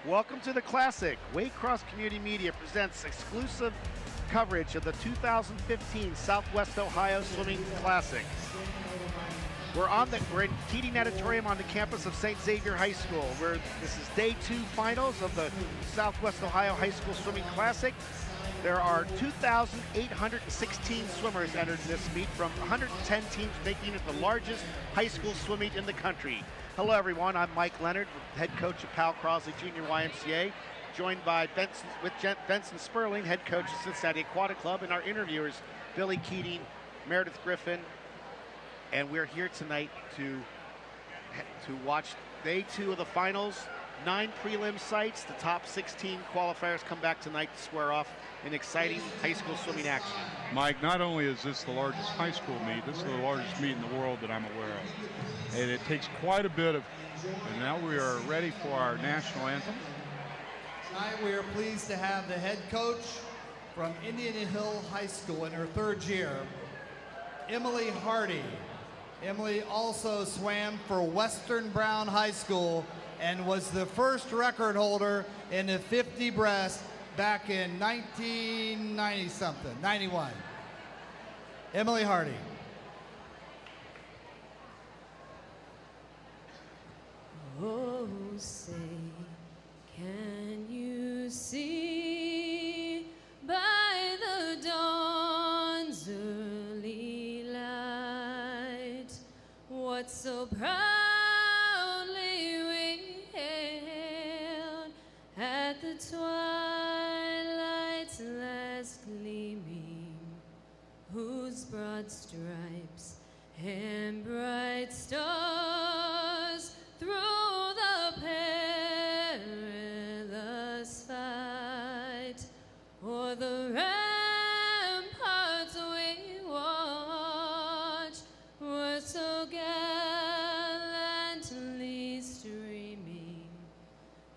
Welcome to the Classic. Waycross Community Media presents exclusive coverage of the 2015 Southwest Ohio Swimming Classic. We're in Keating Auditorium on the campus of St. Xavier High School. This is day 2 finals of the Southwest Ohio High School Swimming Classic. There are 2,816 swimmers entered in this meet from 110 teams, making it the largest high school swim meet in the country. Hello everyone, I'm Mike Leonard, head coach of Powell Crosley Junior YMCA, joined by Benson Sperling, head coach of Cincinnati Aquatic Club, and our interviewers, Billy Keating, Meredith Griffin, and we're here tonight to watch day 2 of the finals. 9 prelim sites. The top 16 qualifiers come back tonight to square off in exciting high school swimming action. Mike, not only is this the largest high school meet, this is the largest meet in the world that I'm aware of. And it takes quite a bit of, and now we are ready for our national anthem. Tonight we are pleased to have the head coach from Indian Hill High School in her 3rd year, Emily Hardy. Emily also swam for Western Brown High School and was the first record holder in the 50 breast back in 1990-something, 91. Emily Hardy. Oh, say, can you see by the dawn's early light what so proudly we hailed at the twilight's last gleaming, whose broad stripes and bright stars through the perilous fight o'er the ramparts we watched were so gallantly streaming,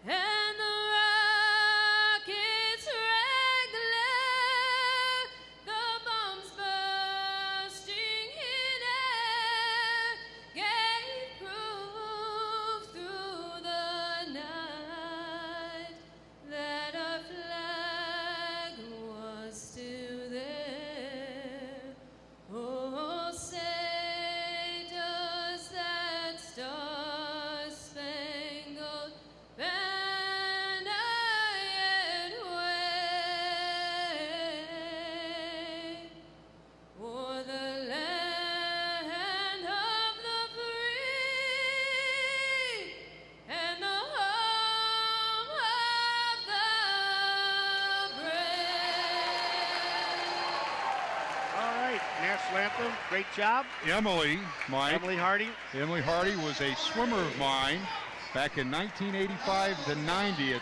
and the rockets' red glare, the bombs bursting in air, gave proof through the night that our flag was still there. Oh, say does that star-spangled banner yet wave o'er the land of the free and the home of the brave? All right, national anthem, great job. Emily, Mike. Emily Hardy. Emily Hardy was a swimmer of mine back in 1985 to 90 at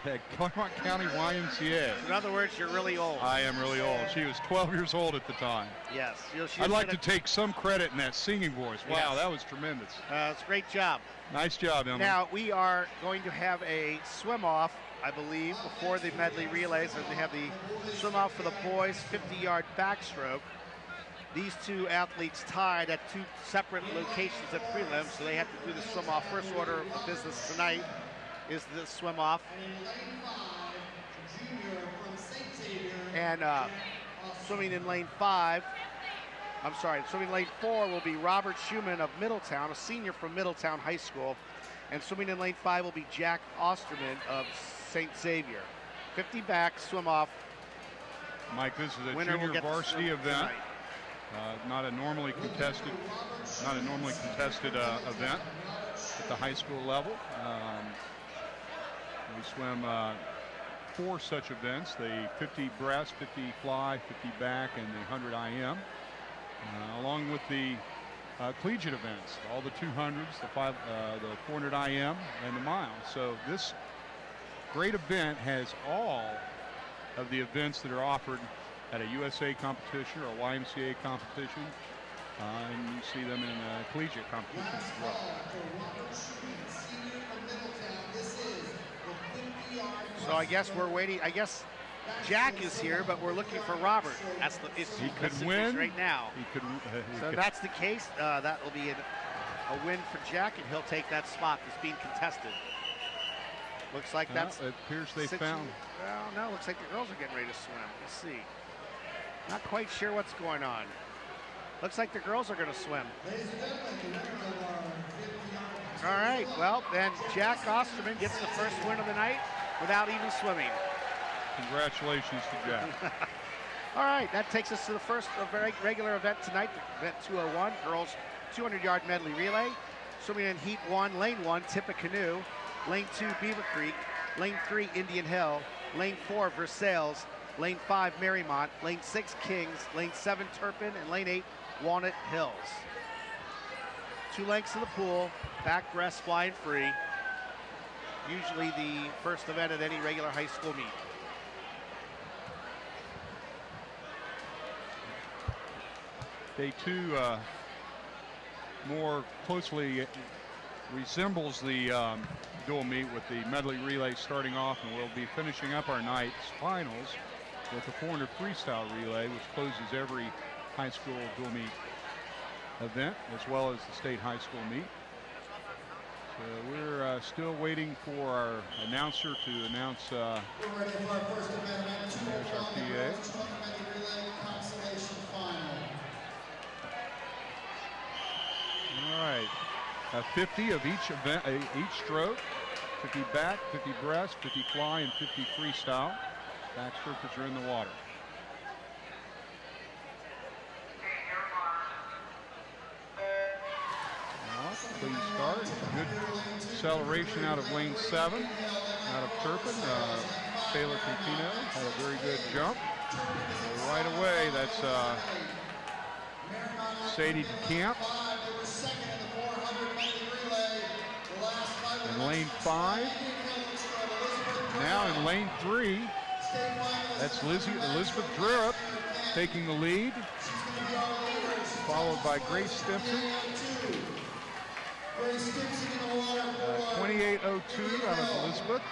the Claremont County YMCA. In other words, you're really old. I am really old. She was 12 years old at the time. Yes. I'd like to take some credit in that singing voice. Wow, Yes. that was tremendous. It's a great job. Nice job, Emily. Now, we are going to have a swim-off, I believe, before the medley relays, and they have the swim-off for the boys' 50-yard backstroke. These 2 athletes tied at 2 separate locations at prelims, so they have to do the swim-off. First order of business tonight is the swim-off. And swimming in lane 5, swimming lane 4 will be Robert Schumann of Middletown, a senior from Middletown High School. And swimming in lane 5 will be Jack Osterman of St. Xavier. 50 back, swim off. Mike, this is a Winner will junior get varsity event. tonight. Not a normally contested event at the high school level. We swim 4 such events: the 50 breast, 50 fly, 50 back, and the 100 IM, along with the collegiate events, all the 200s, the 400 IM, and the mile. So this great event has all of the events that are offered at a USA competition or a YMCA competition, and you see them in collegiate competitions as well. So I guess we're waiting. I guess Jack is here, but we're looking for Robert. That's the He could win right now. He could. So if that's the case, that will be a win for Jack, and he'll take that spot that's being contested. Looks like that's. It appears they found. Well, no, looks like the girls are getting ready to swim. Let's see. Not quite sure what's going on. Looks like the girls are going to swim. All right, well, then Jack Osterman gets the first win of the night without even swimming. Congratulations to Jack. All right, that takes us to the first regular event tonight, event 201, girls 200-yard medley relay. Swimming in heat 1, lane 1, Tippecanoe, lane 2, Beaver Creek, lane 3, Indian Hill, lane 4, Versailles, lane 5, Marymount, lane 6, Kings, lane 7, Turpin, and lane 8, Walnut Hills. 2 lengths of the pool, backbreast flying free. Usually the first event at any regular high school meet. Day 2 more closely resembles the dual meet with the medley relay starting off, and we'll be finishing up our night's finals with the 400 freestyle relay, which closes every high school dual meet event, as well as the state high school meet. So we're still waiting for our announcer to announce. We're ready for our first event. There's our PA. All right, 50 of each event, each stroke, 50 back, 50 breast, 50 fly, and 50 freestyle. Backstrokers are in the water. Clean start, good acceleration out of lane 7, out of Turpin. Taylor Campino had a very good jump. So right away, that's Sadie DeCamp. In lane 5. Now in lane 3, that's Elizabeth Drurup taking the lead, followed by Grace Stimson. 28:02 out of Elizabeth.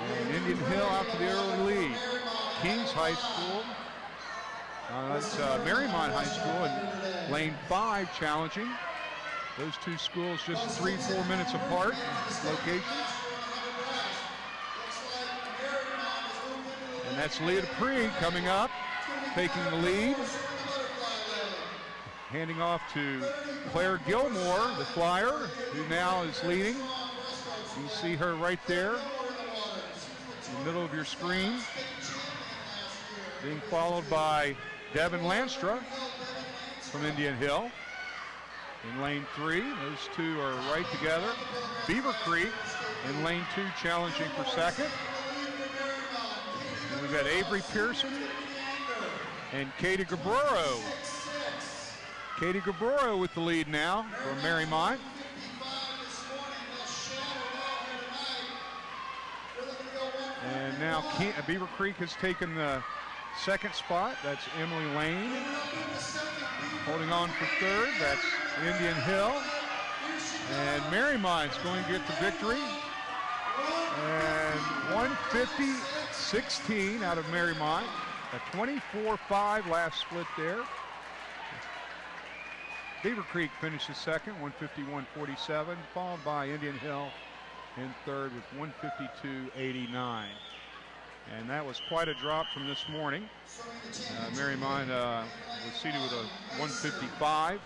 And Indian Hill out to the early lead. Kings High School. That's Marymount High School in lane 5 challenging. Those two schools just 3-4 minutes apart, locations. And that's Leah Dupree coming up, taking the lead. Handing off to Claire Gilmore, the flyer, who now is leading. You can see her right there in the middle of your screen. Being followed by Devin Lanstra from Indian Hill in lane 3. Those two are right together. Beaver Creek in lane 2 challenging for second. And we've got Avery Pearson and Katie Gabroro. Katie Gabroro with the lead now from Marymount. And now Beaver Creek has taken the second spot. That's Emily Lane. Holding on for third, that's Indian Hill. And Marymount's going to get the victory. And 150-16 out of Marymount. A 24-5 last split there. Beaver Creek finishes second, 151-47, followed by Indian Hill in third with 152-89. And that was quite a drop from this morning. Marymount was seated with a 155.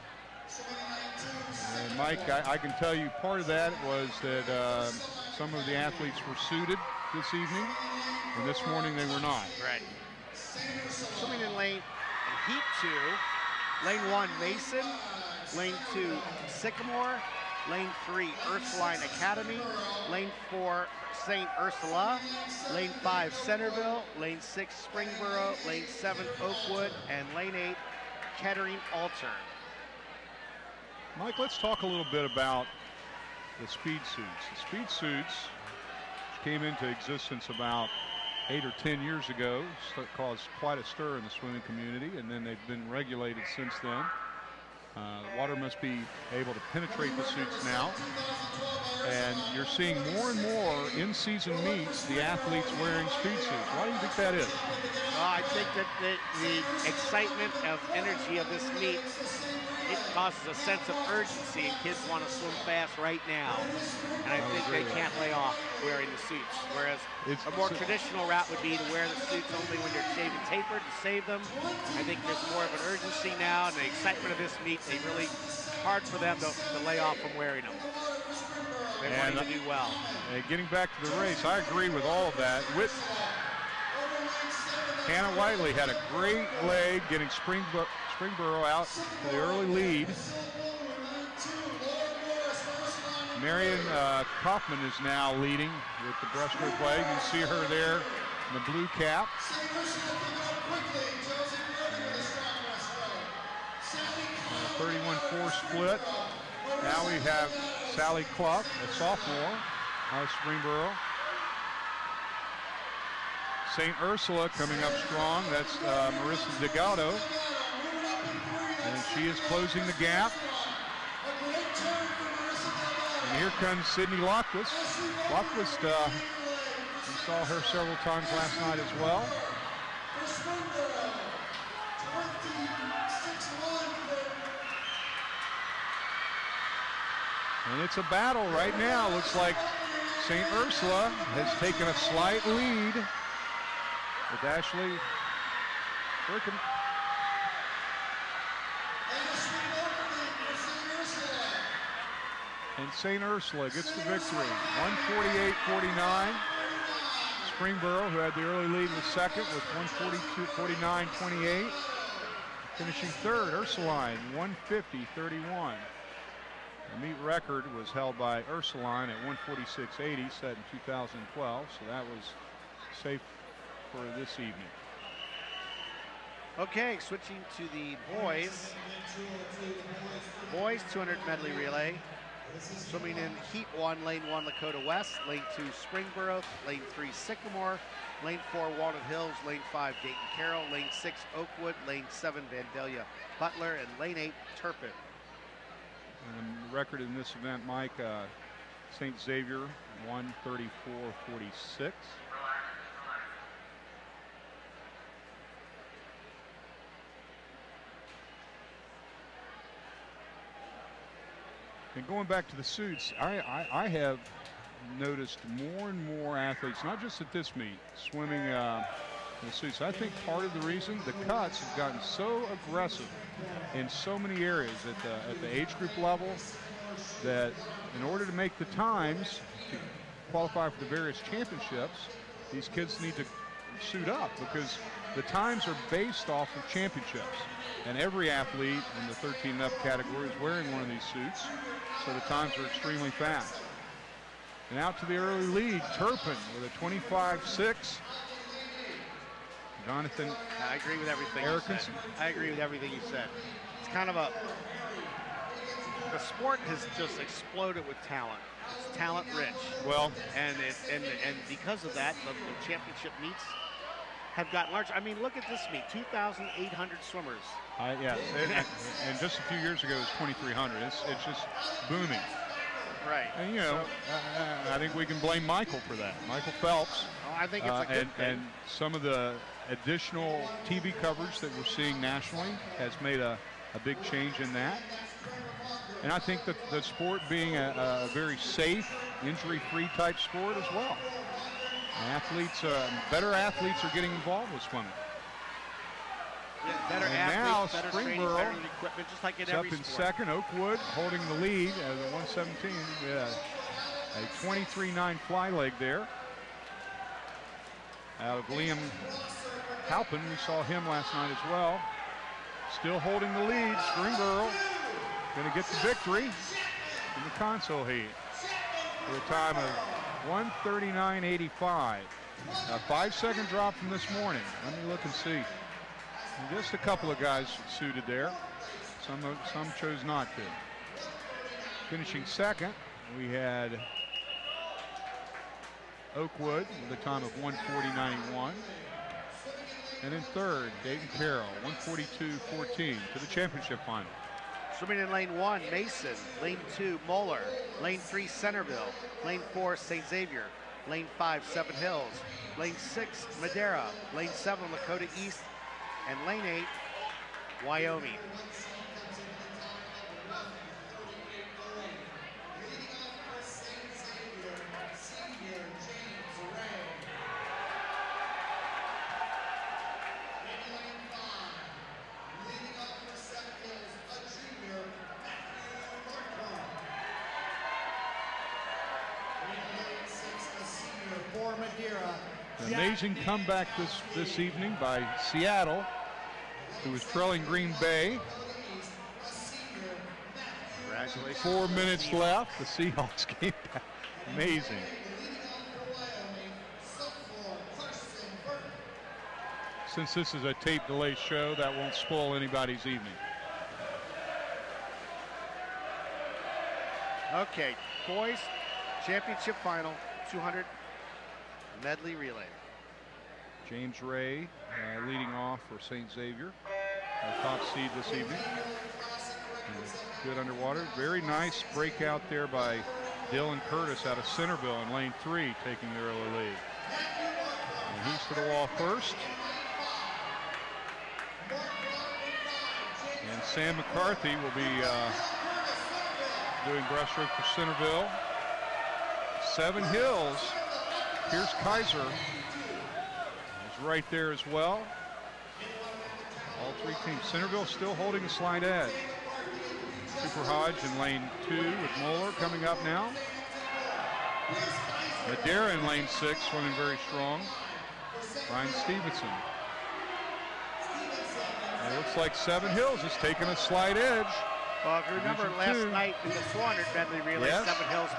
And Mike, I can tell you part of that was that some of the athletes were suited this evening, and this morning they were not. Right. Swimming in heat 2, lane 1, Mason, lane 2, Sycamore, lane 3, Ursuline Academy, lane 4, St. Ursula, lane 5, Centerville, lane 6, Springboro, lane 7, Oakwood, and lane 8, Kettering Alter. Mike, let's talk a little bit about the speed suits. The speed suits, which came into existence about 8 or 10 years ago, caused quite a stir in the swimming community, and then they've been regulated since then. Water must be able to penetrate the suits now. And you're seeing more and more in-season meets, the athletes wearing speed suits. Why do you think that is? I think that the excitement of energy of this meet, it causes a sense of urgency, and kids want to swim fast right now. And I think they can't lay off wearing the suits. Whereas a more traditional route would be to wear the suits only when you're shaving tapered to save them. I think there's more of an urgency now, and the excitement of this meet, they really hard for them to lay off from wearing them. They want to do well. And getting back to the race, I agree with all of that. Hannah Whiteley had a great leg getting Springboro out to the early lead. Marion Kaufman is now leading with the breaststroke leg. You can see her there in the blue cap. 31-4 split. Now we have Sally Clough, a sophomore out of Springboro. St. Ursula coming up strong. That's Marissa Delgado. And she is closing the gap. And here comes Sydney Lockquist. Lockquist, we saw her several times last night as well. And it's a battle right now. Looks like St. Ursula has taken a slight lead with Ashley Burkham. And St. Ursula gets the victory, 148-49. Springboro, who had the early lead, was second with 142-49-28. Finishing third, Ursuline, 150-31. The meet record was held by Ursuline at 146.80, set in 2012, so that was safe for this evening. Okay, switching to the boys. Boys 200 medley relay. Swimming in heat 1, lane 1, Lakota West, lane 2, Springboro, lane 3, Sycamore, lane 4, Walnut Hills, lane 5, Dayton Carroll, lane 6, Oakwood, lane 7, Vandalia Butler, and lane 8, Turpin. And the record in this event, Mike, St. Xavier, 134.46. And going back to the suits, I have noticed more and more athletes, not just at this meet, swimming in the suits. I think part of the reason, the cuts have gotten so aggressive in so many areas at the age group level that in order to make the times to qualify for the various championships, these kids need to suit up because the times are based off of championships. And every athlete in the 13 and up category is wearing one of these suits, so the times are extremely fast. And out to the early lead, Turpin with a 25.6. Jonathan. I agree with everything you said. I agree with everything you said. It's kind of the sport has just exploded with talent. It's talent rich. Well, and because of that, the championship meets have gotten larger. I mean, look at this meet, 2,800 swimmers. Yeah, and just a few years ago it was 2,300. It's just booming. Right. And you know, I think we can blame Michael for that. Michael Phelps. Oh, I think it's a good thing. And some of the additional TV coverage that we're seeing nationally has made a big change in that. And I think that the sport being a very safe, injury-free type sport as well. Athletes, better athletes are getting involved with swimming. Yeah, better and athletes, now better Springboro training, better equipment, just like in every up in sport. second. Oakwood holding the lead at the 117. Yeah, a 23.9 fly leg there. Out of Liam Halpin, we saw him last night as well. Still holding the lead. Springboro going to get the victory in the console heat with a time of 1:39.85. A 5-second drop from this morning. Let me look and see. And just a couple of guys suited there. Some chose not to. Finishing second, we had Oakwood with a time of 1:40.91. And in third, Dayton Carroll, 1:42.14 to the championship final. Swimming in lane 1, Mason. Lane 2, Moeller. Lane 3, Centerville. Lane 4, St. Xavier. Lane 5, Seven Hills. Lane 6, Madera. Lane 7, Lakota East. And lane 8, Wyoming. An amazing comeback this evening by Seattle, who was trailing Green Bay. Congratulations. 4 minutes left. The Seahawks came back. Amazing. Since this is a tape delay show, that won't spoil anybody's evening. Okay, boys, championship final, 200 medley relay. James Ray leading off for St. Xavier, our top seed this evening. Good underwater. Very nice breakout there by Dylan Curtis out of Centerville in lane 3, taking the early lead. And he's to the wall first. And Sam McCarthy will be doing breaststroke for Centerville. Seven Hills, Pierce Kaiser is right there as well. All three teams. Centerville still holding a slight edge. Cooper Hodge in lane 2 with Moeller coming up now. Madera in lane 6, swimming very strong. Ryan Stevenson. And it looks like Seven Hills is taking a slight edge. Well, if you remember last night in the 400 medley relay, Yes. Seven Hills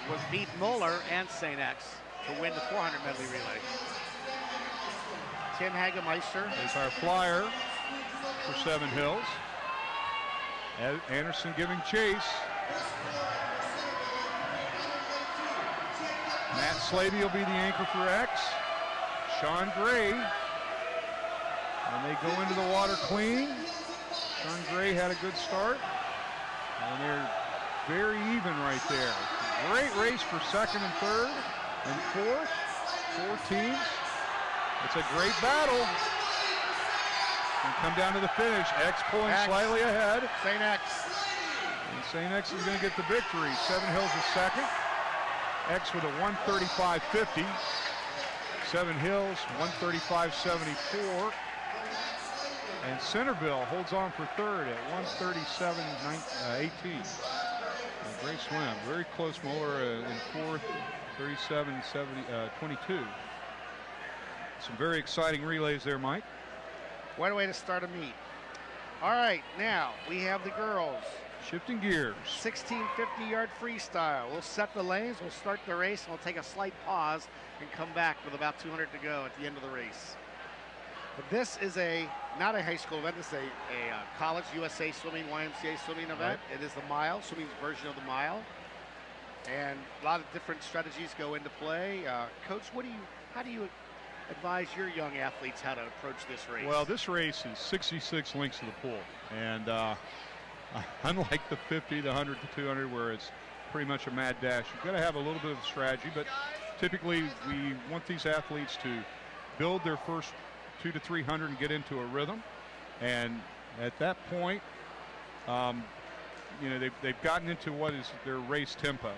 was beat Moeller and St. X to win the 400 medley relay. Tim Hagemeister. There's our flyer for Seven Hills. Anderson giving chase. Matt Slavey will be the anchor for X. Sean Gray. And they go into the water clean. Sean Gray had a good start. And they're very even right there. Great race for second and third and fourth. 4 teams. It's a great battle. And come down to the finish. X pulling slightly ahead. St. X. And St. X is going to get the victory. Seven Hills is second. X with a 135.50. Seven Hills 135.74. And Centerville holds on for third at 137.18. Great swim. Very close. Moeller in fourth, 37.22. Some very exciting relays there, Mike. What a way to start a meet. All right, now we have the girls. Shifting gears. 1650-yard freestyle. We'll set the lanes, we'll start the race, and we'll take a slight pause and come back with about 200 to go at the end of the race. But this is not a high school event, this is a college USA swimming, YMCA swimming event. Right. It is the mile, swimming's version of the mile. And a lot of different strategies go into play. Coach, how do you advise your young athletes how to approach this race? Well, this race is 66 lengths to the pool. And unlike the 50, the 100, the 200, where it's pretty much a mad dash, you've got to have a little bit of strategy. But typically, we want these athletes to build their first 200 to 300 and get into a rhythm. And at that point, you know, they've gotten into what is their race tempo.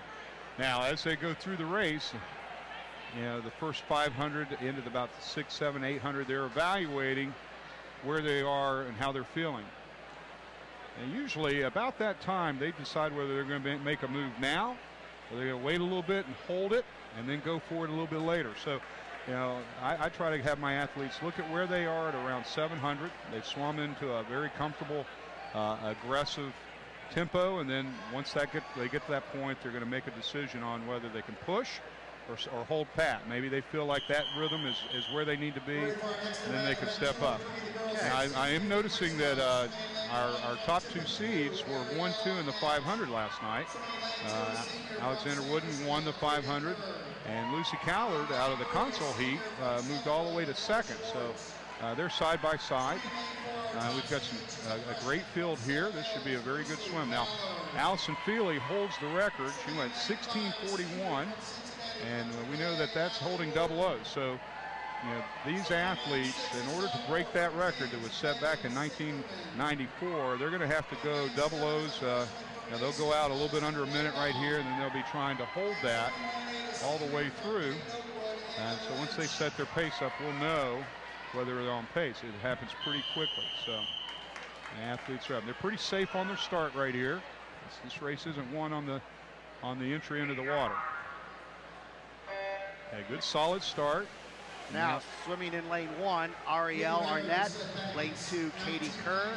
Now, as they go through the race, you know, the first 500 into about 600, 700, 800, they're evaluating where they are and how they're feeling. And usually about that time, they decide whether they're going to make a move now, or they're going to wait a little bit and hold it, and then go forward a little bit later. So, you know, I try to have my athletes look at where they are at around 700. They've swum into a very comfortable, aggressive tempo, and then once they get to that point, they're going to make a decision on whether they can push or hold pat. Maybe they feel like that rhythm is where they need to be, and then they can step up. Now, I am noticing that our top 2 seeds were 1-2 in the 500 last night. Alexander Wooden won the 500, and Lucy Callard out of the console heat moved all the way to second. So they're side by side. We've got a great field here. This should be a very good swim. Now, Allison Feely holds the record. She went 16:41, and we know that that's holding double O's. So, you know, these athletes, in order to break that record that was set back in 1994, they're going to have to go double O's. Now they'll go out a little bit under a minute right here, and then they'll be trying to hold that all the way through. And so once they set their pace up, we'll know whether they're on pace. It happens pretty quickly. So the athletes are up. They're pretty safe on their start right here. This race isn't won on the entry into the water. A good solid start. Now swimming in lane 1, Ariel Arnett. Lane 2, Katie Kerr.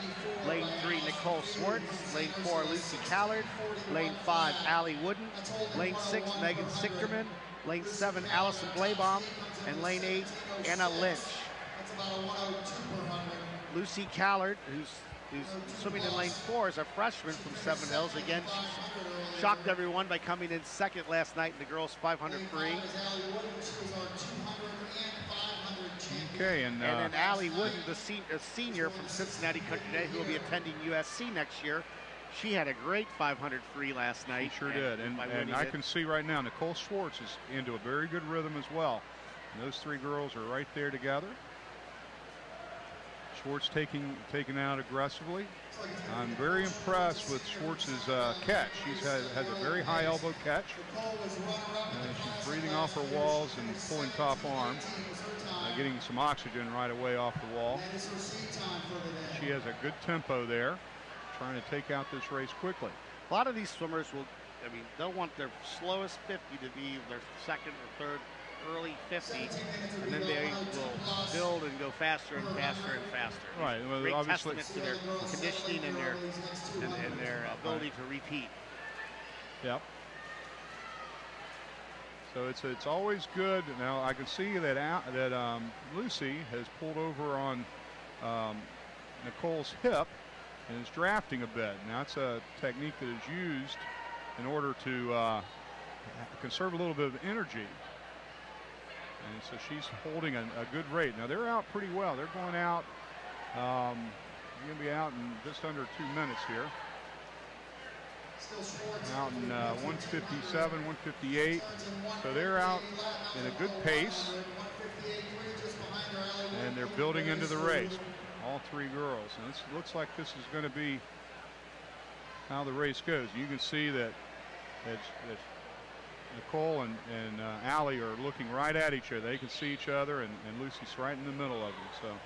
Lane 3, Nicole Swartz. Lane 4, Lucy Callard. Lane 5, Allie Wooden. Lane 6, Megan Sichterman. Lane 7, Allison Blabaum. And lane 8, Anna Lynch. Lucy Callard, who's swimming in lane 4, is a freshman from Seven Hills. Again, she shocked everyone by coming in second last night in the girls 500 free. Okay, and then Allie Wooden, a senior from Cincinnati Country Day, who will be attending USC next year. She had a great 500 free last night. She sure did, and I can see right now Nicole Swartz is into a very good rhythm as well. And those three girls are right there together. Schwartz taking out aggressively. I'm very impressed with Schwartz's catch. She has a very high elbow catch. She's breathing off her walls and pulling top arm, getting some oxygen right away off the wall. She has a good tempo there, trying to take out this race quickly. A lot of these swimmers will, I mean, they'll want their slowest 50 to be their second or third early 50, and then they will build and go faster and faster and faster. Right. Well, great obviously testament to their conditioning and their ability to repeat. Yep. So it's always good. Now I can see that Lucy has pulled over on Nicole's hip and is drafting a bit. Now that's a technique that is used in order to conserve a little bit of energy. And so she's holding a good rate. Now they're out pretty well. They're going out, going to be out in just under 2 minutes here. Out in 157, 158. So they're out in a good pace. And they're building into the race. All three girls. And it looks like this is going to be how the race goes. You can see that Nicole and Allie are looking right at each other. They can see each other, and Lucy's right in the middle of them.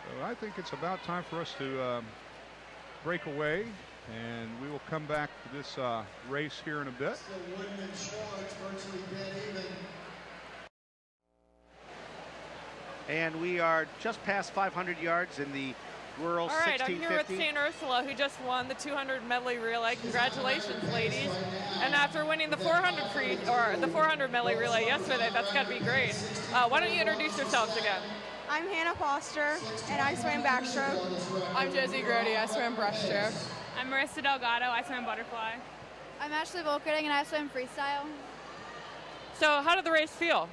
So I think it's about time for us to break away, and we will come back to this race here in a bit. And we are just past 500 yards in the girls 1650. All right, I'm here with St. Ursula, who just won the 200 medley relay. Congratulations, ladies. And after winning the 400 free, or the 400 medley relay yesterday, that's got to be great. Why don't you introduce yourselves again? I'm Hannah Foster, and I swam backstroke. I'm Josie Grody, I swam breaststroke. I'm Marissa Delgado, I swam butterfly. I'm Ashley Volkerding, and I swim freestyle. So how did the race feel?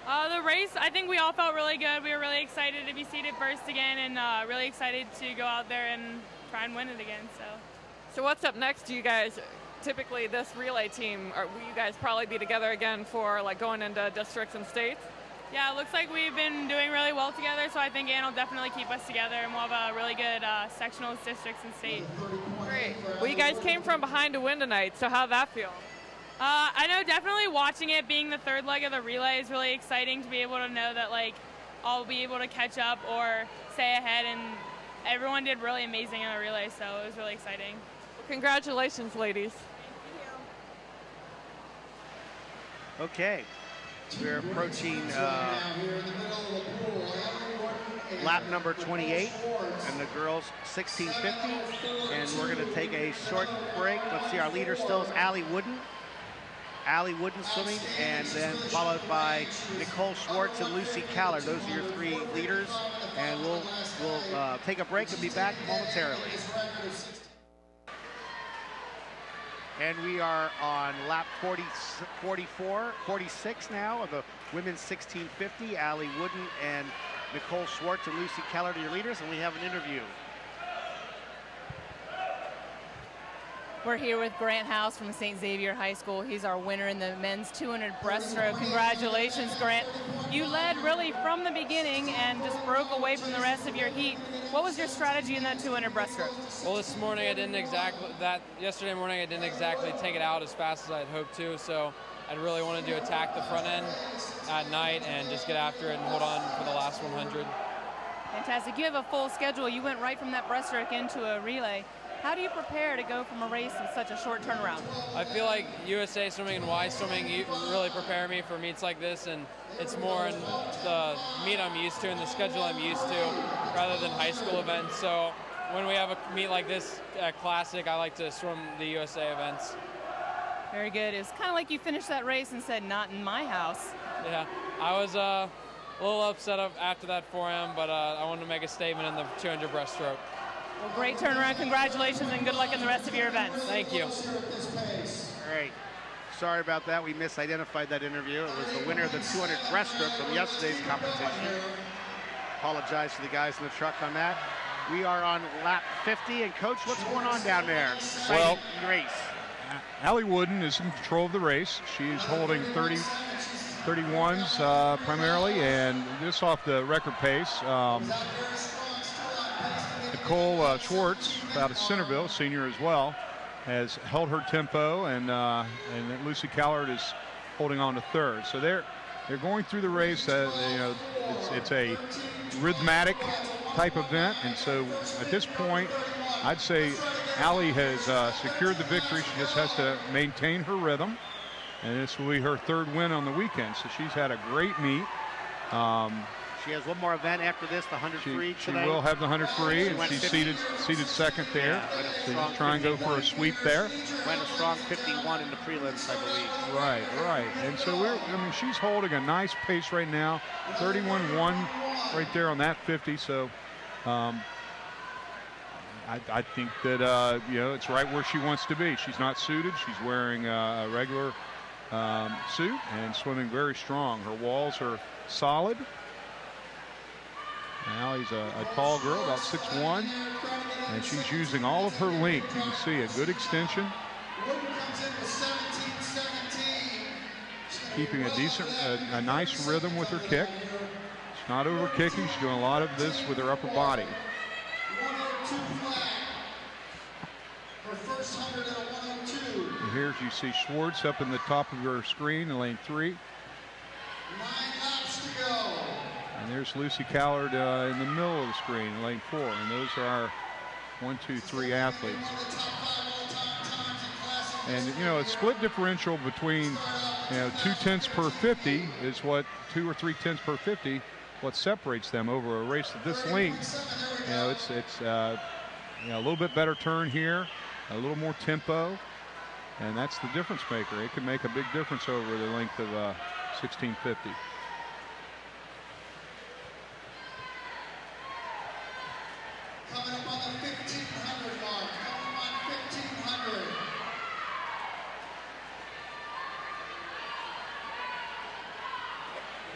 The race, I think we all felt really good. We were really excited to be seated first again, and really excited to go out there and try and win it again. So what's up next? Do you guys, typically this relay team, will you guys probably be together again for like going into districts and states? Yeah, it looks like we've been doing really well together, so I think Ann will definitely keep us together, and we'll have a really good sectionals, districts, and state. Great. Well, you guys came from behind to win tonight, so how'd that feel? I know definitely watching it, being the third leg of the relay, is really exciting to be able to know that like I'll be able to catch up or stay ahead, and everyone did really amazing in the relay, so it was really exciting. Well, congratulations, ladies. Okay, we're approaching lap number 28, and the girls 1650, and we're going to take a short break. Let's see, our leader still is Allie Wooden. Allie Wooden swimming, and then followed by Nicole Schwartz and Lucy Callard. Those are your three leaders, and we'll take a break and be back momentarily. And we are on lap 46 now of the women's 1650. Allie Wooden and Nicole Schwartz and Lucy Keller are your leaders, and we have an interview. We're here with Grant House from St. Xavier High School. He's our winner in the men's 200 breaststroke. Congratulations, Grant. You led really from the beginning and just broke away from the rest of your heat. What was your strategy in that 200 breaststroke? Well, this morning I didn't yesterday morning I didn't exactly take it out as fast as I'd hoped to, so I really wanted to attack the front end at night and just get after it and hold on for the last 100. Fantastic. You have a full schedule. You went right from that breaststroke into a relay. How do you prepare to go from a race with such a short turnaround? I feel like USA Swimming and Y Swimming really prepare me for meets like this, and it's more in the meet I'm used to and the schedule I'm used to rather than high school events. So when we have a meet like this at Classic, I like to swim the USA events. Very good. It was kind of like you finished that race and said, not in my house. Yeah, I was a little upset after that 4M, but I wanted to make a statement in the 200 breaststroke. Well, great turnaround. Congratulations and good luck in the rest of your events. Thank you. All right. Sorry about that. We misidentified that interview. It was the winner of the 200 breaststroke from yesterday's competition. Apologize to the guys in the truck on that. We are on lap 50. And, Coach, what's going on down there? Exciting race. Allie Wooden is in control of the race. She's holding 31s primarily, and this off the record pace. Nicole Schwartz, out of Centerville, senior as well, has held her tempo, and Lucy Callard is holding on to third. So they're going through the race. It's a rhythmic type event, and so at this point, I'd say Allie has secured the victory. She just has to maintain her rhythm, and this will be her third win on the weekend. So she's had a great meet. She has one more event after this, the 100 free today. She will have the 100 free, and she's seated second there. Yeah, so she's trying to go for a sweep there. Went a strong 51 in the prelims, I believe. Right. And so she's holding a nice pace right now, 31-1 right there on that 50. So I think that it's right where she wants to be. She's not suited. She's wearing a regular suit and swimming very strong. Her walls are solid. Now he's a tall girl, about 6'1", and she's using all of her length. You can see a good extension. Keeping a nice rhythm with her kick. She's not over kicking. She's doing a lot of this with her upper body. And here you see Schwartz up in the top of your screen in lane 3. 9 laps to go. And there's Lucy Callard in the middle of the screen in lane 4. And those are our 1, 2, 3 athletes. And a split differential between 2 tenths per 50 is what 2 or 3 tenths per 50 what separates them over a race of this length. It's a little bit better turn here, a little more tempo, and that's the difference maker. It can make a big difference over the length of 1650. Coming up on the 1500 mark. Coming on 1500.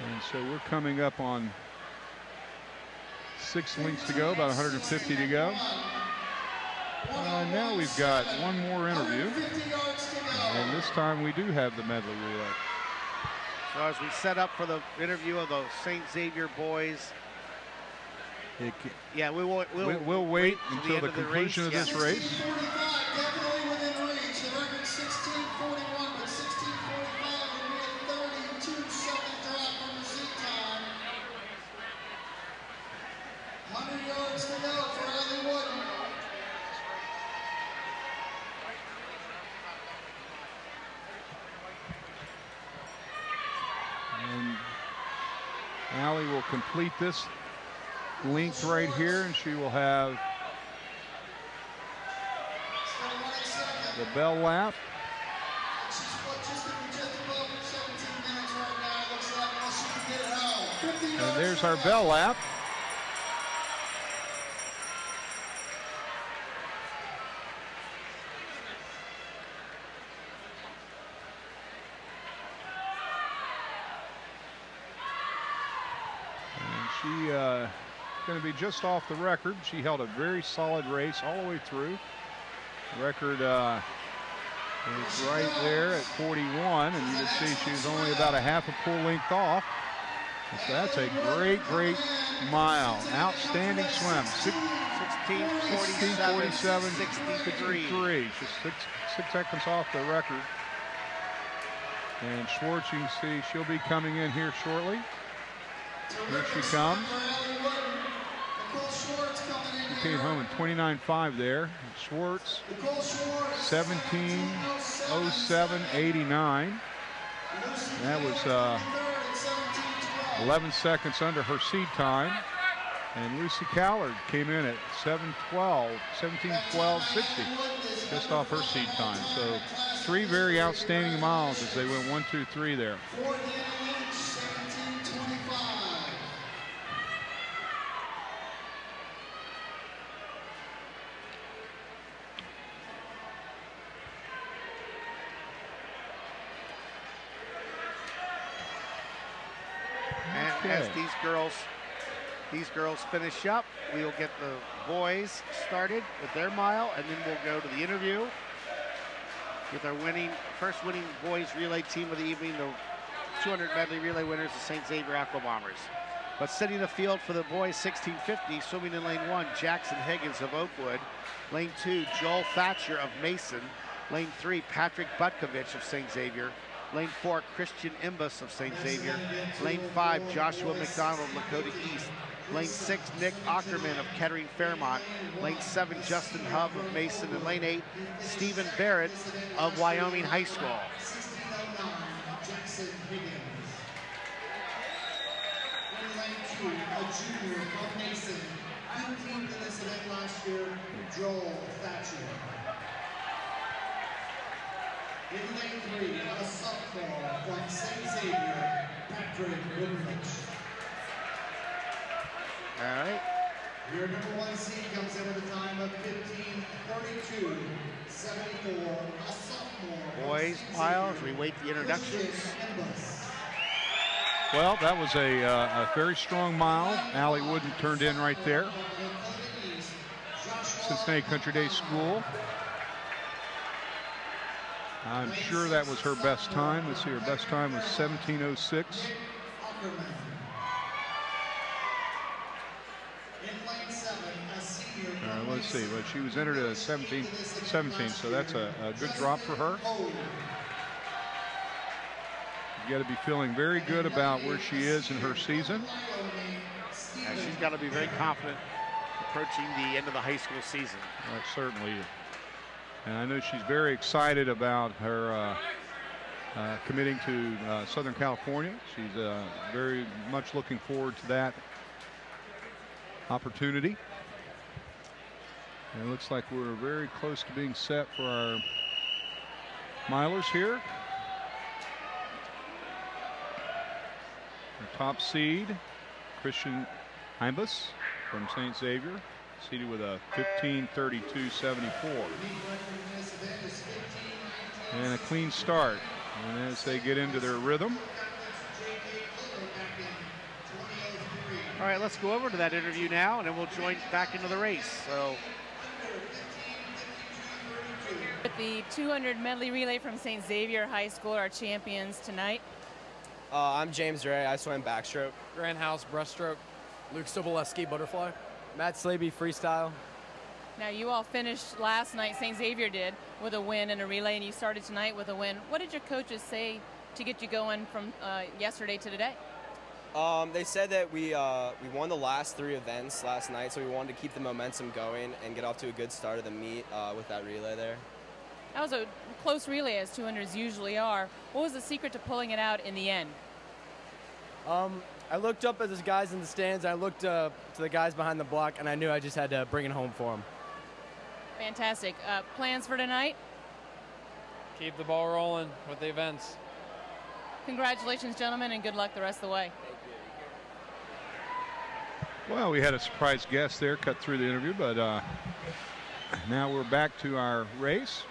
And so we're coming up on 6 lengths to go, about 150 to go. Now we've got one more interview, and this time we do have the medley relay. So as we set up for the interview of the St. Xavier boys, we'll wait until the conclusion of this race. 16:45 definitely within reach. The record 16:41, but 16:45 would be a 32-second drop from the seat time. 100 yards to go for Allie Wooden. And Allie will complete this length right here, and she will have the bell lap. And there's our bell lap. She going to be just off the record. She held a very solid race all the way through. The record is right there at 41, and you can see she's only about a half a full length off. So that's a great, great mile. Outstanding swim. 16:47, 63. Just six seconds off the record. And Schwartz, you can see she'll be coming in here shortly. Here she comes. She came home in 29.5 there. Schwartz, 17:07.89. That was 11 seconds under her seed time. And Lucy Callard came in at 17:12.60, just off her seed time. So 3 very outstanding miles as they went 1, 2, 3 there. And as these girls finish up, we'll get the boys started with their mile, and then we'll go to the interview with our first winning boys relay team of the evening, the 200 medley relay winners, the St. Xavier Aqua Bombers. But setting the field for the boys 1650, swimming in lane 1, Jackson Higgins of Oakwood. Lane 2, Joel Thatcher of Mason. Lane 3, Patrick Butkovich of St. Xavier. Lane 4, Christian Imbus of St. Xavier. Lane 5, Joshua McDonald, Lakota East. Lane 6, Nick Ackerman of Kettering Fairmont. Lane 7, Justin Hub of Mason. And lane 8, Stephen Barrett of Wyoming High School. 1609, Jackson Higgins. In lane 2, a junior from Mason. 15th in this event last year, Joel Thatcher. In lane 3, a sophomore from St. Xavier, Patrick Woodrich. All right. Your number 1 seed comes in with a time of 15:42.74. A sophomore. Boys mile as we wait the introductions. Well, that was a very strong mile. Allie Wooden turned in right there. Cincinnati Country Day School. I'm sure that was her best time. Let's see, her best time was 17:06. Let's see, but she was entered at 17:17, so that's a good drop for her. You got to be feeling very good about where she is in her season. And she's got to be very confident approaching the end of the high school season. Certainly. And I know she's very excited about her committing to Southern California. She's very much looking forward to that opportunity. And it looks like we're very close to being set for our milers here. Our top seed, Christian Imbus from St. Xavier, seated with a 15:32.74. And a clean start. And as they get into their rhythm. All right, let's go over to that interview now, and then we'll join back into the race. So, with the 200 medley relay from St. Xavier High School, our champions tonight. I'm James Ray. I swam backstroke. Grant House, breaststroke. Luke Soboleski, butterfly. Matt Slaby, freestyle. Now, you all finished last night, St. Xavier did, with a win in a relay, and you started tonight with a win. What did your coaches say to get you going from yesterday to today? They said that we won the last 3 events last night, so we wanted to keep the momentum going and get off to a good start of the meet with that relay there. That was a close relay, as 200s usually are. What was the secret to pulling it out in the end? I looked up at the guys in the stands. I looked to the guys behind the block, and I knew I just had to bring it home for them. Fantastic. Plans for tonight? Keep the ball rolling with the events. Congratulations, gentlemen, and good luck the rest of the way. Well, we had a surprise guest there cut through the interview, but now we're back to our race.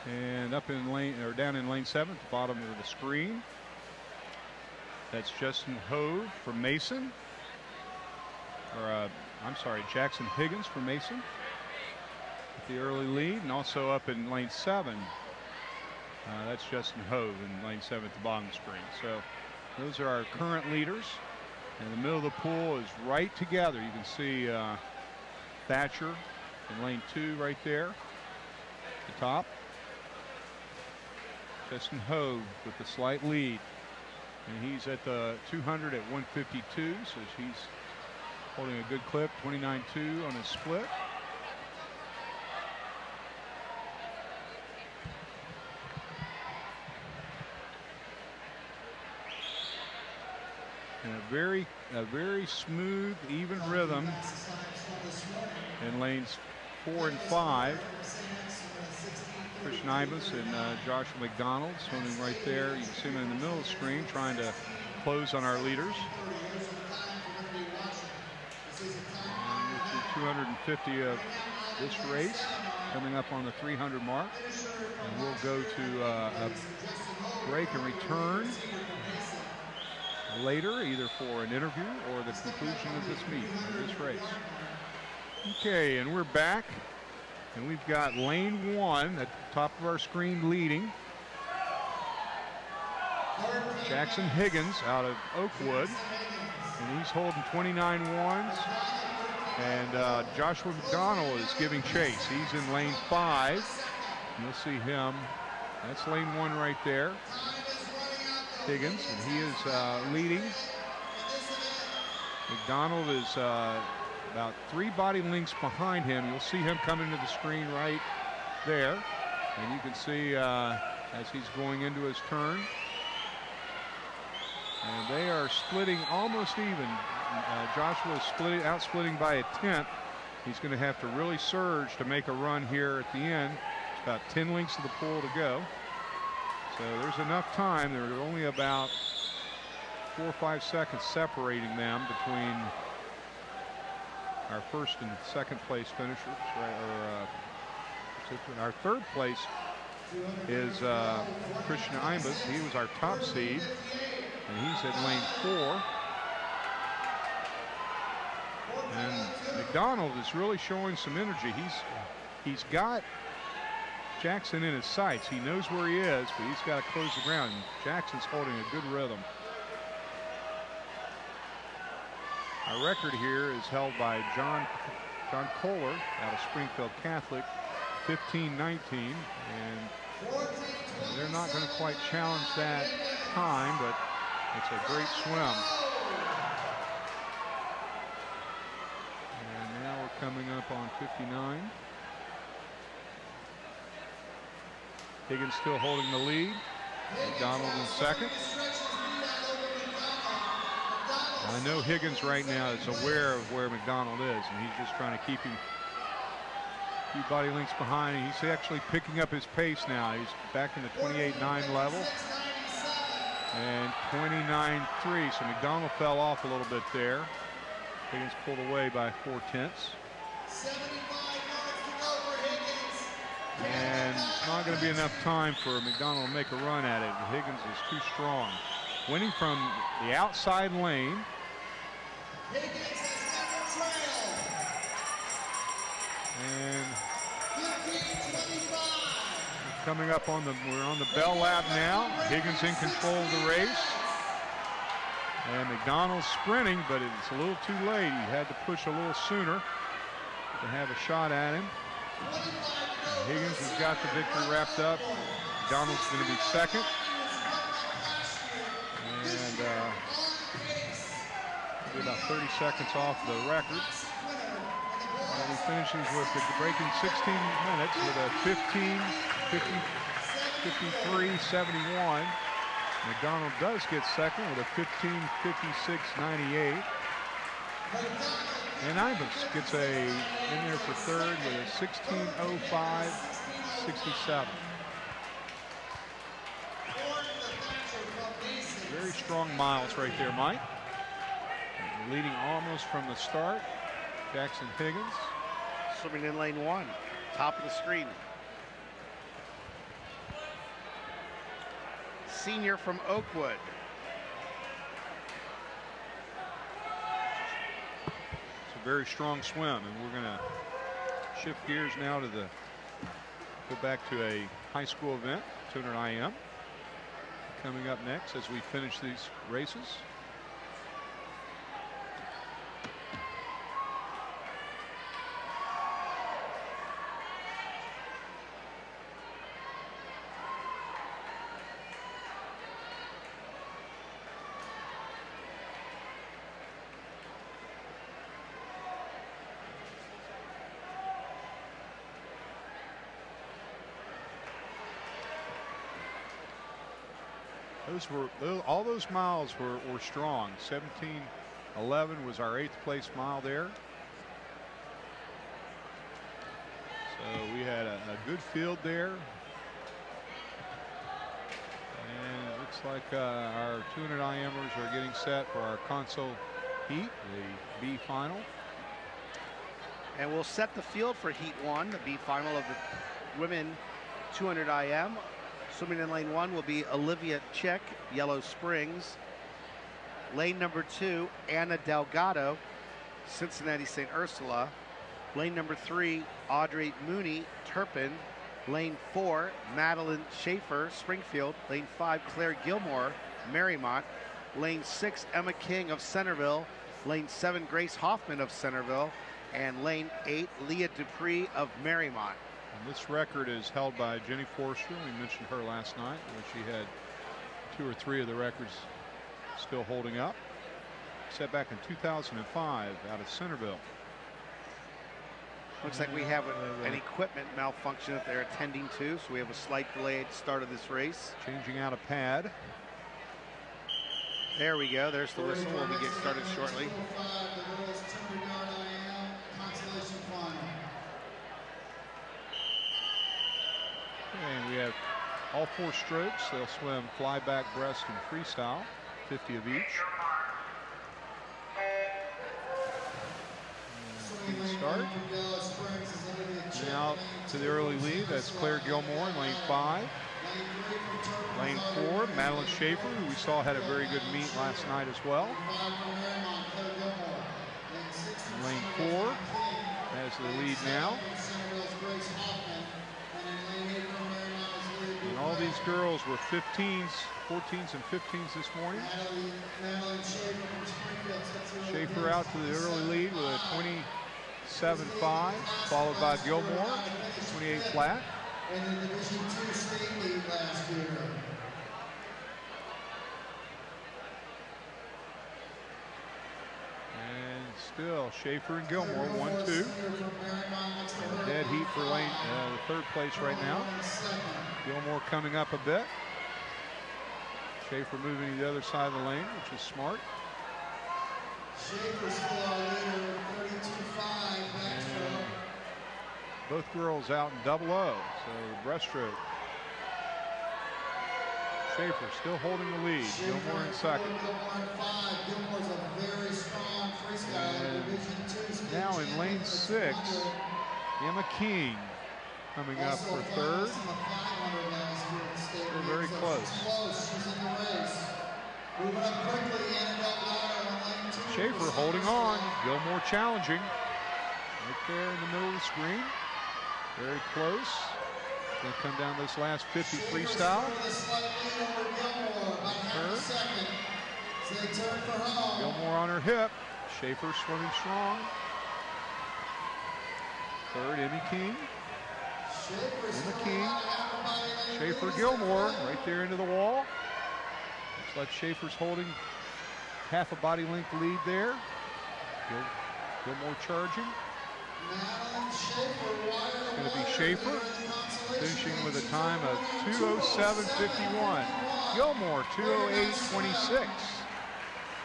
And up in lane, or down in lane 7, at the bottom of the screen. That's Justin Hove from Mason. Or, I'm sorry, Jackson Higgins from Mason. With the early lead, and also up in lane 7. That's Justin Hove in lane 7 at the bottom of the screen. So those are our current leaders. And the middle of the pool is right together. You can see Thatcher in lane 2 right there. At the top. Justin Hove with the slight lead. And he's at the 200 at 152. So he's holding a good clip, 29.2 on his split. And a very smooth, even rhythm in lanes 4 and 5. Christian Ibis and Joshua McDonald swimming right there. You can see him in the middle of the screen trying to close on our leaders. And with the 250 of this race coming up on the 300 mark. And we'll go to a break and return later, either for an interview or the conclusion of this meet, of this race. Okay, and we're back, and we've got lane 1 at the top of our screen leading. Jackson Higgins out of Oakwood, and he's holding 29.1s. And Joshua McDonald is giving chase. He's in lane 5. You'll see him. That's lane 1 right there. Higgins, and he is leading. McDonald is about 3 body lengths behind him. You'll see him coming to the screen right there, and you can see as he's going into his turn, and they are splitting almost even. Joshua is out-splitting by a 10th. He's going to have to really surge to make a run here at the end. It's about 10 lengths of the pool to go. So there's enough time. There are only about 4 or 5 seconds separating them between our first and second place finishers. Our third place is Christian Ibis. He was our top seed, and he's at lane 4. And McDonald is really showing some energy. He's got Jackson in his sights. He knows where he is, but he's got to close the ground. Jackson's holding a good rhythm. Our record here is held by John Kohler out of Springfield Catholic, 15:19, and they're not going to quite challenge that time, but it's a great swim. And now we're coming up on 59. Higgins still holding the lead. McDonald in second. I know Higgins right now is aware of where McDonald is, and he's just trying to keep him a few body lengths behind. He's actually picking up his pace now. He's back in the 28.9 level and 29.3. So McDonald fell off a little bit there. Higgins pulled away by 4/10. And it's not going to be enough time for McDonald to make a run at it. Higgins is too strong. Winning from the outside lane. And coming up on we're on the bell lap now. Higgins in control of the race. And McDonald's sprinting, but it's a little too late. He had to push a little sooner to have a shot at him. Higgins has got the victory wrapped up. McDonald's going to be second. And be about 30 seconds off the record. And he finishes with the breaking 16 minutes with a 53.71. McDonald does get second with a 15.56.98. And Ibis gets in there for third with a 16.05.67. Very strong miles right there, Mike. Leading almost from the start, Jackson Higgins. Swimming in lane 1, top of the screen. Senior from Oakwood. very strong swim, and we're going to shift gears now to go back to a high school event, 200 IM, coming up next as we finish these races. All those miles were strong. 17:11 was our 8th place mile there. So we had a good field there. And it looks like our 200 IMers are getting set for our console heat, the B final. And we'll set the field for Heat 1, the B final of the women 200 IM. Swimming in lane 1 will be Olivia Check, Yellow Springs. Lane number 2, Anna Delgado, Cincinnati St. Ursula. Lane number 3, Audrey Mooney, Turpin. Lane 4, Madeline Schaefer, Springfield. Lane 5, Claire Gilmore, Marymount. Lane 6, Emma King of Centerville. Lane 7, Grace Hoffman of Centerville. And lane 8, Leah Dupree of Marymount. And this record is held by Jenny Forster. We mentioned her last night, where she had 2 or 3 of the records still holding up. Set back in 2005 out of Centerville. Looks like we have an equipment malfunction that they're attending to, so we have a slight delayed start of this race. Changing out a pad. There we go. There's the whistle. We'll be getting started shortly. And we have all 4 strokes. They'll swim fly back, breast, and freestyle, 50 of each. And start. Now to the early lead. That's Claire Gilmore in lane 5. Lane 4, Madeline Schaefer, who we saw had a very good meet last night as well. Lane 4 has the lead now. And all these girls were 15s, 14s, and 15s this morning. Schaefer out to the early lead with a 27.5, followed by Gilmore, 28 flat. And in Division II state meet last year. And still Schaefer and Gilmore 1-2. Dead heat for lane the 3rd place right now. Gilmore coming up a bit. Schaefer moving to the other side of the lane, which is smart. Schaefer still our leader, 32.5 backstroke. Both girls out in double O, so breaststroke. Schaefer still holding the lead. Gilmore in 2nd. Gilmore's a very strong freestyler. Division II. Now in lane 6, Emma King coming up for 3rd. Still very close. She's in the race. Moving up quickly, Anna Delgado in lane 2. Schaefer holding on. Gilmore challenging. Right there in the middle of the screen. Very close. Going to come down this last 50 freestyle. Gilmore on her hip. Schaefer swimming strong. 3rd, Emmy King. Emma King. Schaefer Gilmore right there into the wall. Looks like Schaefer's holding half a body length lead there. Gilmore charging. It's going to be Schaefer finishing with a time of 2:07.51. Gilmore 2:08.26.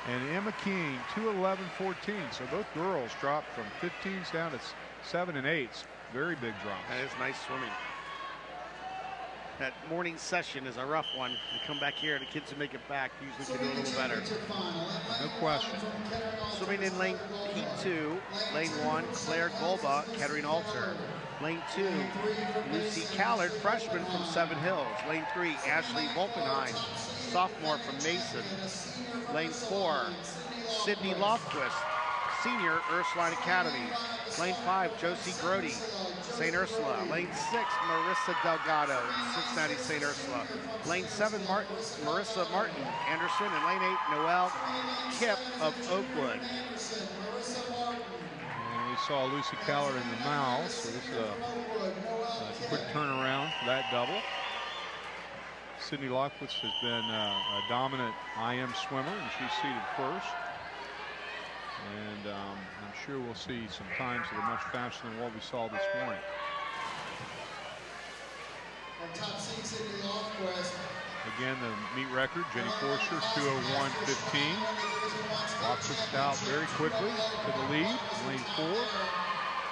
And Emma King 2:11.14. So both girls dropped from 15s down to 7 and 8s. Very big drop. That is nice swimming. That morning session is a rough one. To come back here, the kids who make it back usually can do a little better. No question. Swimming in lane Heat 2, lane 1, Claire Golba, Kettering Alter. Lane 2, Lucy Callard, freshman from Seven Hills. Lane 3, Ashley Volkenheim, sophomore from Mason. Lane 4, Sydney Lofquist, senior, Ursuline Academy. Lane 5, Josie Grody, St. Ursula. Lane 6, Marissa Delgado, Cincinnati St. Ursula. Lane 7, Marissa Martin Anderson. And lane 8, Noelle Kip of Oakwood. And we saw Lucy Keller in the mile, so this is a quick turnaround for that double. Sydney Lockwitz has been a dominant IM swimmer, and she's seated first. And I'm sure we'll see some times that are much faster than what we saw this morning. Again, the meet record, Jenny Forster, 2:01:15. Lockwitz out very quickly to the lead, lane 4.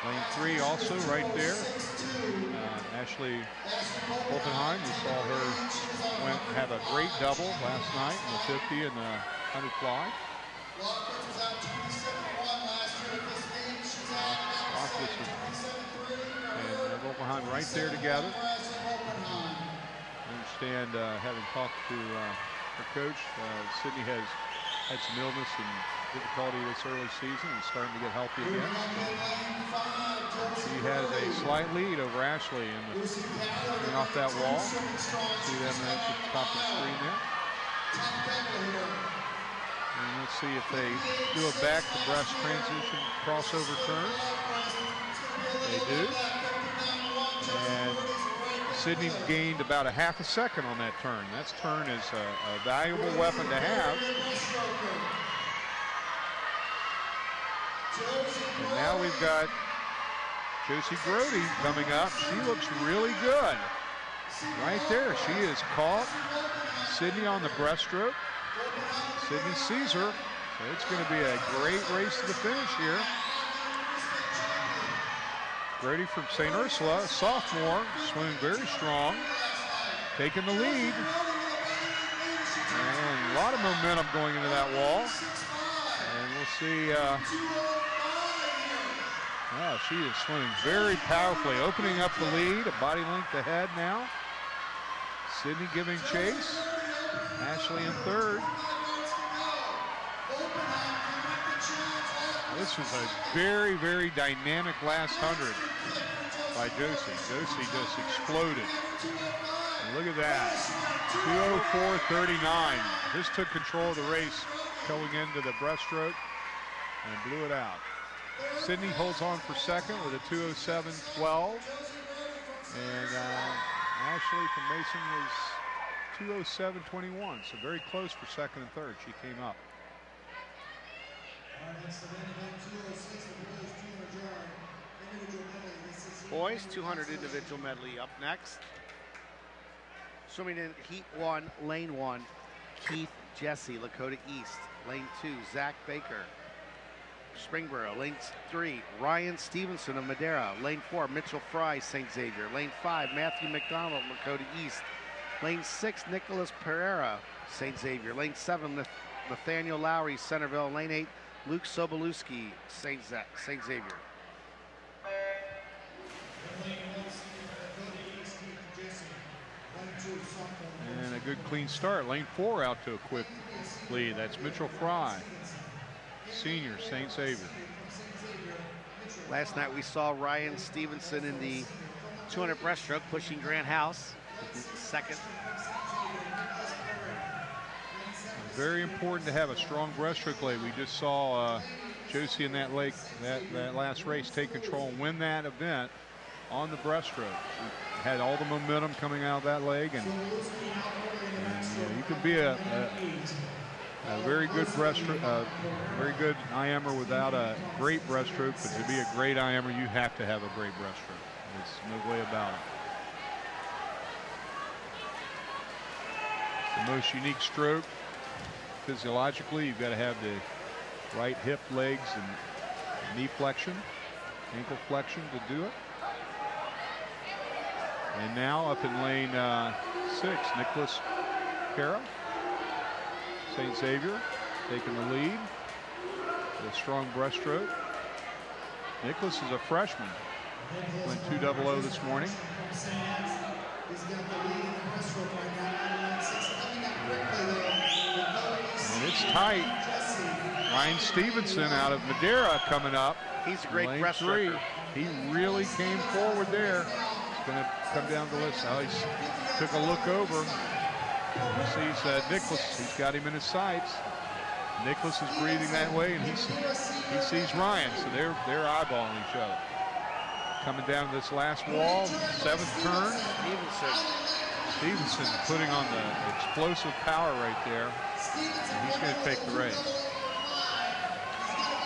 Lane 3 also right there. Ashley Oppenheim, we saw her have a great double last night in the 50 and the 100 fly. Lockwitz and Oppenheim right there together. I understand, having talked to her coach, Sydney has had some illness and difficulty this early season and starting to get healthy again. She has a slight lead over Ashley and coming off that wall. See them at the top of the screen there. And let's see if they do a back to breast transition crossover turn. They do. And Sydney gained about a half a second on that turn. That turn is a valuable weapon to have. And now we've got Josie Grody coming up. She looks really good. Right there, she has caught Sydney on the breaststroke. Sydney sees her, so it's going to be a great race to the finish here. Grady from St. Ursula, sophomore, swimming very strong, taking the lead. And a lot of momentum going into that wall. And we'll see, she is swimming very powerfully, opening up the lead, a body length ahead now. Sydney giving chase, Ashley in third. This was a very, very dynamic last 100 by Josie. Josie just exploded. And look at that, 2:04:39. Just took control of the race going into the breaststroke and blew it out. Sydney holds on for second with a 2:07:12. And Ashley from Mason was 2:07:21, so very close for second and third. She came up. Boys, 200 individual medley up next. Swimming in heat 1, lane 1, Keith Jesse, Lakota East. Lane 2, Zach Baker, Springboro. Lane 3, Ryan Stevenson of Madera. Lane 4, Mitchell Fry, St. Xavier. Lane 5, Matthew McDonald, Lakota East. Lane 6, Nicholas Pereira, St. Xavier. Lane 7, Nathaniel Lowry, Centerville. Lane 8, Luke Sobolewski, St. Xavier. And a good clean start. Lane 4 out to a quick lead. That's Mitchell Fry, senior, St. Xavier. Last night we saw Ryan Stevenson in the 200 breaststroke pushing Grant House, second. Very important to have a strong breaststroke leg. We just saw Josie in that last race take control and win that event on the breaststroke. She had all the momentum coming out of that leg, and you can be a very good breaststroke, very good IMer without a great breaststroke, but to be a great IMer, you have to have a great breaststroke. There's no way about it. The most unique stroke. Physiologically, you've got to have the right hip, legs, and knee flexion, ankle flexion to do it. And now up in lane 6, Nicholas Cara, St. Xavier, taking the lead with a strong breaststroke. Nicholas is a freshman, went 2:00 this morning. And it's tight. Ryan Stevenson out of Madeira coming up. He's a great lane 3. breaststroker. He really came forward there. He's going to come down the list. Now he took a look over. He sees Nicholas. He's got him in his sights. Nicholas is breathing that way, and he sees Ryan. So they're eyeballing each other. Coming down this last wall, 7th turn. Stevenson putting on the explosive power right there. And he's going to take the race.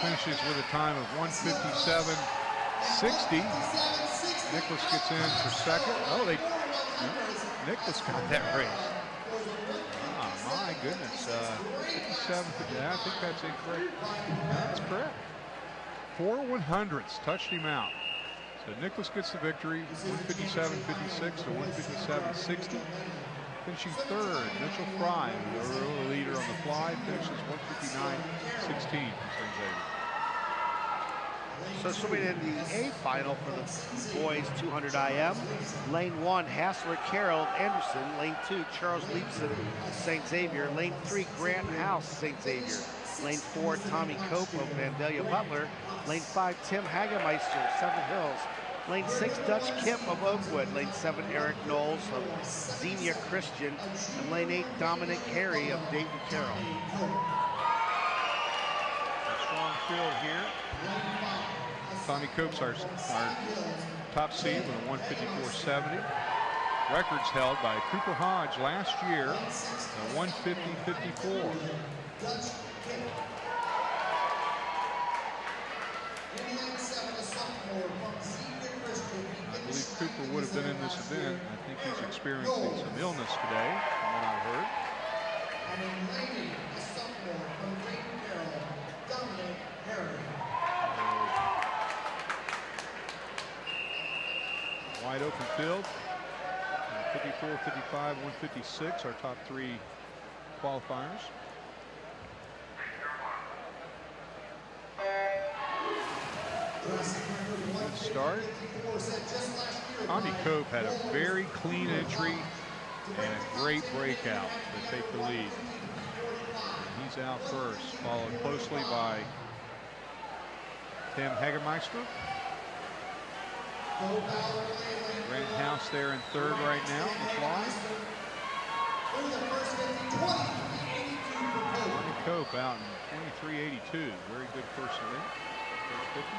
Finishes with a time of 1:57.60. Nicholas gets in for second. Oh, Nicholas got that race. Oh, my goodness. 57. Yeah, I think that's incorrect. No, that's correct. 4 100ths touched him out. So Nicholas gets the victory, 1:57.56 to 1:57.60. Finishing third, Mitchell Fry, the early leader on the fly, finishes 1:59.16 for St. Xavier. So swimming in the A final for the boys 200 IM. Lane 1, Hassler Carroll Anderson. Lane 2, Charles Leibson, St. Xavier. Lane 3, Grant House, St. Xavier. Lane 4, Tommy Cope of Vandalia Butler. Lane 5, Tim Hagemeister, Seven Hills. Lane 6, Dutch Kip of Oakwood. Lane 7, Eric Knowles of Xenia Christian. And lane 8, Dominic Harry of Dayton Carroll. A strong field here. Tommy Cope's our top seed with a 1:54.70. Records held by Cooper Hodge last year, a 1:50.54. I believe Cooper would have been in this event. I think he's experiencing some illness today, from what I've heard. Wide open field. 54, 55, 156, our top 3 qualifiers. Good start. Tommy Cope had a very clean entry and a great breakout to take the lead. He's out first, followed closely by Tim Hagemeister. Grant House there in third right now on the fly. Tommy Cope out in 23.82. Very good first event. First 50.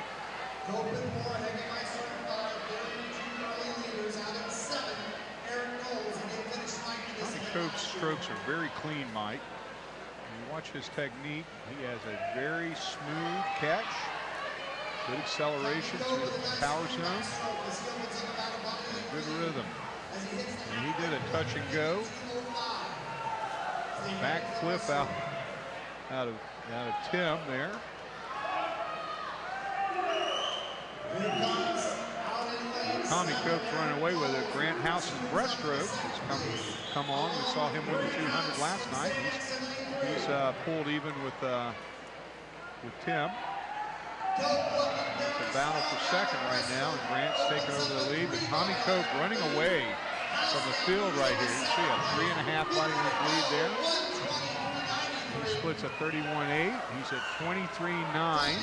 Tommy Cope's strokes are very clean, Mike. When you watch his technique, he has a very smooth catch. Good acceleration through the power zone. Good rhythm. And he did a touch and go. Back flip out of Tim there. Tommy Cope's running away with it. Grant House's breaststroke has come on. We saw him win the 200 last night. He's pulled even with Tim. It's a battle for second right now, and Grant's taking over the lead, but Tommy Cope running away from the field right here. You see a 3.5 body length lead there. He splits a 31.8. He's at 23.9.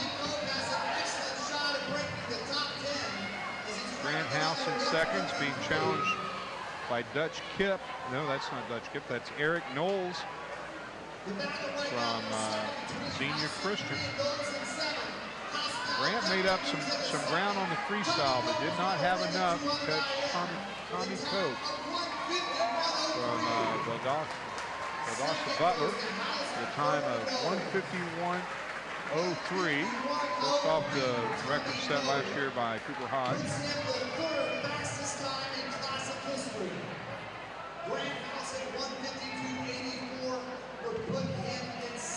Grant House in seconds, being challenged by Dutch Kip. No, that's not Dutch Kip. That's Eric Knowles from Xenia Christian. Grant made up some ground on the freestyle, but did not have enough to catch Tommy Cope from Valdosta Butler. The time of 1:51.03, just off the record set last year by Cooper Hodge.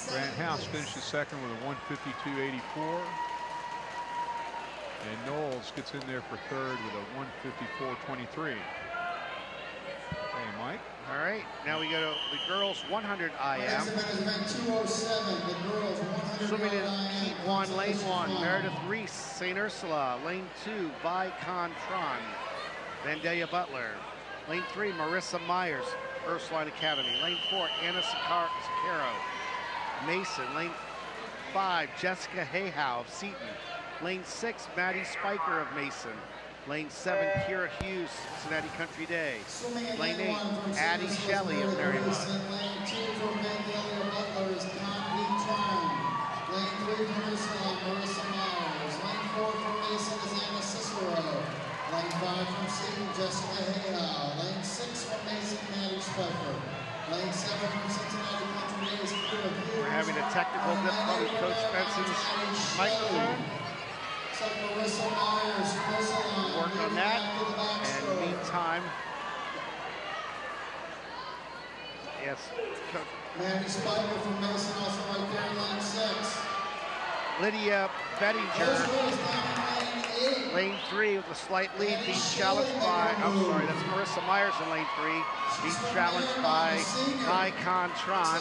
Grant House finishes second with a 1:52.84. And Knowles gets in there for third with a 1:54.23. Hey, Mike. All right, now we go to the girls 100 IM. Swimming in heat 1, lane 1, Meredith Reese, St. Ursula. Lane 2, Vi Tron, Vandalia Butler. Lane 3, Marissa Myers, Ursuline Academy. Lane 4, Anna Sakaro, Mason. Lane 5, Jessica Hayhow of Seton. Lane 6, Maddie Spiker of Mason. Lane 7, Kira Hughes, Cincinnati Country Day. Lane 8, Addie Shelley of Marymount. Lane 2 for Vandalia Butler is Connie Tran. Lane 3 for Islam, Marissa Myers. Lane 4 for Mason is Anna Cicero. Lane 5 from Seton, Jessica Hayhow. Lane 6 from Mason, Maddie Spiker. Lane 7 from Cincinnati Country Day is Kira Hughes. We're having a technical difficulty with Coach Benson's microphone. Marissa Myers, Work on that. And meantime, yes, Maddie Spiker from Mason also right there in lane 6. Lydia Bettinger, lane 3 with a slight lead, being challenged by, I'm sorry, that's Marissa Myers in lane 3, being challenged by Icon Tron.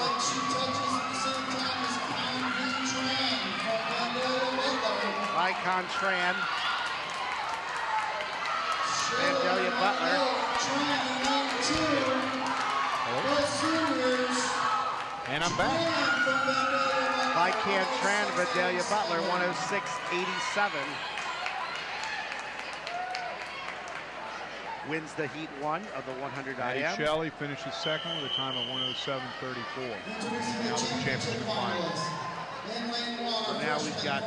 Icon Tran. Vandalia Butler. And I'm back. Icon Tran, Vandalia Butler, 106.87. Wins the heat 1 of the 100 Maddie IM. Shelley finishes second with a time of 107.34. Now the championship finals. So now we've got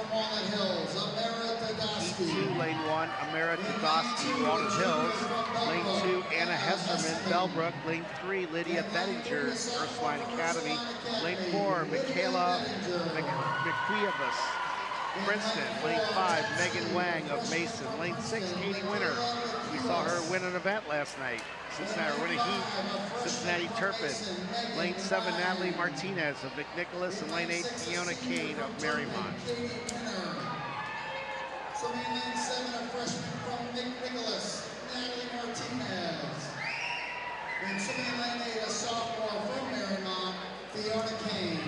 heat 2, lane 1, Amara Tedosky, Walnut Hills. Lane 2, Anna Hesserman, Bellbrook. Lane 3, Lydia Bettinger, Ursuline Academy. Lane 4, Michaela McQuievas, Princeton. Lane 5, Megan Wang of Mason. Lane 6, Katie Winter. We saw her win an event last night. Cincinnati, win a heat, Cincinnati Turpin. Lane 7, Natalie Martinez of McNicholas, and lane 8, Fiona Kane of Marymount. So in lane 7, a freshman from McNicholas, Natalie Martinez. And so in lane 8, a sophomore from Marymount, Fiona Kane.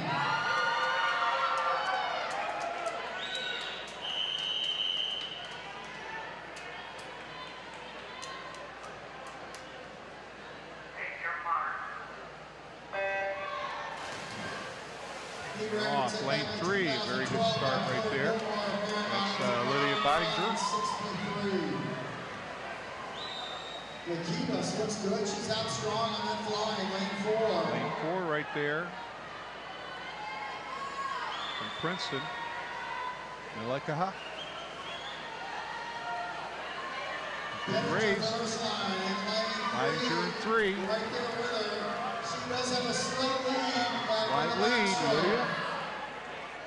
Off lane 3, very good start right there. That's Lydia Bettinger. McKeebus looks good. She's out strong on that flying. Lane 4. Lane 4 right there. From Princeton. Melekaha. Good race. Bettinger in 3. She does have a slight lead. Slight lead, Lydia.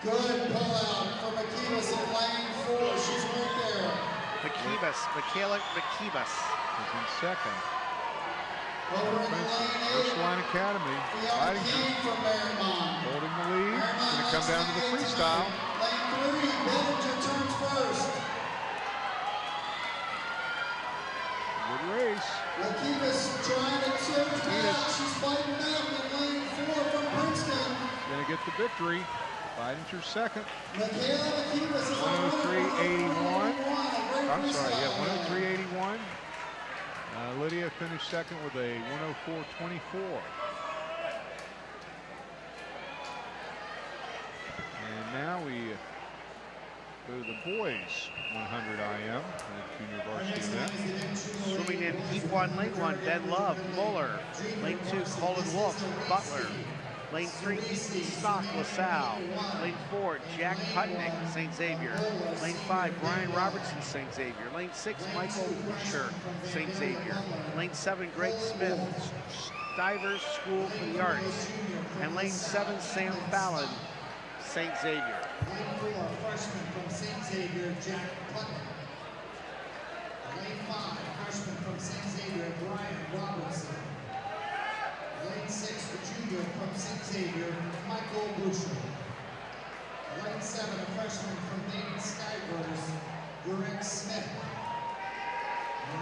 Good pullout for McKeebus in lane 4. She's right there. Michaela McKeebus is in second. Ursuline Academy. Bettinger holding the lead. It's going to come down to the freestyle. Lane 3, Bettinger turns first. Good race. McKeebus trying to surge back. She's fighting back in lane 4 from Princeton. Going to get the victory. Bettinger second. Michaela McKeebus is 103.81. I'm sorry, yeah, 103.81. Lydia finished second with a 104.24. And now we go to the boys 100 IM, the junior varsity event. Swimming in heat 1, lane 1, Ben Love, Muller. Lane 2, Colin Wolf, Butler. Lane 3, Ethan Stock, LaSalle. Lane 4, Jack Putnick, St. Xavier. Lane 5, Brian Robertson, St. Xavier. Lane 6, Michael Butcher, St. Xavier. Lane 7, Greg Smith, Stivers School for the Arts. And lane 7, Sam Fallon, St. Xavier. Lane 4, freshman from St. Xavier, Jack Putnick. Lane 5, freshman from St. Xavier, Brian Robertson. Lane 6, the junior from St. Xavier, Michael Boucher. Lane 7, a freshman from Dayton Stivers, Greg Smith.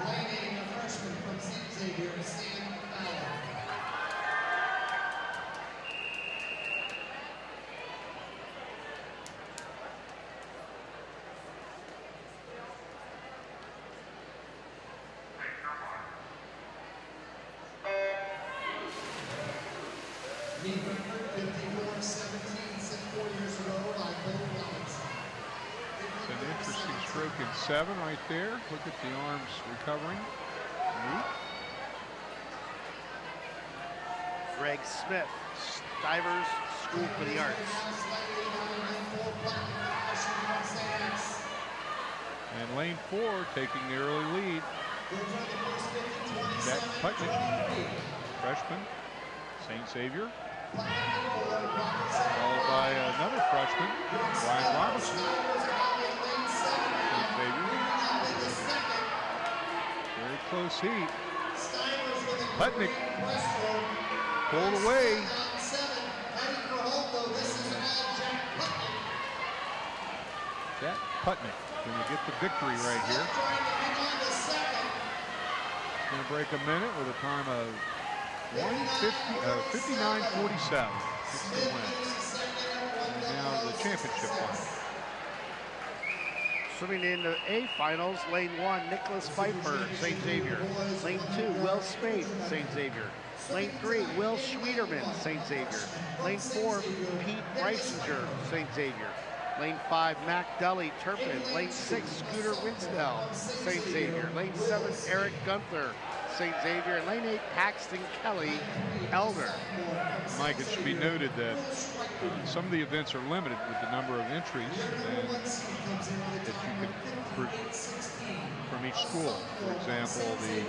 Lane 8, a freshman from St. Xavier, Sam Fallon. Meet record 54-17 set 4 years ago by Bill and 7 right there. Look at the arms recovering. Neat. Greg Smith, Stivers School for the Arts. And lane 4 taking the early lead. Jack Putnick, freshman, St. Xavier. Followed by another freshman, Brian Robinson, St. Xavier. Very close heat. Putnick pulled away. Jack Putnick going to get the victory right here. Going to break a minute with a time of 59:47. It's the win. And now the championship final. Swimming into A finals, lane 1, Nicholas Pfeiffer, St. Xavier. Lane 2, Will Spade, St. Xavier. Lane 3, Will Schwederman, St. Xavier. Lane 4, Pete Reisinger, St. Xavier. Lane 5, Mac Dully, Turpin. Lane 6, Scooter Winsdell, St. Xavier. Lane 7, Eric Gunther, St. Xavier. And lane 8, Paxton Kelly, Elder. Mike, it should be noted that some of the events are limited with the number of entries and that you could from each school. For example, the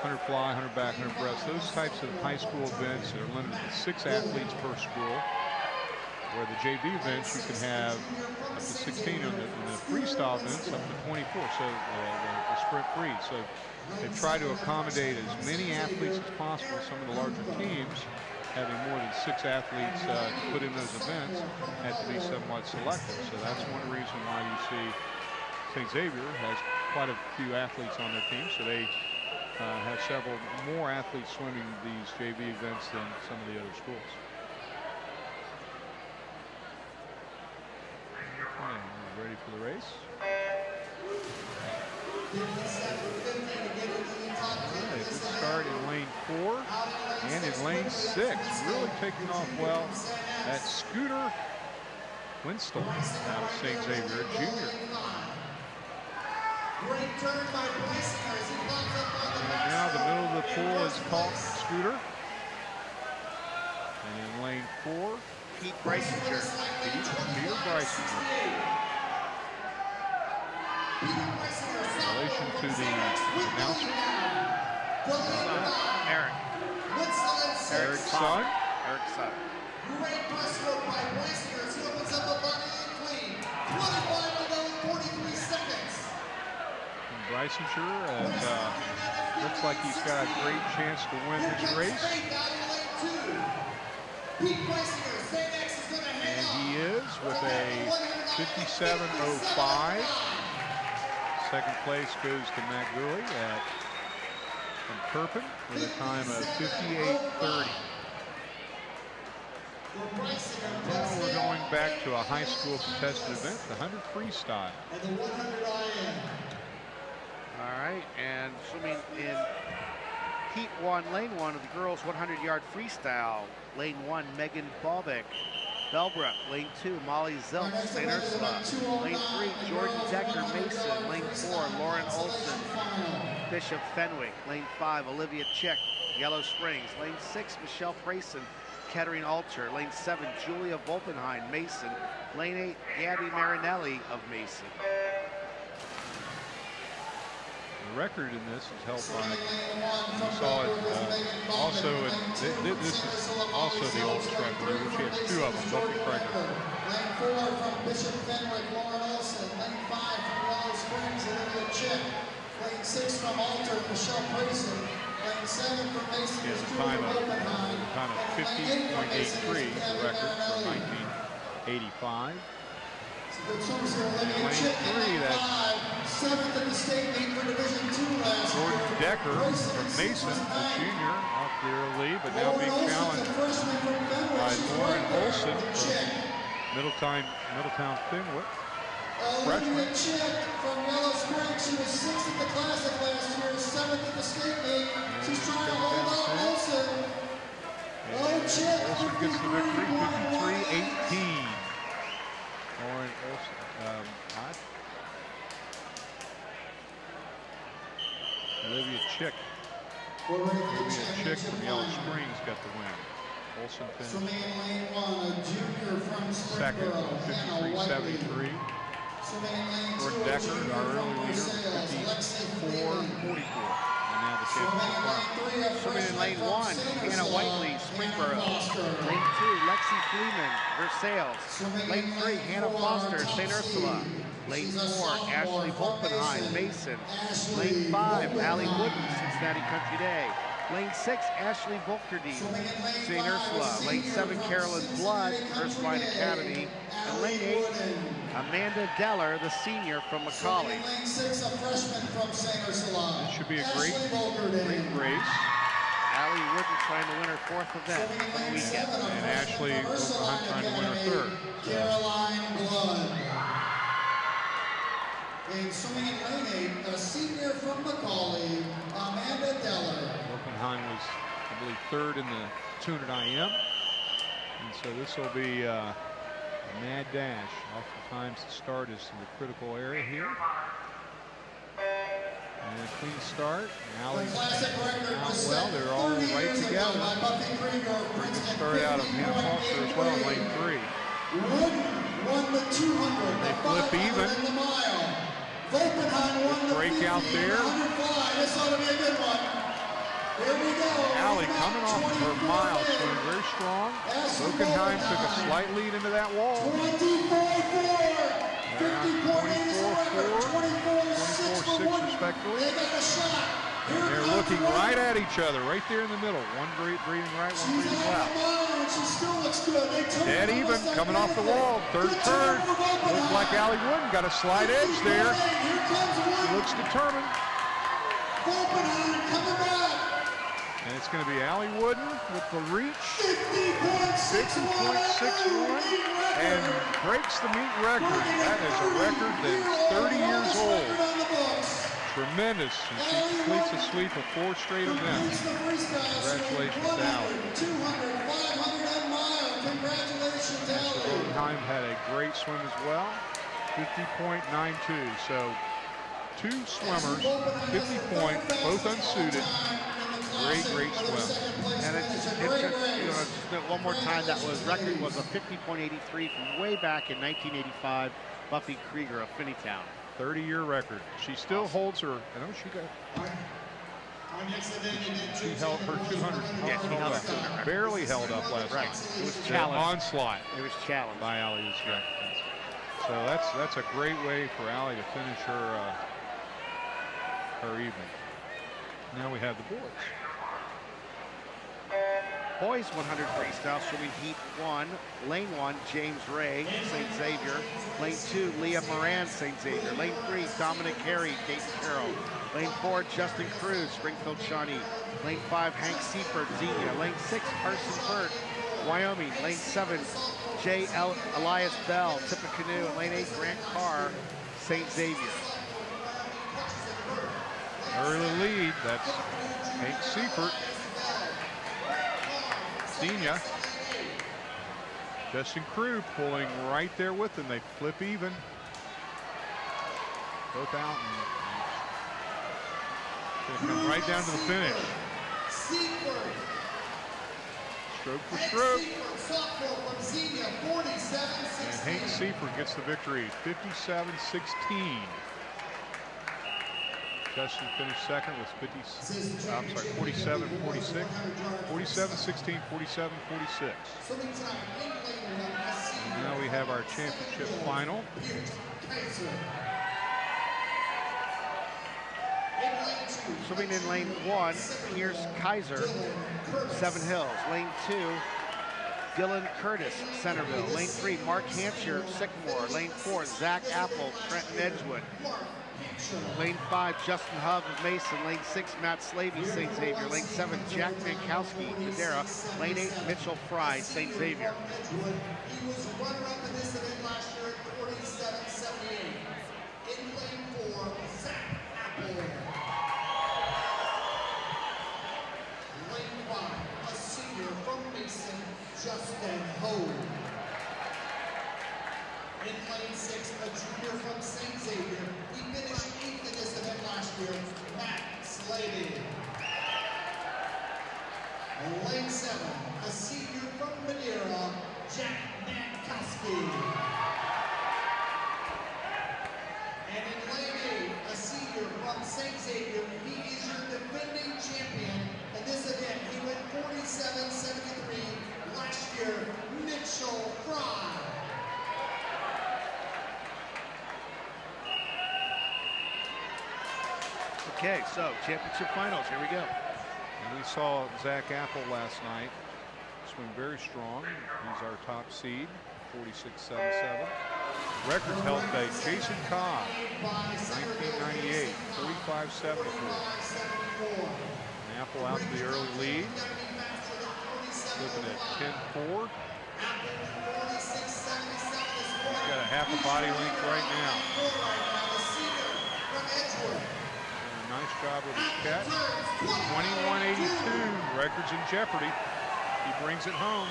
100 fly, 100 back, 100 breast, those types of high school events are limited to 6 athletes per school, where the JV events you can have up to 16 in the freestyle events, up to 24, so the sprint free. So they try to accommodate as many athletes as possible. Some of the larger teams having more than 6 athletes to put in those events had to be somewhat selective. So that's one reason why you see St. Xavier has quite a few athletes on their team. So they have several more athletes swimming these JV events than some of the other schools. And we're ready for the race. Right, we start in lane 4 and in lane 6. Really taking off well. That's Scooter Winston out of St. Xavier, a junior. Great turn by Reisinger as he comes up on the And now the middle of the pool is caught Scooter. And in lane 4, Pete Reisinger. Peter Reisinger. In relation to the announcer, Eric's son. Eric's son. Great breaststroke by Reisinger as he opens up a bunny clean. 25 to go, 43 seconds. Reisinger looks like he's got a great chance to win this race. And he is with a 57.05. Second place goes to Matt Gurley from Turpin with a time of 58:30. Now we're going back to a high school contested event, the 100 freestyle. All right, and swimming in Heat 1, Lane 1 of the girls 100-yard freestyle. Lane 1, Megan Balbeck, Belbrook. Lane 2, Molly Zilk, St. Ursula. Lane 3, Jordan Decker, Mason. Lane 4, Lauren Olson, Bishop Fenwick. Lane 5, Olivia Chick, Yellow Springs. Lane 6, Michelle Prayson, Kettering Alter. Lane 7, Julia Volpenheim, Mason. Lane 8, Gabby Marinelli of Mason. The record in this is held by, you saw it also, this is also the oldest record, which has 2 of them, Bucky Cracker. Lane 4 from Bishop Fenwick, Lauren Olson. Lane 5 from Yellow Springs, Olivia Chick. Lane 6 from Alter, Michelle Prayson. Lane 7 from Mason, Time of 50.83, the record from 1985. Lane 3, that's 7th in the state meet for Division II last year. Jordan Decker from Mason, the junior, off the early lead, but now being challenged by Lauren Olson from Middletown Fenwick. Olivia Chick from Yellow Springs. She was 6th at the Classic last year, 7th at the state meet. She's trying to hold off Olson. Olson gets the victory, 53-18. Lauren Olson. Olivia Chick. Olivia Chick from Yellow Springs got the win. Olson finished second, 53.73. Jordan Decker, our early leader, 54.44. And now the championship final. Swimming in lane 1, Hannah Whiteley, Springboro. Lane 2, Lexi Fleeman, Versailles. Lane 3, Hannah Foster, St. Ursula. Lane 4, Ashley Volpenheim, Mason. Lane 5, Allie Wooden, Cincinnati Country Day. Lane 6, Ashley Volkerdine, St. Ursula. Lane 7, Carolyn Blood, Ursuline Academy. And lane 8, Amanda Deller, the senior from Macaulay. Lane 6, a freshman from St. Ursula. This should be a great race. Allie Wooden trying to win her 4th event for the weekend. And Ashley Volpenheim trying to win her 3rd. Caroline Blood. And swimming in lane 8, a senior from Macaulay, Amanda Deller. Volpenheim was, I believe, 3rd in the 200 IM. And so this will be a mad dash. Oftentimes the start is in the critical area here. And a clean start. Allie's out well. They're all right together. Start out of Hannah Foster as well in lane 3. Won the 200. They flip even. Volpenheim won the break out there. 100 fly. This ought to be a good one. Here we go. Allie coming off her mile, swimming very strong. Volpenheim took a slight lead into that wall. 24-4. 24-6 respectively. They got a shot. They're looking right at each other, right there in the middle. One breathing right, one breathing left. Dead even, coming off the wall. 3rd turn. Looks like Allie Wooden got a slight edge there. She looks determined. And it's going to be Allie Wooden with the reach. 50.61 and breaks the meet record. That is a record that's 30 years old. Tremendous, and she completes a sweep of 4 straight events. Congratulations to Allie. 200, 500, and mile. Congratulations, Allie. Volpenheim had a great swim as well, 50.92. So 2 swimmers, 50 points, both unsuited. Great swim. And it's just, one more time, that record was a 50.83 from way back in 1985. Buffy Krieger of Finneytown. 30-year record. She still holds her. I know she got. She held her 200. Yeah, she held her 200. Barely held up last night. It was challenged. Onslaught. It was challenged by Allie. So that's a great way for Allie to finish her evening. Now we have the boys. Boys 100 freestyle swimming heat 1, lane 1, James Ray, St. Xavier. Lane 2, Leah Moran, St. Xavier. Lane 3, Dominic Carey, Dayton Carroll. Lane 4, Justin Cruz, Springfield Shawnee. Lane 5, Hank Seifert, Xenia. Lane 6, Carson Burt, Wyoming. Lane 7, Elias Bell, Tippecanoe. And lane 8, Grant Carr, St. Xavier. Early lead, that's Hank Seifert. Xenia. Justin Crew pulling right there with them. They flip even. Both out. And come right down to the finish. Stroke for stroke. And Hank Seifert gets the victory, 57-16. Justin finished second with 47-46, 47-16, 47-46. Now we have our championship final. Swimming in lane 1, Pierce Kaiser, Seven Hills. Lane 2, Dylan Curtis, Centerville. Lane 3, Mark Hampshire, Sycamore. Lane 4, Zach Apple, Trenton Edgewood. Lane 5, Justin Hub of Mason. Lane 6, Matt Slavey, St. Xavier. Lane 7, Jack Mankowski, Madera. Lane 8, Mitchell Fry, St. Xavier. He was a runner-up in this event last year at 47.78. In lane 4, Zach Apple. Lane 5, a senior from Mason, Justin Ho. In lane 6, a junior from St. Xavier. He finished 8th in this event last year, Matt Slavy. Lane 7, a senior from Madeira, Jack Mankowski. And in lane 8, a senior from St. Xavier, he is your defending champion. In this event, he went 47.73 last year, Mitchell Fry. Okay, so championship finals, here we go. And we saw Zach Apple last night swim very strong. He's our top seed, 46.77. Records held by Jason Cobb, 1998, 45.74. And Apple out to the early lead. Flipping at 10-4. He's got a half a body length right now. Nice job with his catch. 21.82. Records in jeopardy. He brings it home.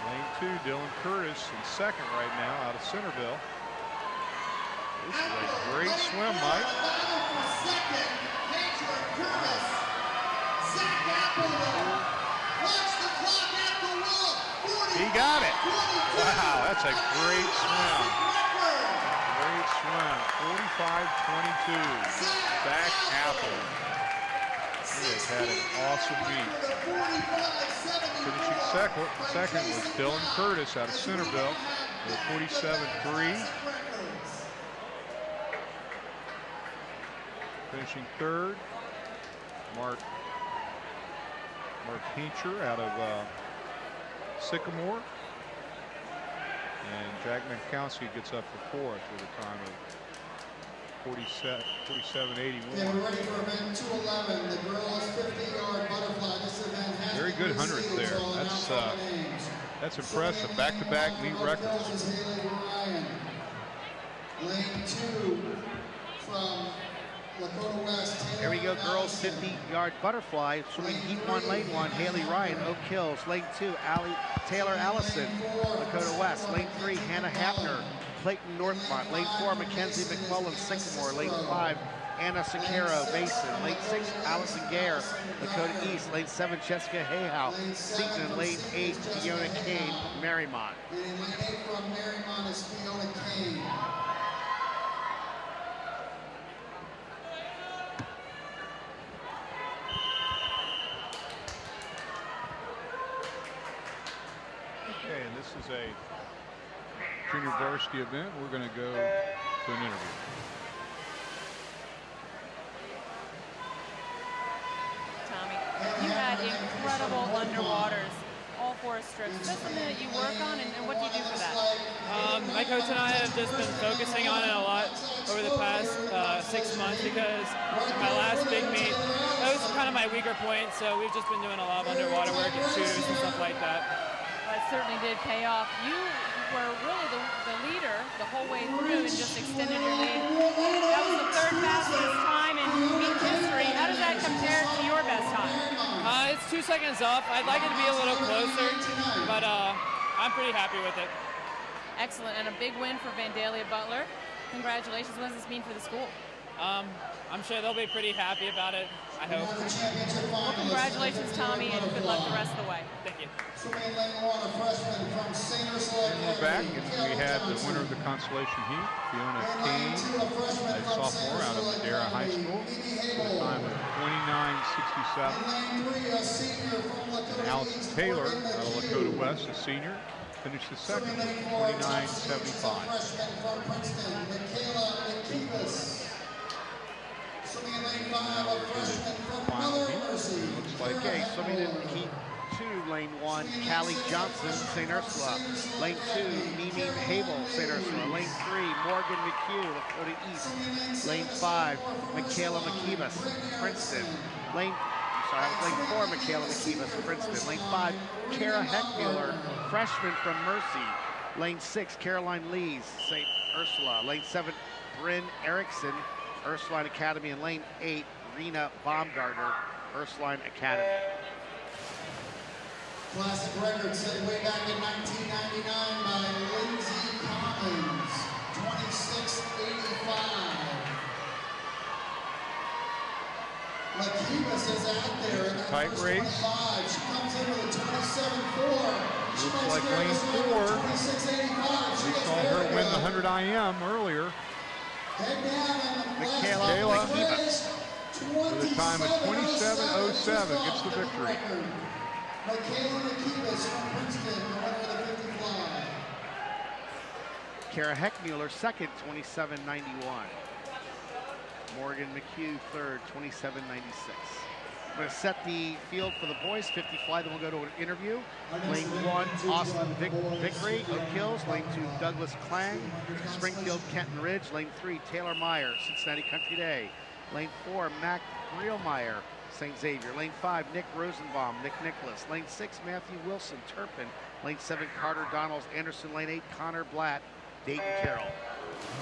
Lane 2, Dylan Curtis in second right now out of Centerville. This is a great swim, Mike. He got it. Wow, that's a great swim. Great swim, 45.22. Zach Apple. He has had an awesome meet. Finishing second was Dylan Curtis out of Centerville with 47.3. Finishing third, Mark Hincher out of Sycamore. And Jack Mankowski gets up for fourth with a time of 47.81. Okay, we're ready for event 211, the girls 50-yard butterfly. This event has very good hundreds there. That's impressive. Back-to-back meet records. Lane 2 from Lakota West. Here we go, girls 50-yard butterfly. Swimming heat 1, lane 1, Haley Ryan, Oak Hills. Lane 2, Taylor Allison, Lakota West. Lane 3, Hannah Hapner, Clayton Northmont. Lane 4, Mackenzie McMullen, Sycamore. Lane 5, Anna Sakaro, Mason. Lane 6, Allison Gare, Lakota East. Lane 7, Jessica Hayhow, Seton. Lane 8, Fiona Kane, Marymount. And in lane 8 from Marymount is Fiona Kane. Okay, and this is a junior varsity event. We're going to go to an interview. Tommy, you had incredible underwaters, all 4 strips. Is that something that you work on, and what do you do for that? My coach and I have just been focusing on it a lot over the past 6 months because my last big meet, that was kind of my weaker point, so we've just been doing a lot of underwater work and shooters and stuff like that. It certainly did pay off. You were really the leader the whole way through and just extended your lead. That was the 3rd fastest time in meet history. How does that compare to your best time? It's 2 seconds off. I'd like it to be a little closer, but I'm pretty happy with it. Excellent, and a big win for Vandalia Butler. Congratulations. What does this mean for the school? I'm sure they'll be pretty happy about it, I hope. Well, congratulations, Tommy, and good luck the rest of the way. Thank you. And we're back, and we had the winner of the consolation heat, Fiona Kane, a sophomore out of Madeira High School, with a time of 29.67. And Allison Taylor out of Lakota West, a senior, finished the second with 29.75. Okay, swimming in heat 2, lane 1, Callie Johnson, St. Ursula. Lane 2, Mimi Habel, St. Ursula. Lane 3, Morgan McHugh, Lakota East. Lane 5, Michaela McKeebus, Princeton. Lane 4, Michaela McKeebus, Princeton. Lane 5, Kara Heckmuller, freshman from Mercy. Lane 6, Caroline Lees, St. Ursula. Lane 7, Bryn Erickson, Ursuline Academy. And lane 8, Rena Baumgartner, Ursuline Academy. Classic record set way back in 1999 by Lindsey Commons, 26:85. Makibas is out there in that Tight first race. 25. She comes in with a 27.4. She Looks makes like America's lane record 4. 26.85. She We gets saw her very win the good. 100 IM earlier. Head down in the Michaela last race, with a time of 27:07 gets the victory. Michaela Makibas from Princeton, the winner of the 50 fly. Kara Heckmuller second, 27.91. Morgan McHugh third, 27.96. I'm going to set the field for the boys 50 fly, then we'll go to an interview. Lane 1, Austin Vickery, Oak Hills. Lane 2, Douglas Klang, Springfield, Kenton Ridge. Lane 3, Taylor Meyer, Cincinnati Country Day. Lane 4, Mac Brielmeyer, St. Xavier. Lane 5, Nick Rosenbaum, Nick Nicholas. Lane 6, Matthew Wilson, Turpin. Lane 7, Carter Donalds, Anderson. Lane 8, Connor Blatt, Dayton Carroll.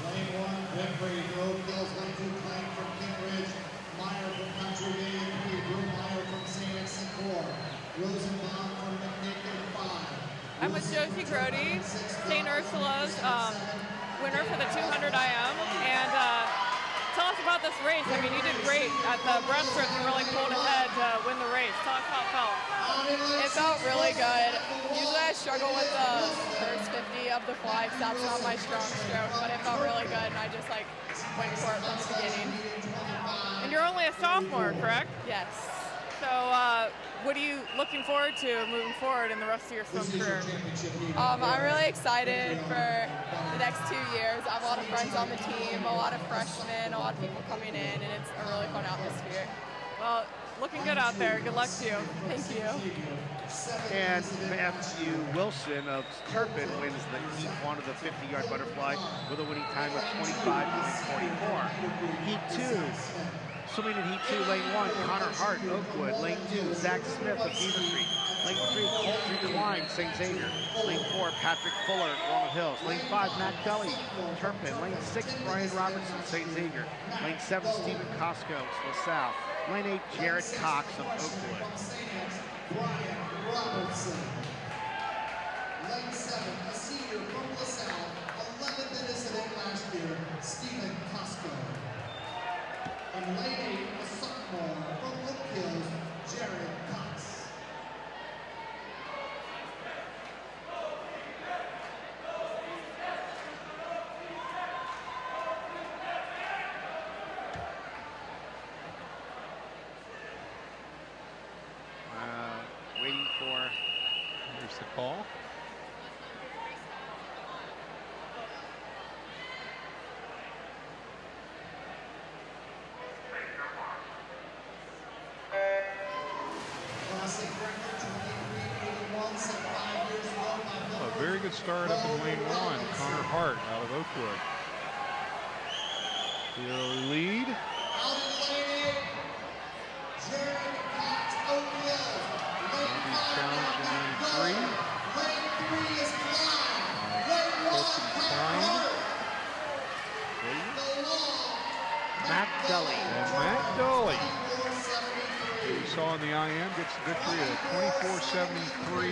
Lane 1, Vickery, Oak Hills. Lane 2, Klang from King Ridge. Meyer from Country Day. Meyer from St. Core. Rosenbaum from McNicken 5. I'm with Josie Grody, St. Ursula's winner for the 200 IM. And tell us about this race. I mean, you did great at the breaststroke and really pulled ahead to win the race. Tell us how it felt. It felt really good. Usually I struggle with the first 50 of the fly because that's not my strong stroke, but it felt really good and I just like went for it from the beginning. And you're only a sophomore, correct? Yes. So what are you looking forward to moving forward in the rest of your swim career? I'm really excited for the next 2 years. I have a lot of friends on the team, a lot of freshmen, a lot of people coming in, and it's a really fun atmosphere. Well, looking good out there. Good luck to you. Thank you. And Matthew Wilson of Turpin wins the Heat 1 of the 50-yard butterfly with a winning time of 25.44. Heat 2, swimming in Heat 2, Lane 1, Connor Hart, Oakwood. Lane 2, Zach Smith of Beaver Creek. Lane 3, Colton Klein, St. Xavier. Lane 4, Patrick Fuller, Walnut Hills. Lane 5, Matt Dully, Turpin. Lane 6, Brian Robertson, St. Xavier. Lane 7, Stephen Costco, LaSalle. Lane 8, Jared Cox of Oakwood. Brian Robertson. Lane 7, a senior from LaSalle, 11th in his event last year, Stephen Costco. And lane 8, a sophomore from Oak Hills, Jared Cox. Waiting for... Here's the call. A very good start up in lane 1. Connor Hart out of Oakwood. The early lead. Out in lane 8, Jared Cox, Oak Hills. Lane 5, Challenge in lane 3. Lane 3 is Klein. Lane 1, Connor Hart. Matt Dully. And Matt Dully, who we saw in the IM, gets the victory at 24.73.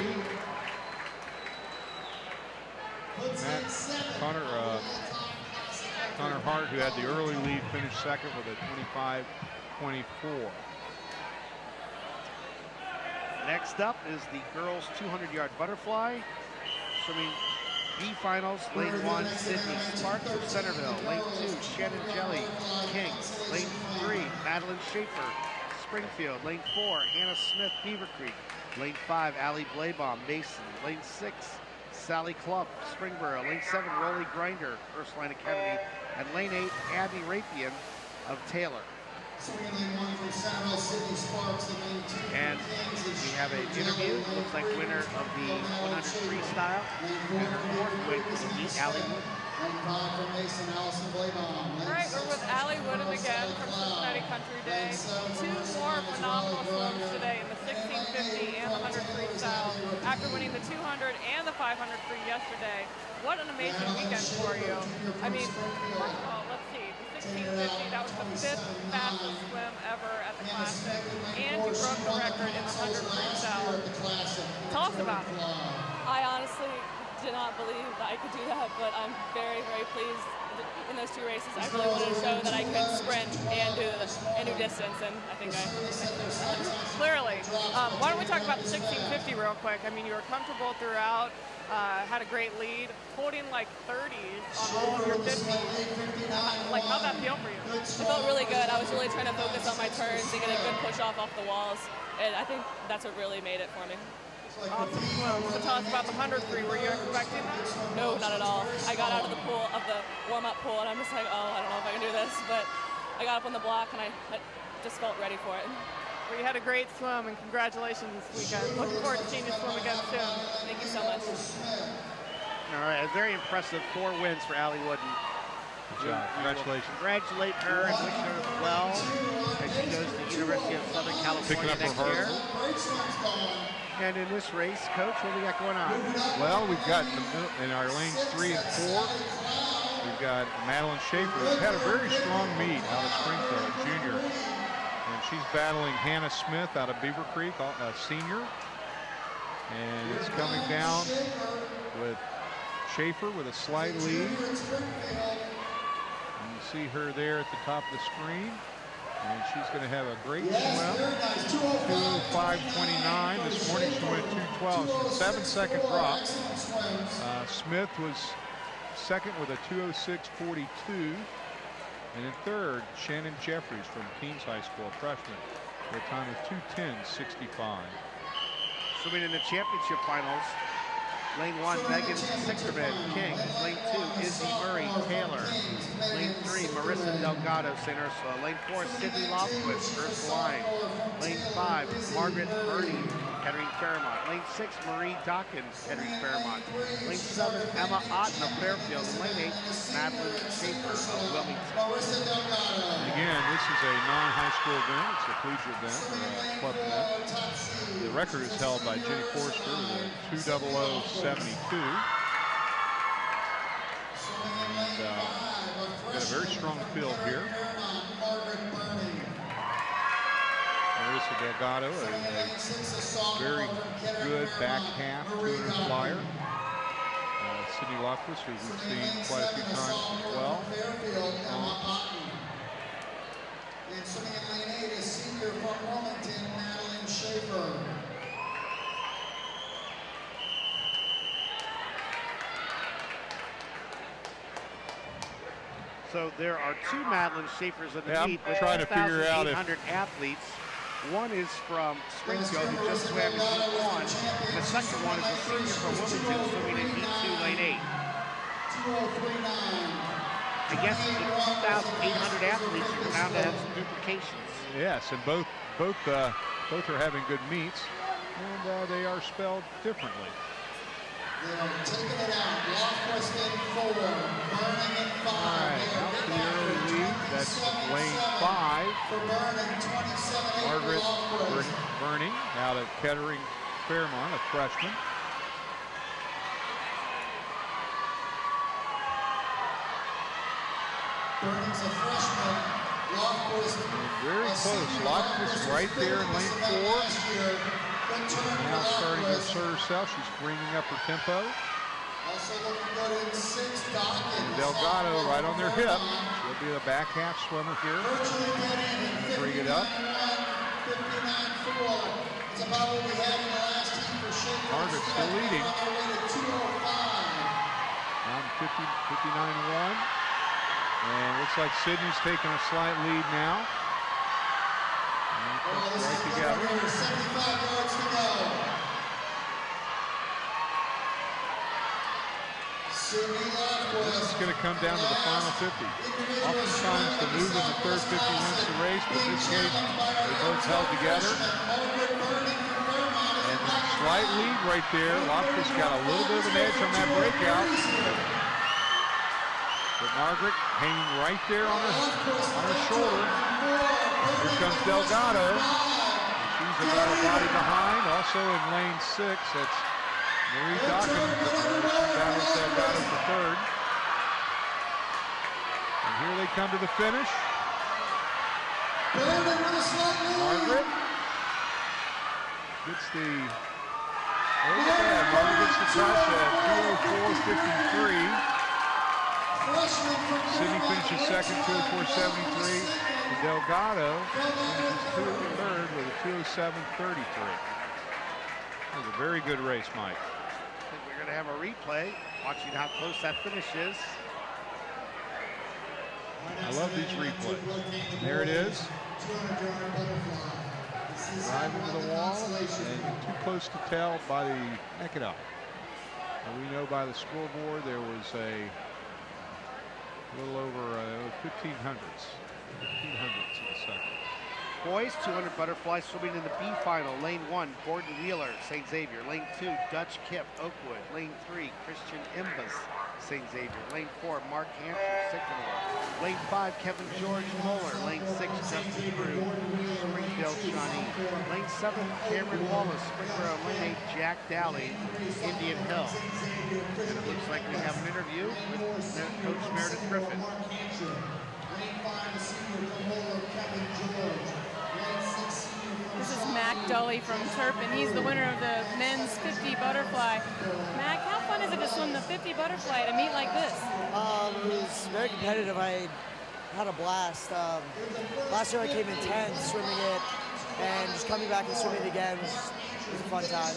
Connor Hart, who had the early lead, finished second with a 25.24. Next up is the girls 200-yard butterfly. Swimming B finals, lane 1, Sydney Sparks of Centerville. Lane 2, Shannon Jelly, King. Lane 3, Madeline Schaefer, Springfield. Lane 4, Hannah Smith, Beaver Creek. Lane 5, Allie Blabaum, Mason. Lane 6, Sally Cluff, Springboro. Lane 7, Rolly Grinder, Ursuline Academy. And lane 8, Abby Rapian of Taylor. And we have an interview. Looks like winner of the 100 freestyle. And her fourth win will be Allie Wood. All right, we're with Allie Wooden again from Cincinnati Country Day. 2 more phenomenal swims today in the 1650 and the 100 freestyle after winning the 200 and the 500 free yesterday. What an amazing weekend for you. I mean, first of all, let's see. The 1650. That was the 5th fastest swim ever at the Classic. And you broke the record in the 100 freestyle. Tell us about it. I honestly did not believe that I could do that, but I'm very, very pleased. In those 2 races, I really wanted to show that I could sprint and do distance, and I think I clearly. Why don't we talk about the 1650 real quick? I mean, you were comfortable throughout, had a great lead, holding like 30s on all of your 50s. Like, how'd that feel for you? It felt really good. I was really trying to focus on my turns and get a good push off the walls, and I think that's what really made it for me. Awesome swim. So tell us about the 100 free. Were you expecting that? No, not at all. I got out of the pool, of the warm-up pool, and I'm just like, oh, I don't know if I can do this. But I got up on the block, and I just felt ready for it. Well, you had a great swim, and congratulations this weekend. Looking forward to seeing you swim again soon. Thank you so much. All right, a very impressive 4 wins for Allie Wooden. Good job. Congratulations. Congratulate her and wish her well as she goes to the University of Southern California next year. And in this race, Coach, what do we got going on? Well, we've got in our lanes 3 and 4, we've got Madeline Schaefer, who's had a very strong meet out of Springfield, junior. And she's battling Hannah Smith out of Beaver Creek, a senior. And it's coming down with Schaefer with a slight lead. And you see her there at the top of the screen. And she's going to have a great swim. 2:05.29. This morning she went 2:12. So 7-second drop. Smith was second with a 2:06.42. And in third, Shannon Jeffries from Keens High School, a freshman, with a time of 2:10.65. Swimming in the championship finals, lane 1, Megan Sickerman King. Lane 2, Izzy Murray Taylor. Lane 3, Marissa Delgado, St. Ursula. Lane 4, Sydney Lofquist, Ursuline. Lane 5, Margaret Birdie, Kettering Fairmont. Lane 6, Marie Dawkins, Kettering Fairmont. Lane 7, Emma Otten of Fairfield. And lane 8, Madeline Schaefer of Wilmington. And again, this is a non-high school event. It's a collegiate event, a club event. The record is held by Jenny Forster with a 2:00.72. And got a very strong field here. Marissa Delgado, a very good back half 200 flyer. Sydney Lofquist, who we've seen quite a few times as well. And swimming in lane 8 is senior from Wilmington, Madeline Schaefer. So there are 2 Madeline Schaefers in the meet with trying to figure out 2,800 athletes. One is from Springfield, who just swam in Heat 1. And the second one is a senior from Wilmington, swimming in Heat 2, lane 8. 2:03.9. I guess the 2,800 athletes are bound to have some duplications. Yes, and both are having good meets, and they are spelled differently. They're taking it out. Lofquist in 4, Burning in 5. All right, out to the early lead. That's lane 5. For Burning, 27. Margaret Burning out of Kettering Fairmont, a freshman. Burning's a freshman. Lofquist very close. Lofquist right there in lane 4. Now starting to assert herself. She's bringing up her tempo. Also looking good in 6, Dawkins. Delgado right on their hip. She'll be the back half swimmer here. Bring it up. 59.4. It's about what we had in the last heat for Schaefer. Margaret still leading. On our way to 2:05. Down 59-1. And looks like Sydney's taking a slight lead now. Right together. 75 yards to go. Sydney Lofquist. This is going to come down to the final 50. Oftentimes the move in the third 50 wins the race, but in this case they both held together. And a slight lead right there. Lofquist got a little bit of an edge on that breakout. But Margaret hanging right there on her shoulder. Here comes Delgado. She's about a body behind. Also in lane 6, that's Marie Dawkins. Battles Delgado for third. And Here they come to the finish. Margaret gets the, Margaret gets the touch at 2:04.53. Sydney finishes second, 2:04.73. And Delgado finishes third with a 2:07.33. That was a very good race, Mike. I think we're going to have a replay, watching how close that finish is. I love these replays. There it is. Drive into the wall and too close to tell by the naked eye. And we know by the scoreboard there was a little over 1500s in the second. Boys, 200 butterfly swimming in the B final. Lane 1, Gordon Wheeler, St. Xavier. Lane 2, Dutch Kip, Oakwood. Lane 3, Christian Imbus, St. Xavier. Lane 4, Mark Hampshire, Sycamore. Lane 5, Kevin George, Moeller. Lane 6, Justin Crew, Springdale, Shawnee. Lane 7, Cameron Wallace, Springboro. Lane 8, Jack Dowling, Indian Hill. And it looks like we have an interview with Coach Meredith Griffin. Lane 5, senior from Moeller, Kevin George. This is Mac Dully from Turpin. He's the winner of the men's 50 butterfly. Mac, how fun is it to swim the 50 butterfly at a meet like this? It was very competitive. I had a blast. Last year I came in 10th swimming it, and just coming back and swimming it again was a fun time.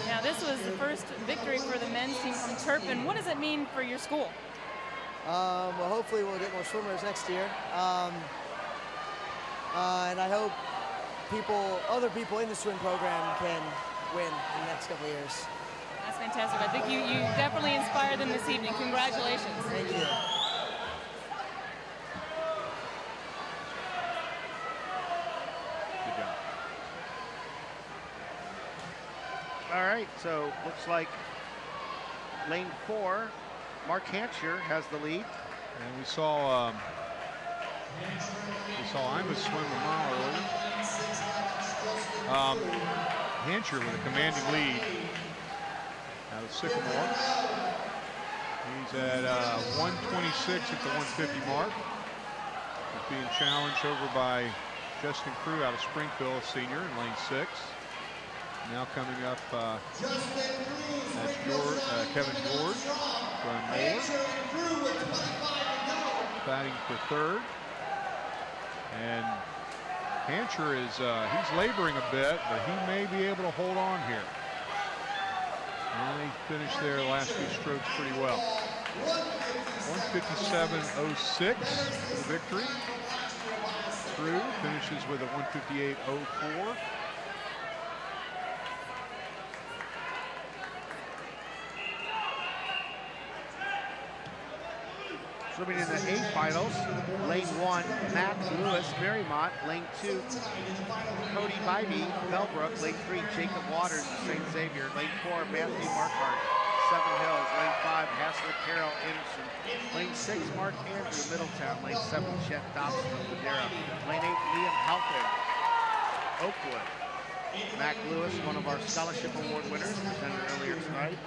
Now this was the first victory for the men's team from Turpin. What does it mean for your school? Well, hopefully we'll get more swimmers next year. And I hope other people in the swim program can win in the next couple of years. That's fantastic. I think you definitely inspired them this evening. Congratulations. Thank you. Good job. All right, so looks like lane 4, Mark Hampshire has the lead. And we saw Imus swim a mile earlier. Hampshire with a commanding lead out of Sycamore. He's at 126 at the 150 mark. He's being challenged over by Justin Crew out of Springfield, a senior in lane 6. Now coming up, that's Kevin George from Moeller, batting for third. And Hampshire is, he's laboring a bit, but he may be able to hold on here. And he finished their last few strokes pretty well. 157.06 for the victory. Crew finishes with a 158.04. Swimming in the A finals, lane 1, Matt Lewis, Marymount. Lane 2, Cody Bybee, Bellbrook. Lane 3, Jacob Waters, St. Xavier. Lane 4, Matthew Markhart, Seven Hills. Lane 5, Hassler Carroll, Anderson. Lane 6, Mark Andrew, Middletown. Lane 7, Chet Dobson of Madera. Lane 8, Liam Halpin, Oakwood. Mac Lewis, one of our scholarship award winners, presented earlier tonight.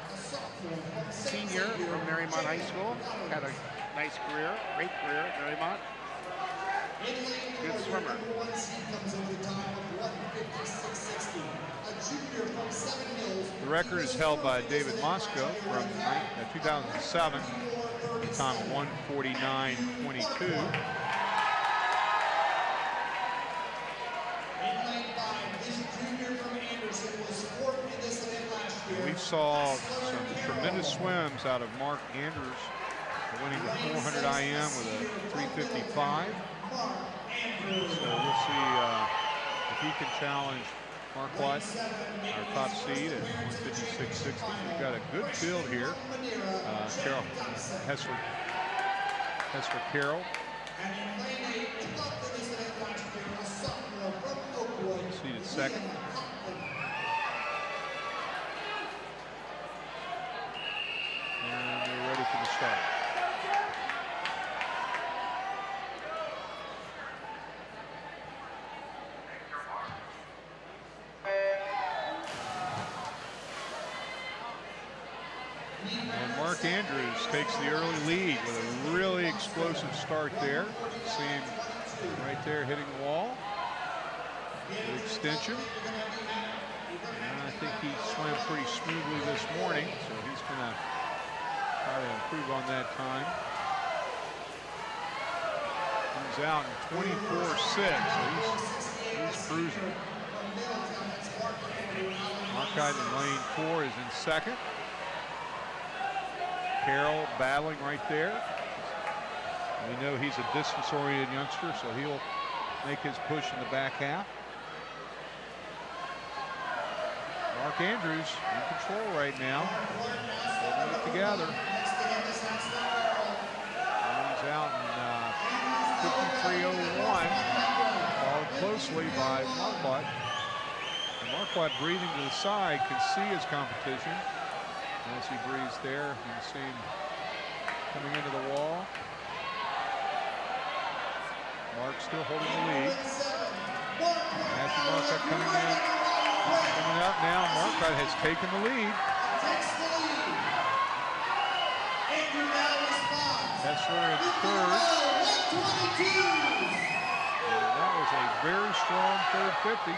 Senior from Marymount High School, had a nice career, great career at Marymount. Good swimmer. The record is held by David Moscow from 2007, at the time of 149.22. We saw some tremendous swims out of Mark Andrews, winning the 400 IM with a 355. So we'll see if he can challenge Mark White, our top seed, at 156.60. We've got a good field here. Carol Hessler Carroll. Seated second. And they're ready for the start. Mark Andrews takes the early lead with a really explosive start there. See him right there hitting the wall. Good extension. And I think he swam pretty smoothly this morning, so he's going to try to improve on that time. He's out in 24.6, so he's cruising. Marquardt in lane 4 is in second. Carroll battling right there. We know he's a distance-oriented youngster, so he'll make his push in the back half. Mark Andrews in control right now. Holding it together. He's out in 53.01. Followed closely by Marquardt. Marquardt breathing to the side, can see his competition. As he breathes there, you can see him coming into the wall. Mark still holding the lead. Matthew Marquardt coming in. Coming up now, Marquardt has taken the lead. Kessler in third. And that was a very strong third 50.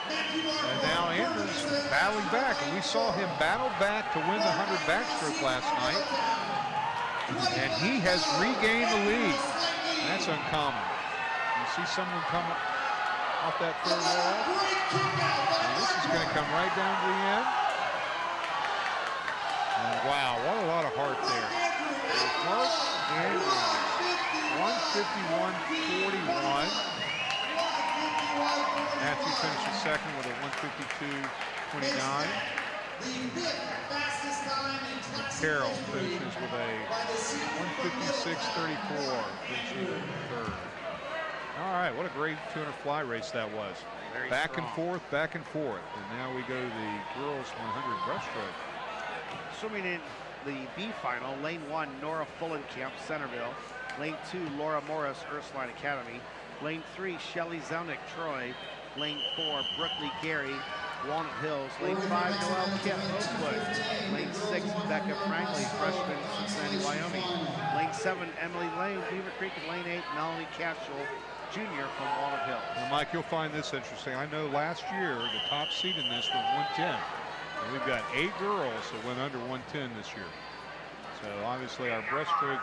And now Andrews battling back, and we saw him battle back to win the 100 backstroke last night. And he has regained the lead. That's uncommon. You see someone come off that third wall. And this is going to come right down to the end. And wow, what a lot of heart there. Mark Andrews, 151.41. Matthew finishes second with a 152.29. Carroll finishes with a 156.34, finishing third. All right, what a great 200 fly race that was. Very back strong. and forth, back and forth. And now we go to the girls 100 breaststroke. Swimming in the B final, lane 1, Nora Fullenkamp, Centerville. Lane 2, Laura Morris, Ursuline Academy. Lane 3, Shelley Zelnick, Troy. Lane 4, Brookley Gary, Walnut Hills. Lane 5, Noelle Kip, Oakwood. Lane 6, Becca Franklin, freshman, Cincinnati, Wyoming. Lane 7, Emily Lane, Beaver Creek. And lane 8, Melanie Cashel, junior from Walnut Hills. Now, Mike, you'll find this interesting. I know last year the top seed in this was 110. And we've got 8 girls that went under 110 this year. So obviously our breaststroke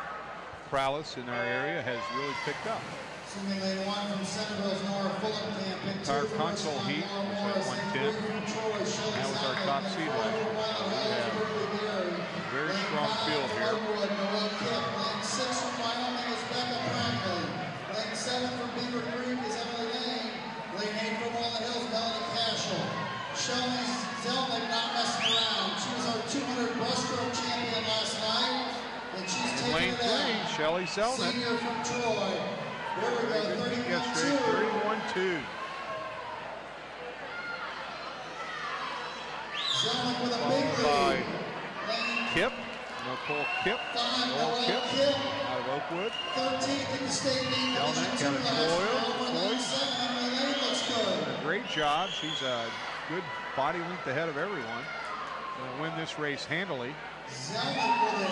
prowess in our area has really picked up. The entire console heat was at 110. That was our top seed last year. So we have a very strong field here. Lane 6 from Wyoming is Becca Franklin. Lane 7 from Beaver Creek is Emily Lane. Lane 8 from Walnut Hills, Melanie Cashel. Shelley Zelnick not messing around. She was our 200 breaststroke champion last night, and she's taking Lane 3, Shelley Zelnick. Senior from Troy. There we go, 31-2. Zelnick with a big By lead. Kip, Nicole Kip, Noel Kip out of Oakwood. 13th in the state league. Zelnick out of Troy. Doing a great job. She's a good body length ahead of everyone. Going to win this race handily. Zelnick with a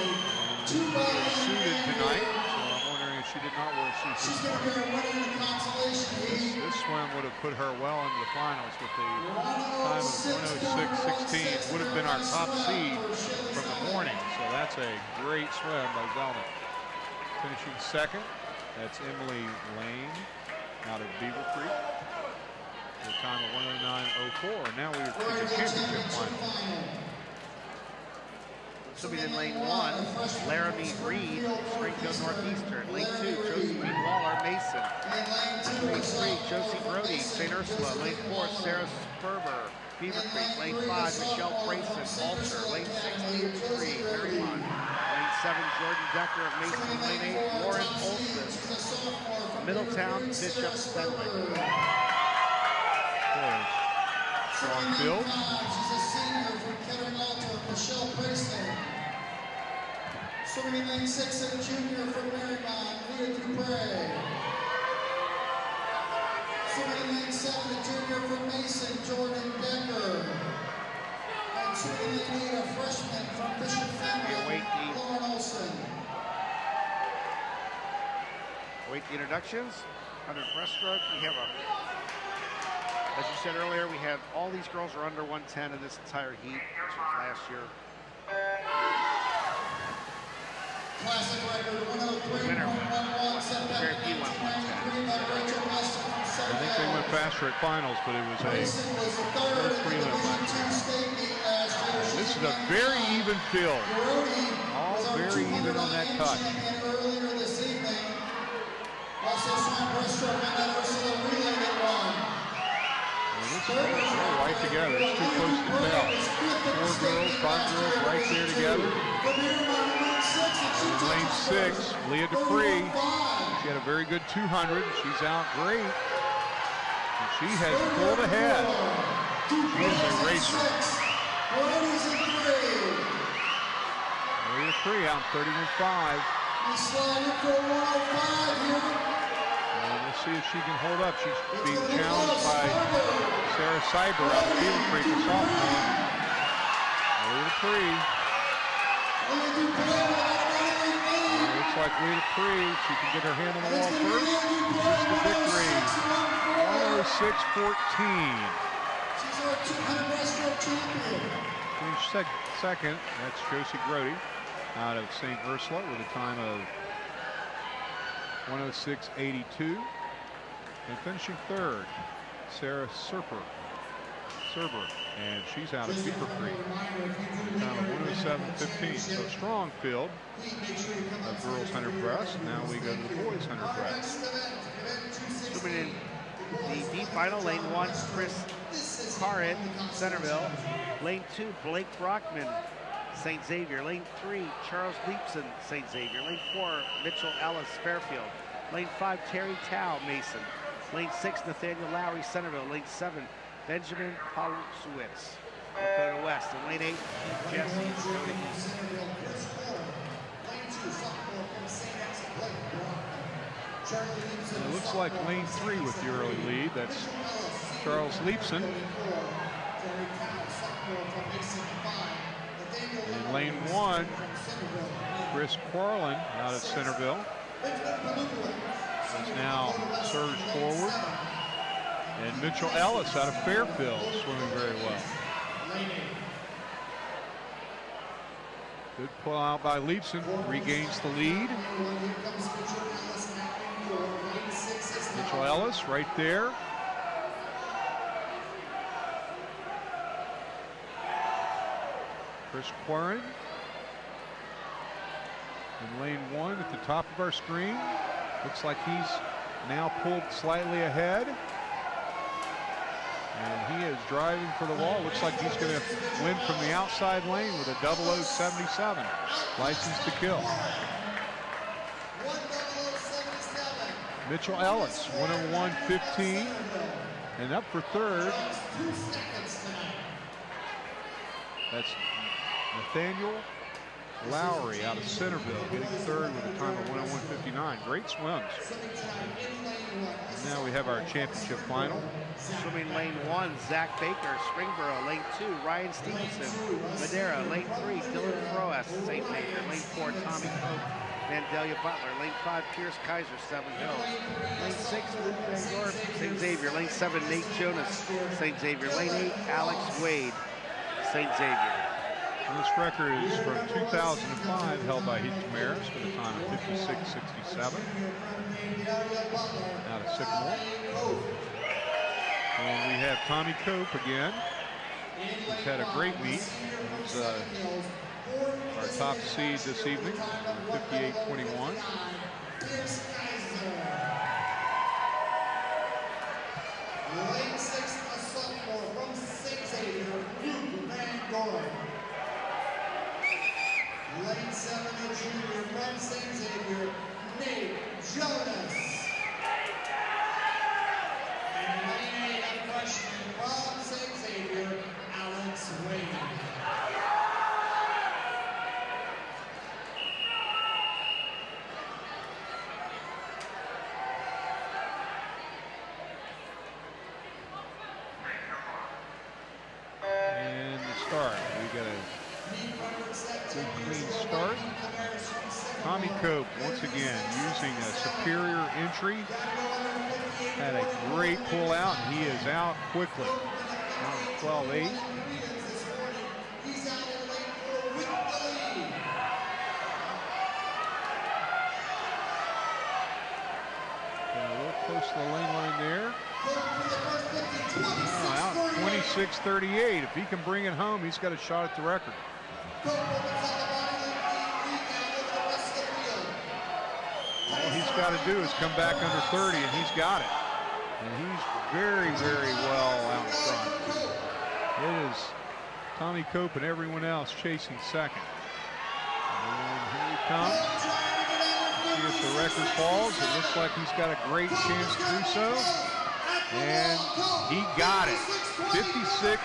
Suited tonight, so I'm wondering if she did not wear a suit. She's going to be a winner in the consolation heat. This swim would have put her well into the finals with the time of 106.16. Would have been our top seed from the morning. So that's a great swim by Zelnick. Finishing second, that's Emily Lane out of Beaver Creek. The time of 109.04. And now we're to the championship final. Swimming in lane 1, Laramie Reed, Springfield Northeastern. Lane 2, Josephine Waller, Mason. Lane 3, Josie Brody, St. Ursula. Lane 4, Sarah Sperber, Beaver Creek. Lane 5, Michelle Grayson, Alter. Lane 6, Beaver Creek, Marymount. Lane 7, Jordan Decker of Mason. Lane 8, Lauren Olson, Middletown, Bishop, Fenwick. Strong field. She's a senior from Kettering Alter, Michelle Grayson. Swimming in lane 6, a junior from Marymount, Leah Dupre. Swimming in lane 7, a junior from Mason, Jordan Decker. And Await the introductions. 100 breaststroke. We have as you said earlier, we have all these girls are under 110 in this entire heat, which was last year. Classic record 103.117. Very few went 110. I think they went faster at finals, but it was a prelim last year. This is a very even field. All very even on that touch. Earlier this evening, also swam breaststroke in that Ursula relay that won. They're right together. It's too close to tell. 4 girls, 5 girls right there together. In lane 6, Leah Dupree. She had a very good 200. She's out great. And she has pulled ahead. She is a racer. Leah Dupree out 31.5. And we'll see if she can hold up. She's being challenged by Sarah Cyber out of Beaver Creek, a sophomore. Leah Dupree. Looks like Leah Dupree. She can get her hand on the wall first. This is the victory. 106.14. She's our 200 breaststroke champion. Finished second. That's Josie Grody out of St. Ursula with a time of 106.82. And finishing third, Sarah Serber, and she's out of Beaver Creek. Time of 107.15. So strong field of girls 100 breast. Now we go to the boys 100 breast. Swimming in the D final, lane 1, Chris Carrin, Centerville. Lane 2, Blake Brockman, St. Xavier. Lane 3, Charles Leapson, St. Xavier. Lane 4, Mitchell Ellis, Fairfield. Lane 5, Terry Tao, Mason. Lane 6, Nathaniel Lowry, Centerville. Lane 7, Benjamin Palusewicz, Dakota West. And lane 8, Jesse Dakota East. It looks like lane 3 with the early lead. That's Charles Leapson. In lane 1, Chris Quarlin out of Centerville has now surged forward. And Mitchell Ellis out of Fairfield swimming very well. Good pull out by Leapson, regains the lead. Mitchell Ellis right there. Chris Quarren in lane 1 at the top of our screen. Looks like he's now pulled slightly ahead. And he is driving for the wall. Looks like he's going to win from the outside lane with a 0077. License to kill. Mitchell Ellis, 101.15. And up for third. That's Nathaniel Lowry out of Centerville, getting third with a time of 101.59. Great swims. And now we have our championship final. Swimming lane 1, Zach Baker, Springboro. Lane 2, Ryan Stevenson, Madera. Lane 3, Dylan Froas, St. Xavier. Lane 4, Tommy Cope, Vandalia Butler. Lane 5, Pierce Kaiser, Seven Hills. Lane 6, Luke Van Dorp, St. Xavier. Lane 7, Nate Jonas, St. Xavier. Lane 8, Alex Wade, St. Xavier. And this record is from 2005, held by Heath Tamaris with a time of 56.67 out of Sycamore. And we have Tommy Cope again. He's had a great meet. He's our top seed this evening, 58.21. Lane 6, a sophomore from St. Xavier, Luke Van Dorp. Lane 7, a junior from St. Xavier, Nate Jonas. And lane 8, a freshman from St. Xavier, Alex Wade. And the start. got a good clean start. Tommy Cope once again using a superior entry. Had a great pull out, and he is out quickly. 12-8. A little close to the lane line there. Out 26-38. If he can bring it home, he's got a shot at the record. All he's got to do is come back under 30, and he's got it. And he's very, very well out in front. It is Tommy Cope and everyone else chasing second. And here he comes. See if the record falls. It looks like he's got a great chance to do so. And he got it. 56-24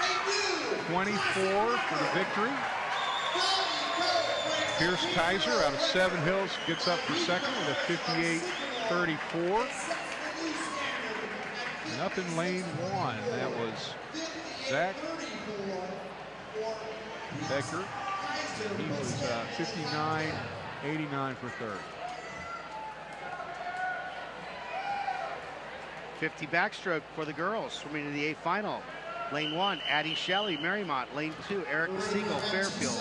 for the victory. Pierce Kaiser out of Seven Hills gets up for second with a 58-34. And up in lane one, that was Zach Becker. He was 59-89 for third. 50 backstroke for the girls swimming in the A final. Lane 1, Addie Shelley, Marymount. Lane 2, Erica Siegel, Fairfield.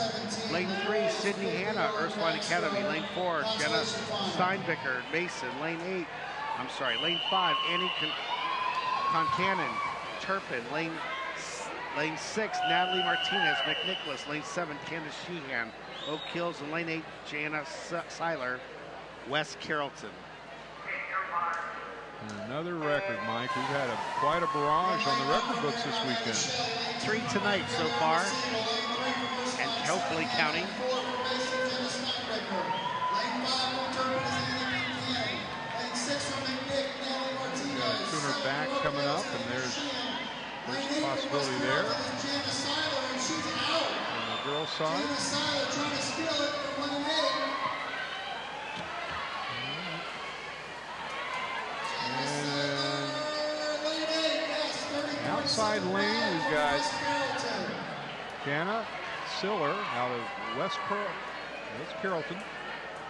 Lane 3, Sydney Hanna, Ursuline Academy. Lane 4, Jenna Steinbecker, Mason. Lane 5, Annie Concanon, Turpin. Lane 6, Natalie Martinez, McNicholas. Lane 7, Candace Sheehan, Oak Hills. And lane 8, Jana Seiler, West Carrollton. And another record, Mike. We've had quite a barrage on the record books this weekend. 3 tonight so far, and hopefully counting. We've got a 200 back coming up, and there's a possibility there. On the girls' side. Outside lane, we've got Jana Siller out of West Carrollton,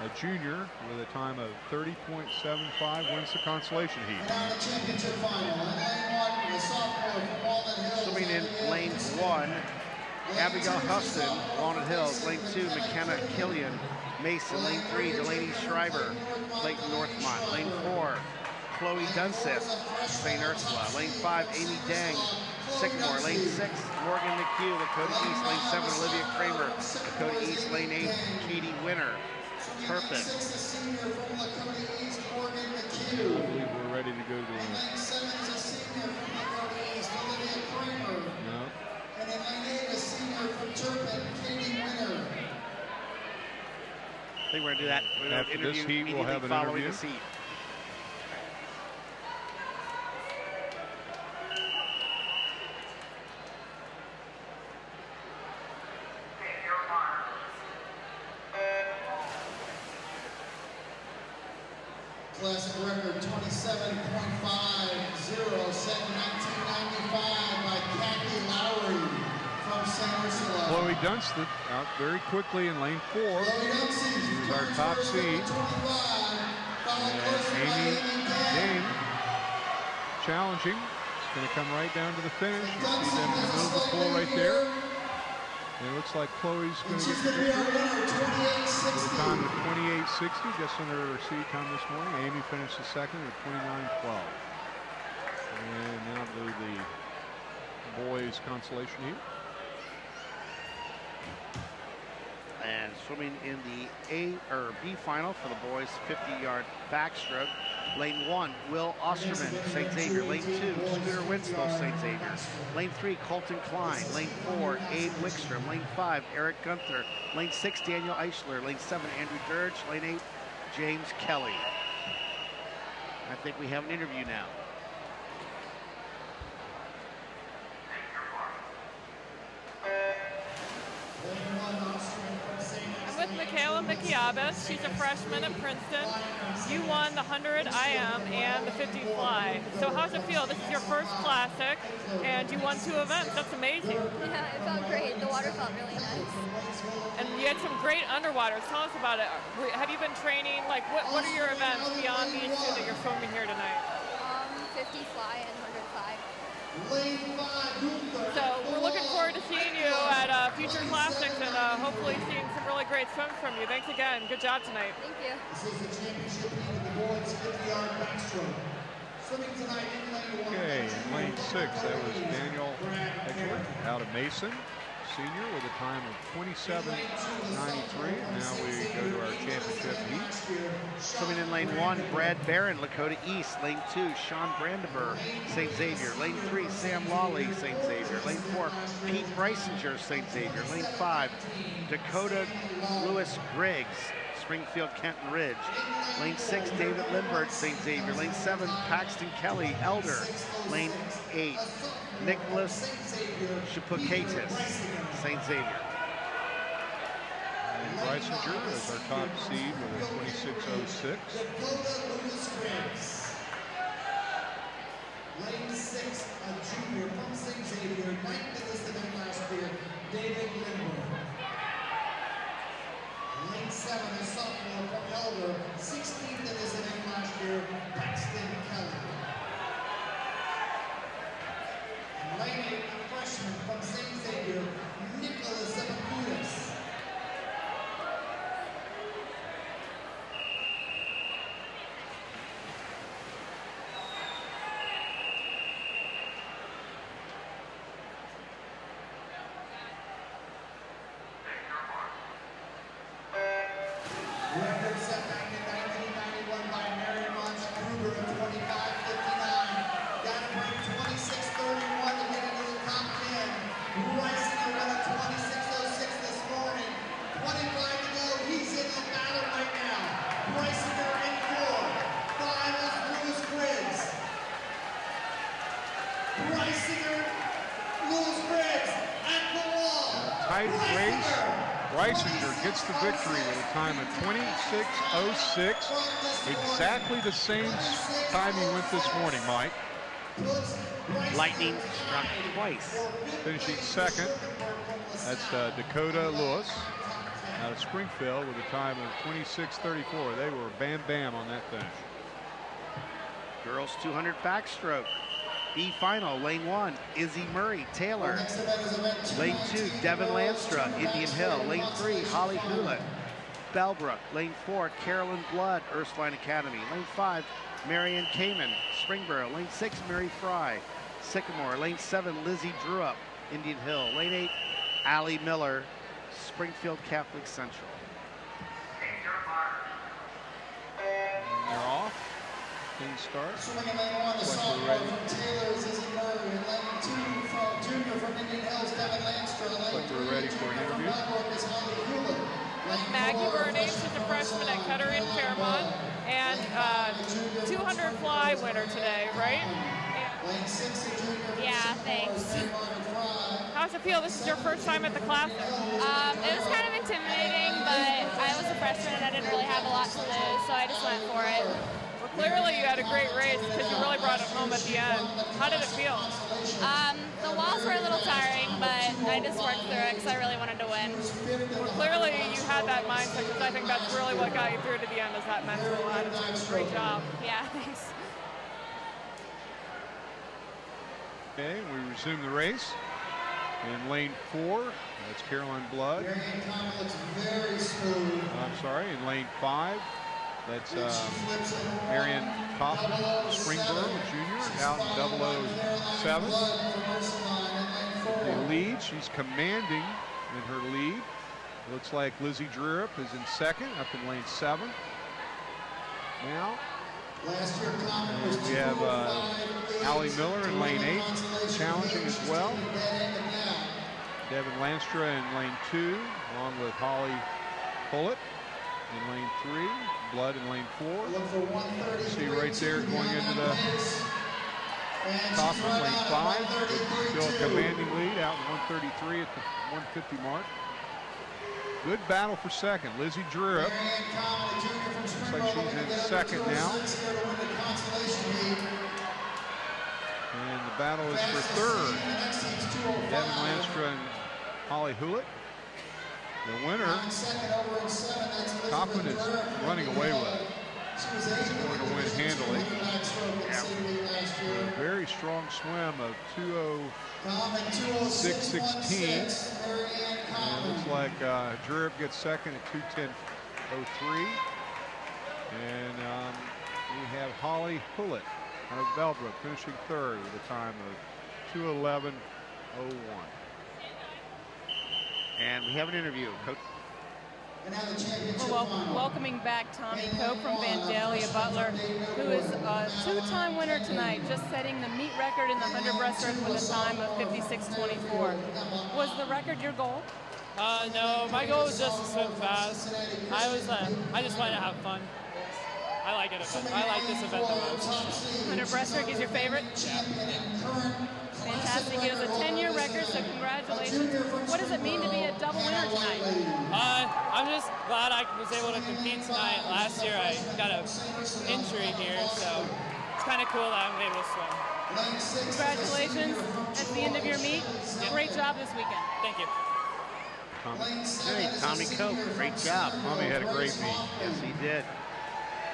a junior with a time of 30.75, wins the consolation heat. Swimming in lane 1, Abigail Huston, Walnut Hills. Lane 2, McKenna Killian, Mason. Lane 3, Delaney Schreiber, Clayton Northmont. Lane 4, Chloe Dunseth, St. Ursula. Lane 5, Amy Dang, Sycamore. Lane 6, Morgan McHugh, Lakota East. Lane 7, Olivia Kramer, Lakota East. Lane 8, Katie Winter, Turpin. I believe we're ready to go to the... No. And then lane 8, a senior from Turpin, Katie Winter. I think we're going to do that. We're going to interview this heat, we'll have an following interview. this heat. Classic record 27.50, set in 1995 by Kathy Lowry from St. Ursula. Chloe Dunseth out very quickly in lane 4. She's our top seed. And Amy Dane challenging. It's going to come right down to the finish. You see them in the middle of the pool right there. And it looks like Chloe's going to get the victory with a time of 28.60, just under her seed time this morning. Amy finished the second with 29.12. And now to the boys' consolation heat. And swimming in the B final for the boys, 50-yard backstroke. Lane 1, Will Osterman, St. Xavier. Lane 2, Scooter Winslow, St. Xavier. Lane 3, Colton Klein. Lane 4, Abe Wickstrom. Lane 5, Eric Gunther. Lane 6, Daniel Eichler. Lane 7, Andrew Dirge. Lane 8, James Kelly. I think we have an interview now. I'm with Michaela Mikiabis. She's a freshman at Princeton. You won the 100 IM and the 50 fly. So how's it feel? This is your first classic, and you won 2 events. That's amazing. Yeah, it felt great. The water felt really nice. And you had some great underwaters. Tell us about it. Have you been training? Like, what are your events beyond these two that you're swimming here tonight? 50 fly and 100 fly. So we're looking forward to seeing you at future classics and hopefully seeing some really great swims from you. Thanks again. Good job tonight. Thank you. This is the championship heat of the boys 50-yard backstroke. Swimming tonight in lane 1. Okay, in lane 6, that was Daniel Edgeworth out of Mason, senior, with a time of 27:93. Now we go to our championship heat. Swimming in lane 1, Brad Barron, Lakota East. Lane 2, Sean Brandenburg, St. Xavier. Lane 3, Sam Lawley, St. Xavier. Lane 4, Pete Breisinger, St. Xavier. Lane 5, Dakota Lewis Griggs, Springfield Kenton Ridge. Lane 6, David Lindbergh, St. Xavier. Lane 7, Paxton Kelly, Elder. Lane 8, Nicholas Shipukaitis, St. Xavier. And Breisinger is our top seed with a 26:06. Lane 6, a junior from St. Xavier, 9th in this event last year, David Lindbergh. Lane 7, a sophomore from Elder, 16th in this event last year, Paxton Kelly. And lane 8, a freshman from St. Xavier, Nicholas Epicudis. Record set back in 1991 by Marion Monch Kruger of 25:59. Got to break 26:31 to get into the top 10. Reisinger with a 26:06 this morning. 25 to go. He's in the battle right now. Reisinger in 4. 5 is Lewis Griggs. Reisinger, Lewis Griggs at the wall. Tight race. Breisinger gets the victory with a time of 26:06, exactly the same time he went this morning, Mike. Lightning struck twice. Finishing second, that's Dakota Lewis out of Springfield with a time of 26:34. They were bam on that finish. Girls 200 backstroke. B final, lane 1, Izzy Murray, Taylor. Lane 2, Devin Lanstra, Indian Hill. Lane 3, Holly Hewlett, Bellbrook. Lane 4, Carolyn Blood, Ursuline Academy. Lane 5, Marianne Kamen, Springboro. Lane 6, Mary Fry, Sycamore. Lane 7, Lizzie Druup, Indian Hill. Lane 8, Allie Miller, Springfield Catholic Central. And they're off. Clean start. Swimming in lane 1, the sophomore from Taylor is Izzy Murray. In lane 2, from junior from Indian Hills, Devin Lanstra. Lane 3, ready for an junior from interview. Bellbrook is Holly Hewlett. Maggie Bernays is a freshman at Kettering Fairmont and 200 fly winner today, right? Lane 6, a junior from Yeah, thanks. How's it feel? This is your first time at the Classic. It was kind of intimidating, but I was a freshman and I didn't really have a lot to lose, so I just went for it. Well, clearly you had a great race because you really brought it home at the end. How did it feel? The walls were a little tiring, but I just worked through it because I really wanted to win. Well, clearly you had that mindset because I think that's really what got you through to the end is that mental attitude. Great job. Yeah, thanks. Okay, we resume the race. In lane 4, that's Caroline Blood. Looks very smooth. I'm sorry, in lane 5, that's Marion Kopp, Springboro, junior, out in 007. The lead, she's commanding in her lead. Looks like Lizzie Druup is in second, up in lane 7. Now, and we have Allie Miller in lane 8, challenging as well. Devin Lanstra in lane 2, along with Holly Pullett in lane 3, Blood in lane 4. See right there going into the Kaufman, lane 5. Still a commanding lead out in 133 at the 150 mark. Good battle for second. Lizzie Druup. Looks like she's in second now. And the battle is for third. Devin Lanstra and Holly Hewlett. The winner, Kaufman, is running away with it. He's going to win handily. A very strong swim of 2:06.16. And it looks like Drib gets second at 2:10.03. And we have Holly Hewlett out of Bellbrook finishing third with a time of 2:11.01. And we have an interview. Coach. We're welcoming back Tommy Cope from Vandalia Butler, who is a two-time winner tonight, just setting the meet record in the 100 breaststroke with a time of 56.24. Was the record your goal? No, my goal was just to swim fast. I just wanted to have fun. I like it. I like this event the most. 100 breaststroke is your favorite? Yeah. Fantastic. It was a 10-year record, so congratulations. What does it mean to be a double winner tonight? I'm just glad I was able to compete tonight. Last year I got an injury here, so it's kind of cool that I'm able to swim. Congratulations. That's the end of your meet. Great job this weekend. Thank you. Hey, Tommy Cope, great job. Tommy had a great meet. Yes, he did.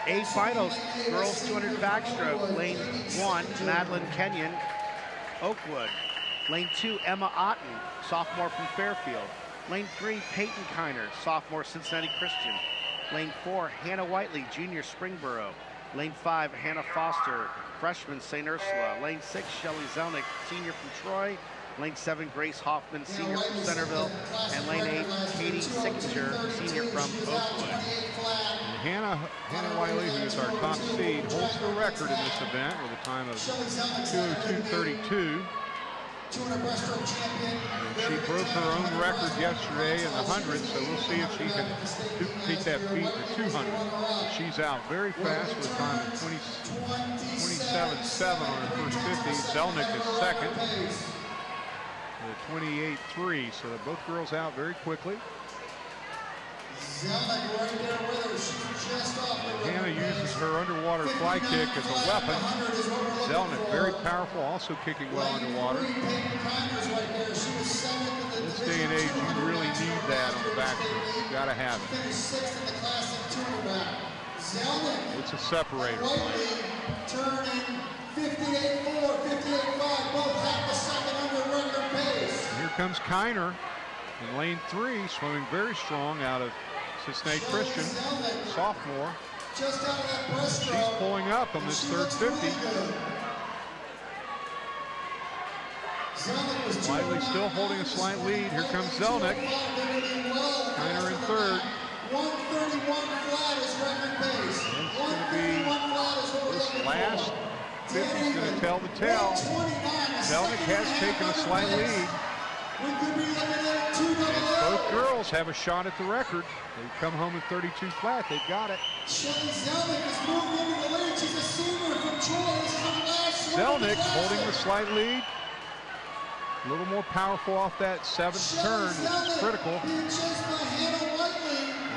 A finals, girls 200 backstroke, lane 1, Madeline Kenyon, Oakwood. Lane 2, Emma Otten, sophomore from Fairfield. Lane 3, Peyton Kiner, sophomore, Cincinnati Christian. Lane 4, Hannah Whiteley, junior, Springboro. Lane 5, Hannah Foster, freshman, St. Ursula. Lane 6, Shelley Zelnick, senior from Troy. Lane 7, Grace Hoffman, senior from Centerville. And lane 8, Katie Sixinger, senior from Oakwood. And Hannah Wiley, who is our top seed, holds the record in this event with a time of 2:02.32. She broke her own record yesterday in the 100, so we'll see if she can duplicate that feat in the 200. She's out very fast with a time of 27.7 on her first 50. Zelnick is second with 28.3, so they're both girls out very quickly. Hannah uses her underwater fly kick as a weapon. Zelnick, very powerful, also kicking well underwater. This day and age, you really need that on the backstroke. You've got to have it. It's a separator. Turning 58.4, 58.5, both half a second under record pace. Here comes Kiner in lane 3, swimming very strong out of Cincinnati Christian, sophomore. She's pulling up on this third 50. Wiley still holding a slight lead. Here comes Zelnick. Kiner in third. 131 flat is record pace. It's going to be this last 50 is going to tell the tale. Zelnick has taken a slight lead. Both girls have a shot at the record. They've come home in 32 flat. They've got it. Zelnick holding the slight lead. A little more powerful off that 7th turn, which is critical.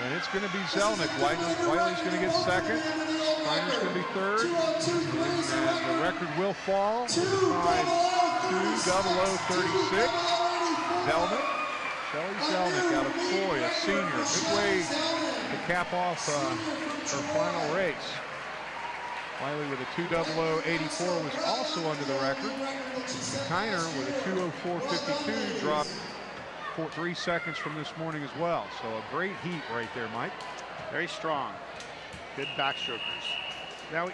And it's going to be Zelnick. Wiley's going to get second. Kiner's going to be third. And the record will fall. 2:00.36. Zelnick. Shelley Zelnick out of Troy, a senior. Good way to cap off her final race. Wiley with a 2:00.84 was also under the record. Kiner with a 2:04.52 dropped 3 seconds from this morning as well. So a great heat right there, Mike. Very strong. Good backstrokers. Now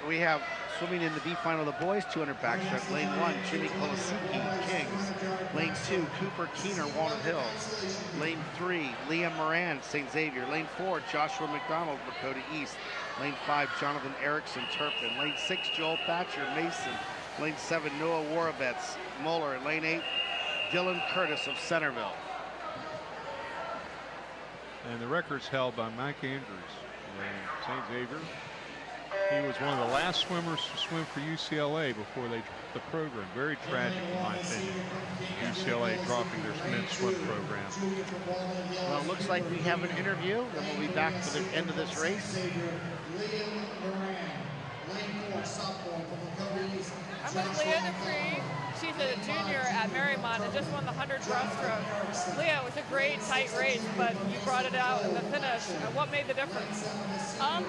we have swimming in the B final of the boys 200 backstroke. Lane 1, Jimmy Kolosiki, Kings. Lane 2, Cooper Keener, Walnut Hills. Lane 3, Liam Moran, St. Xavier. Lane 4, Joshua McDonald, Lakota East. Lane 5, Jonathan Erickson, Turpin. Lane 6, Joel Thatcher, Mason. Lane 7, Noah Warabetz, Moeller. And lane 8, Dylan Curtis of Centerville. And the record's held by Mike Andrews, St. Xavier. He was one of the last swimmers to swim for UCLA before they dropped the program. Very tragic, in my opinion. UCLA dropping their men's swim program. Well, it looks like we have an interview, and we'll be back for the end of this race. I'm with Leah Dupree. she's a junior at Marymount and just won the 100 breaststroke. Leah, it was a great, tight race, but you brought it out in the finish. What made the difference? I've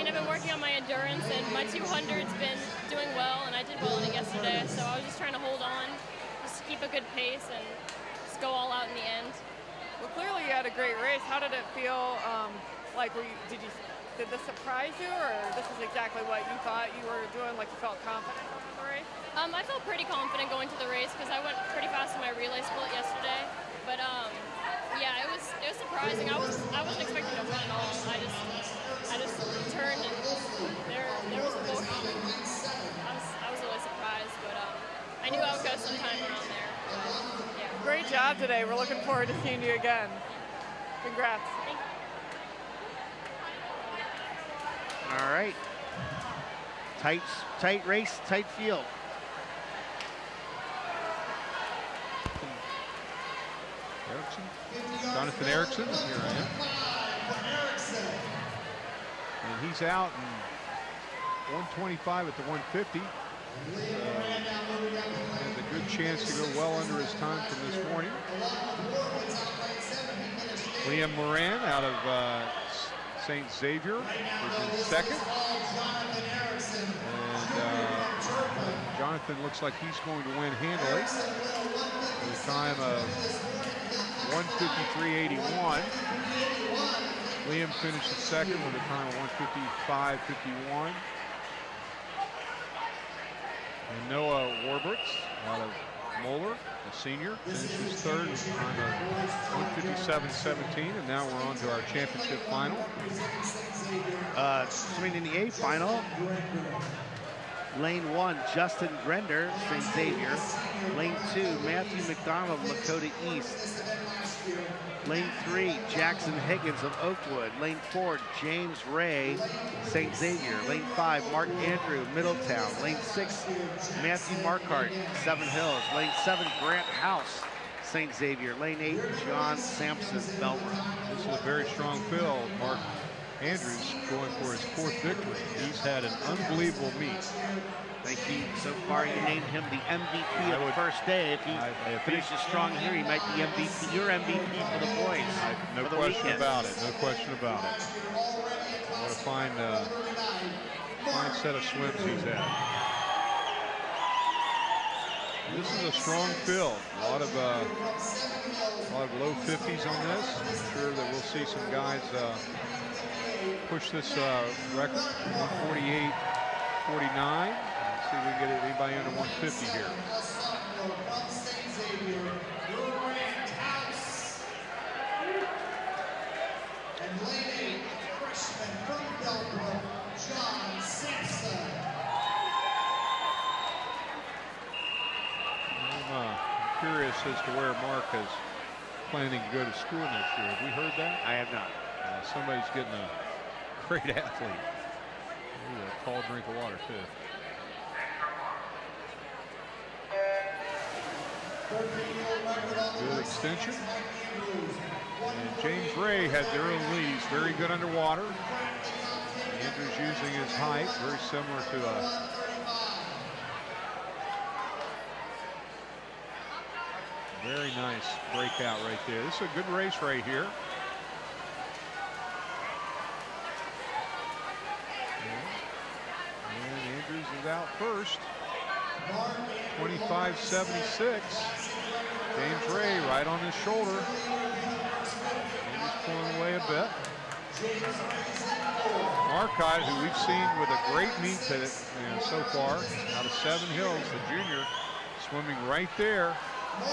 been working on my endurance, and my 200's been doing well, and I did well in it yesterday, so I was just trying to hold on, just keep a good pace, and just go all out in the end. Well, clearly you had a great race. How did it feel? Did this surprise you, or this is exactly what you thought you were doing, like you felt confident going into the race? I felt pretty confident going to the race because I went pretty fast in my relay split yesterday. But yeah, it was surprising. I wasn't expecting to win at all. I just turned and there was the board. I was really surprised, but I knew I would go sometime around there. But, yeah. Great job today. We're looking forward to seeing you again. Congrats. Thank you. All right. Tight race, tight field. Jonathan Erickson, here I am. And he's out in 125 at the 150. Has a good chance to go well under his time from this morning. Liam Moran out of St. Xavier is in second. And Jonathan looks like he's going to win handily with a time of 1:53.81. Liam finished second with a time of 1:55.51. And Noah Warburtz out of Moeller, a senior, finishes third with a time of 1:57.17. And now we're on to our championship final. Swimming in the A final. Lane 1, Justin Grender, St. Xavier. Lane 2, Matthew McDonald, Lakota East. Lane 3, Jackson Higgins of Oakwood. Lane 4, James Ray, St. Xavier. Lane 5, Mark Andrew, Middletown. Lane 6, Matthew Marquardt, Seven Hills. Lane 7, Grant House, St. Xavier. Lane 8, John Sampson, Belmont. This is a very strong field. Mark Andrews going for his 4th victory. He's had an unbelievable meet. Thank you. So far, you named him the MVP of the first day. If he finishes strong here, he might be MVP. Your MVP for the boys. No question about it. No question about it. What a fine set of swims he's had. This is a strong field. A lot of low 50s on this. I'm sure that we'll see some guys push this record, 1:48.49. See if we can get anybody under 150 here. And lane 8, freshman from Belleville, John Sampson. I'm curious as to where Mark is planning to go to school next year. Have we heard that? I have not. Somebody's getting a great athlete. Ooh, a tall drink of water, too. Good extension. And James Ray had the early lead. He's very good underwater. Andrews using his height, very similar to a very nice breakout right there. This is a good race right here. And Andrews is out first. 25.76. James Ray right on his shoulder. Andrews pulling away a bit. Marquardt, who we've seen with a great meet so far, out of Seven Hills, the junior, swimming right there.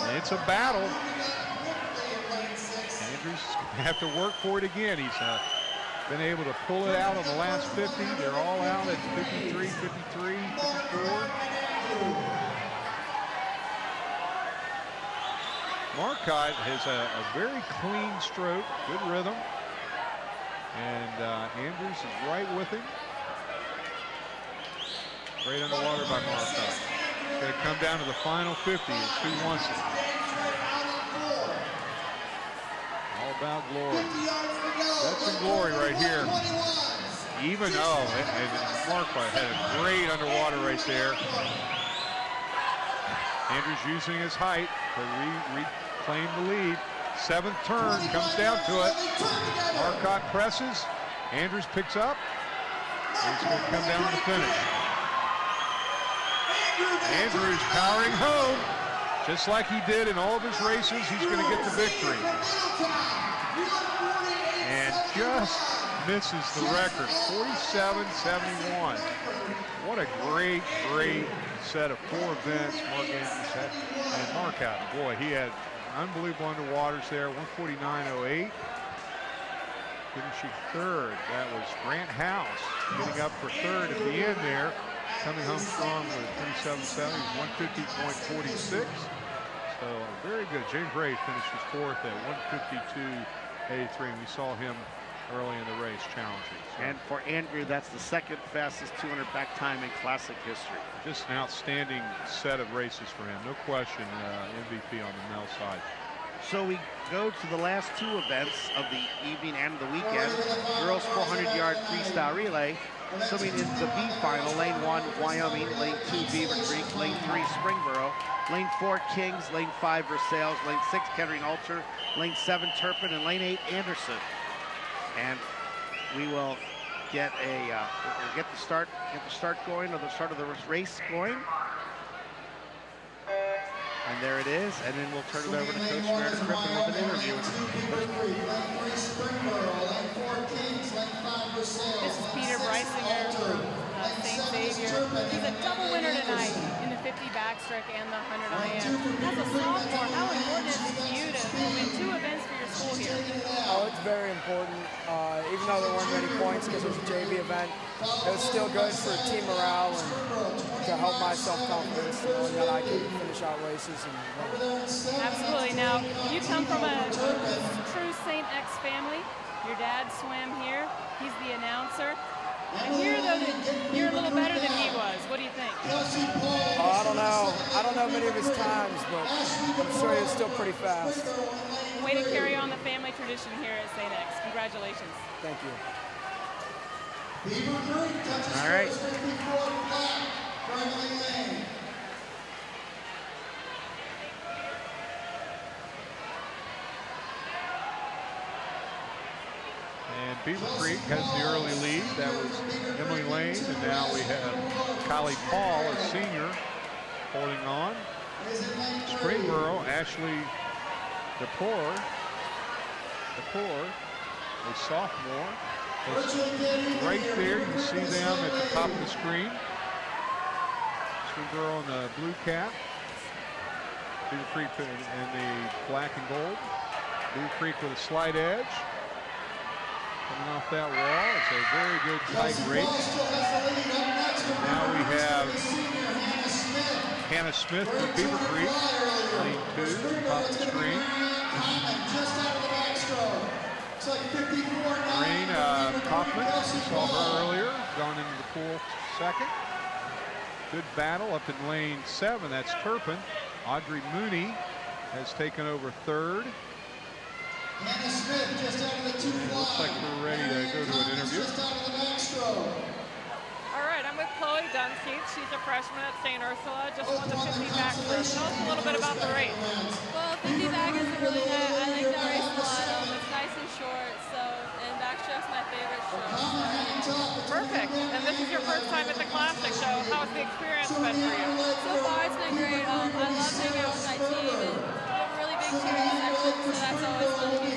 And it's a battle. Andrews is going to have to work for it again. He's been able to pull it out on the last 50. They're all out at 53, 53, 54. Marquardt has a very clean stroke, good rhythm. And Andrews is right with him. Great underwater by Marquardt. It's going to come down to the final 50 as who wants it. All about glory. That's some glory right here. Even though, and Marquardt had a great underwater right there. Andrews using his height to reclaim the lead. 7th turn, comes down to it. Marcotte presses. Andrews picks up. And it's going to come down to the finish. Andrews powering home. Just like he did in all of his races, he's going to get the victory. And just misses the record, 47.71. What a great set of 4 events Mark Andrews had. And Marcotte, boy, he had unbelievable underwaters there, 149.08. Finishing 3rd, that was Grant House getting up for 3rd at the end there. Coming home strong with 37.70, 150.46. So very good. James Ray finishes 4th at 152.83. We saw him early in the race challenging. So. And for Andrew, that's the 2nd fastest 200 back time in Classic history. Just an outstanding set of races for him. No question, MVP on the male side. So we go to the last 2 events of the evening and the weekend. Girls 400-yard freestyle relay. Swimming in the B final, lane 1, Wyoming, lane 2, Beaver Creek, lane 3, Springboro, lane 4, Kings, lane 5, Versailles, lane 6, Kettering Ulster, lane 7, Turpin, and lane 8, Anderson. And we will get the start going, or the start of the race going. And there it is, and then we'll turn it over to Coach Meredith Griffin with an interview. This is Peter Breisinger from St. Xavier. He's a double winner tonight in the 50 backstroke and the 100 IM. As a sophomore, how important is it to you to win 2 events for your school here? Oh, it's very important. Even though there weren't many points because it was a JV event, it was still good for team morale and to help my self-confidence, knowing that I can finish out races and win. Absolutely. Now, you come from a true St. X family. Your dad swam here. He's the announcer. I hear, though, that you're a little better than he was. What do you think? I don't know. I don't know many of his times, but I'm sure he was still pretty fast. Way to carry on the family tradition here at St. X. Congratulations. Thank you. All right. And Beaver Creek has the early lead. That was Emily Lane, and now we have Kylie Paul, a senior, holding on. Springboro, Ashley DePore, a sophomore. Right there, you see them at the top of the screen. Springboro in the blue cap. Beaver Creek in the black and gold. Beaver Creek with a slight edge. Coming off that wall, it's a very good tight race. Now we have Hannah Smith from Beaver Creek, lane 2, top of the screen. Rain Kaufman, we saw her earlier, gone into the pool 2nd. Good battle up in lane 7, that's Turpin. Audrey Mooney has taken over 3rd. Hannah Smith just out of the 2 fly. Looks like we're ready to go to an interview. Just out of the backstroke. All right, I'm with Chloe Dunseat. She's a freshman at St. Ursula. Just won the 50 backstroke. Tell us a little bit about the race. Well, 50 back is really nice. I like that race a lot. It's nice and short, and backstroke's my favorite stroke. Perfect. And this is your first time at the Classic, so how has the experience been for you? So far, it's been great. I love hanging out with my team, and we have a really big cheering section, so that's always fun to be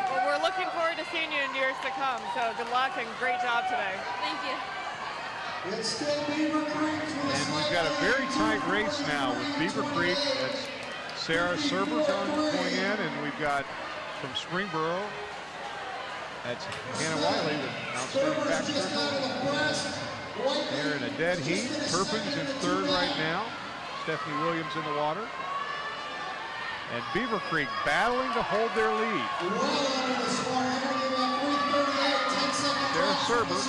Well, we're looking forward to seeing you in years to come, so good luck and great job today. Thank you. It's still Beaver Creek. And we've got a very tight race now with Beaver Creek. That's Sarah Serber going in, and we've got from Springboro, that's Hannah Wiley, the outstanding backstroker. They're in a dead heat. Turpin's in 3rd right now. Stephanie Williams in the water. And Beaver Creek battling to hold their lead. Sarah Serber,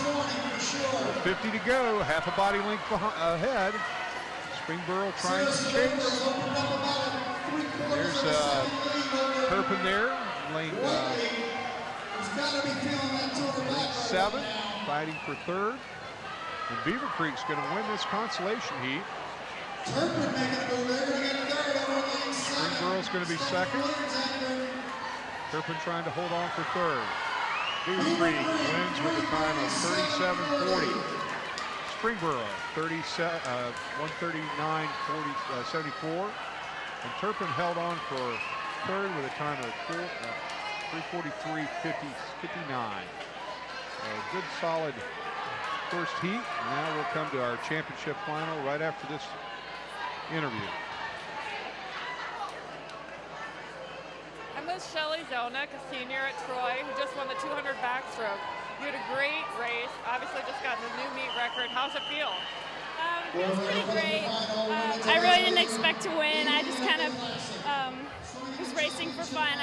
50 to go, half a body length ahead. Springboro trying to chase. There's Turpin there, lane 7, fighting for 3rd. And Beaver Creek's going to win this consolation heat. Springboro's going to be second. Turpin trying to hold on for third. Dewey wins with a time of 37:40. Springboro 139.74. And Turpin held on for third with a time of 3:43.59. A good solid first heat. Now we'll come to our championship final right after this interview. I'm with Shelly Zelnick, a senior at Troy, who just won the 200 backstroke. You had a great race, obviously just got the new meet record. How's it feel? Feels pretty great. I really didn't expect to win. I just kind of was racing for fun.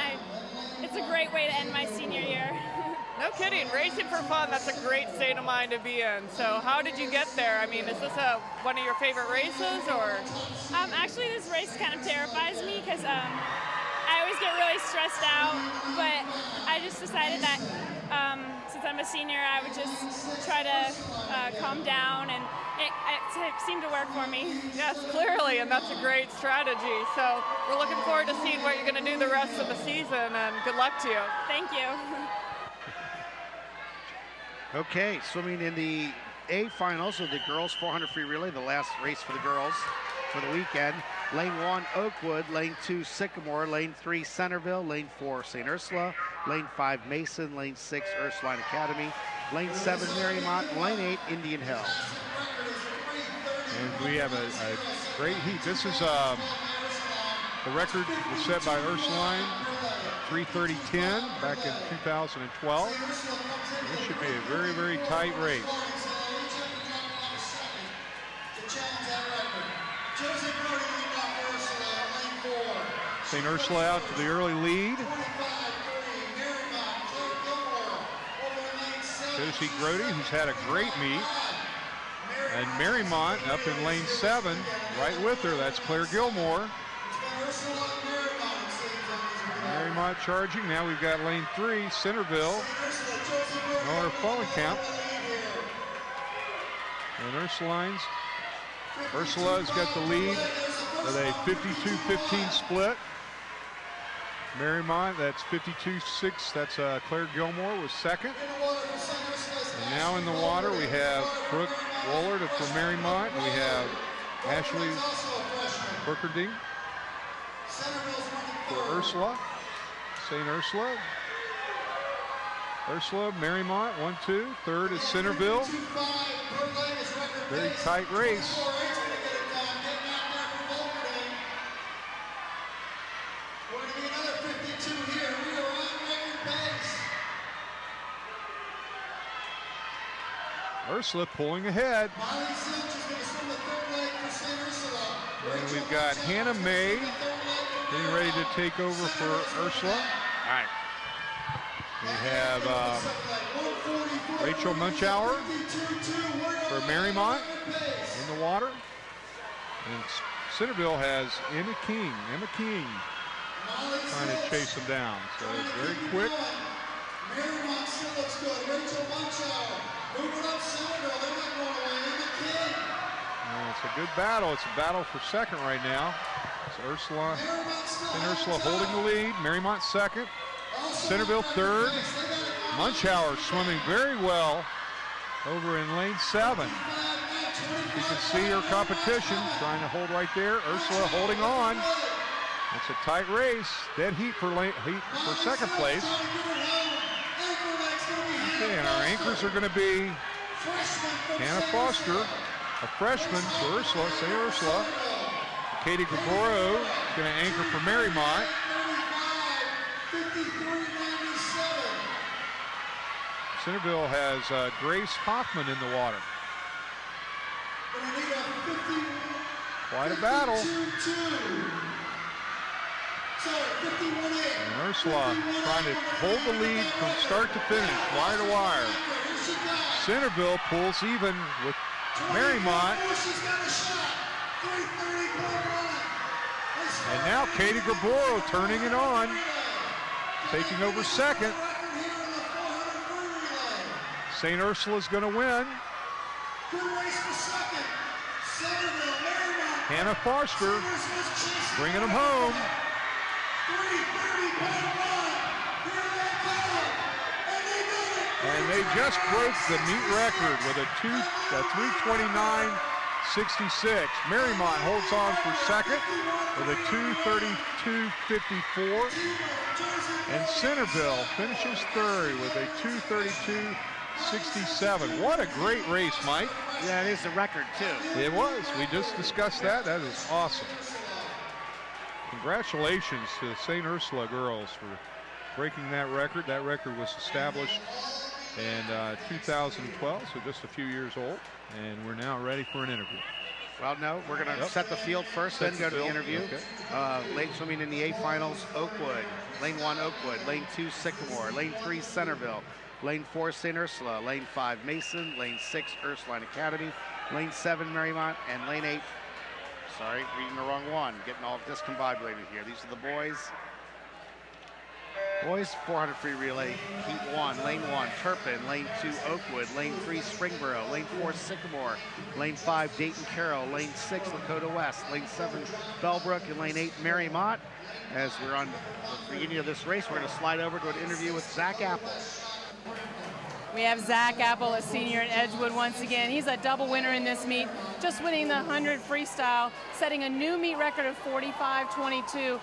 It's a great way to end my senior year. No kidding, racing for fun, that's a great state of mind to be in. So how did you get there? I mean, is this one of your favorite races, or? Actually, this race kind of terrifies me because I always get really stressed out, but I just decided that since I'm a senior, I would just try to calm down, and it seemed to work for me. Yes, clearly, and that's a great strategy. So we're looking forward to seeing what you're going to do the rest of the season, and good luck to you. Thank you. Okay, swimming in the A finals of the girls 400 free relay, the last race for the girls for the weekend. Lane 1, Oakwood. Lane 2, Sycamore. Lane 3, Centerville. Lane 4, St. Ursula. Lane 5, Mason. Lane 6, Ursuline Academy. Lane 7, Marymount. Lane 8, Indian Hill. And we have a great heat. This is the record was set by Ursuline, 3:30.10 back in 2012. This should be a very, very tight race. St. Ursula out to the early lead. Josie Grody, who's had a great meet. And Marymount up in lane 7, right with her. That's Claire Gilmore. Marymount charging. Now we've got lane 3, Centerville. Nora Follenkamp. And Ursula's got the lead with a 52-15 split. Marymount, that's 52-6. That's Claire Gilmore was second. And now in the water we have Brooke Wollard for Marymount. We have Ashley Burkerding for Ursula. St. Ursula. Marymount, 1-2. Third is Centerville. Very tight race. Ursula pulling ahead. And we've got Hannah May getting ready to take over for Ursula. All right. We have Rachel Munchauer for Marymount in the water. And Centerville has Emma King trying to chase them down. So it's very quick. Marymount still looks good. Rachel Munchauer moving up Centerville. They're not going away. Emma King. It's a good battle. It's a battle for second right now. It's Ursula holding the lead. Marymount second. Centerville third. Munchauer swimming very well over in lane 7. You can see her competition trying to hold right there. Ursula holding on. It's a tight race. Dead heat for second place. Okay, and our anchors are going to be Hannah Foster, a freshman for Ursula, St. Ursula. Katie Gaboro is going to anchor for Marymount. Centerville has Grace Hoffman in the water. Quite a battle. And Ursula trying to hold the lead from start to finish, wire to wire. Centerville pulls even with Marymount. And now Katie Gaboro turning it on, taking over second. St. Ursula's going to win. Good race for second. Centerville, Marymount Hannah Foster bringing them home. And they just broke the meet record with a 3:29.66. Marymount holds on for second with a 2:32.54. And Centerville finishes third with a 2:32.67. What a great race, Mike. Yeah, it is the record, too. It was. We just discussed that. That is awesome. Congratulations to the St. Ursula girls for breaking that record. That record was established in 2012, so just a few years old. And we're now ready for an interview. Well, no, we're going to set the field first, then go to the interview. Okay. Lane swimming in the A finals, Oakwood. Lane 1, Oakwood. Lane 2, Sycamore. Lane 3, Centerville. Lane 4, St. Ursula. Lane 5, Mason. Lane 6, Ursuline Academy. Lane 7, Marymount. And Lane 8, sorry, reading the wrong one. Getting all discombobulated here. These are the boys. Boys 400 free relay, heat 1, lane 1, Turpin, lane 2, Oakwood, lane 3, Springboro, lane 4, Sycamore, lane 5, Dayton Carroll, lane 6, Lakota West, lane 7, Bellbrook, and lane 8, Marymount. As we're on the beginning of this race, we're going to slide over to an interview with Zach Apple. We have Zach Apple, a senior at Edgewood once again. He's a double winner in this meet, just winning the 100 freestyle, setting a new meet record of 45:22.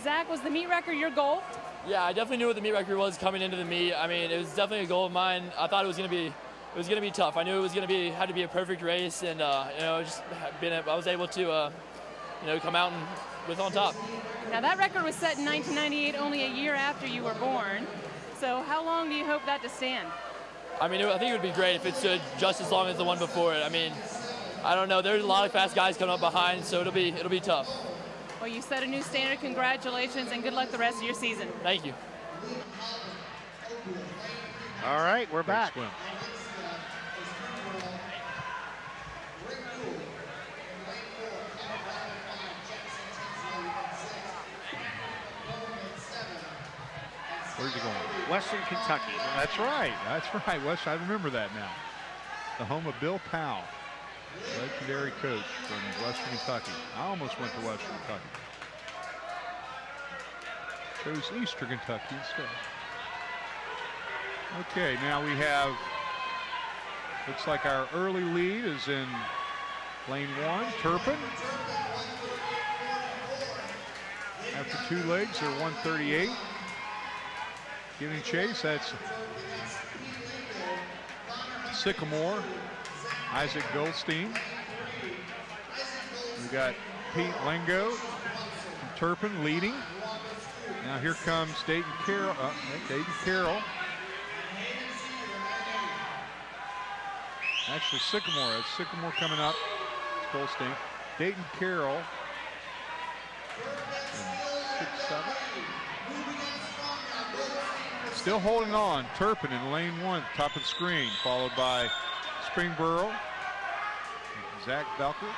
Zach, was the meet record your goal? Yeah, I definitely knew what the meet record was coming into the meet. I mean, it was definitely a goal of mine. I thought it was going to be tough. I knew it was going to be had to be a perfect race, and I was able to come out and with on top. Now that record was set in 1998, only a year after you were born. So how long do you hope that to stand? I mean, I think it would be great if it stood just as long as the one before it. I mean, I don't know. There's a lot of fast guys coming up behind, so it'll be tough. Well, you set a new standard. Congratulations, and good luck the rest of your season. Thank you. All right, we're back. Swim. Where's he going? Western Kentucky. That's right. That's right. West. I remember that now. The home of Bill Powell, legendary coach from Western Kentucky. I almost went to Western Kentucky. Chose Eastern Kentucky instead. Okay, now we have, looks like our early lead is in lane 1, Turpin. After 2 legs, they're 138. Giving chase, that's Sycamore, Isaac Goldstein. We got Pete Lengo from Turpin leading. Now here comes Dayton Carroll. Actually, Sycamore. It's Sycamore coming up. It's Goldstein. Dayton Carroll. 6-7. Still holding on. Turpin in lane 1, top of the screen, followed by Springboro. Zach Belker.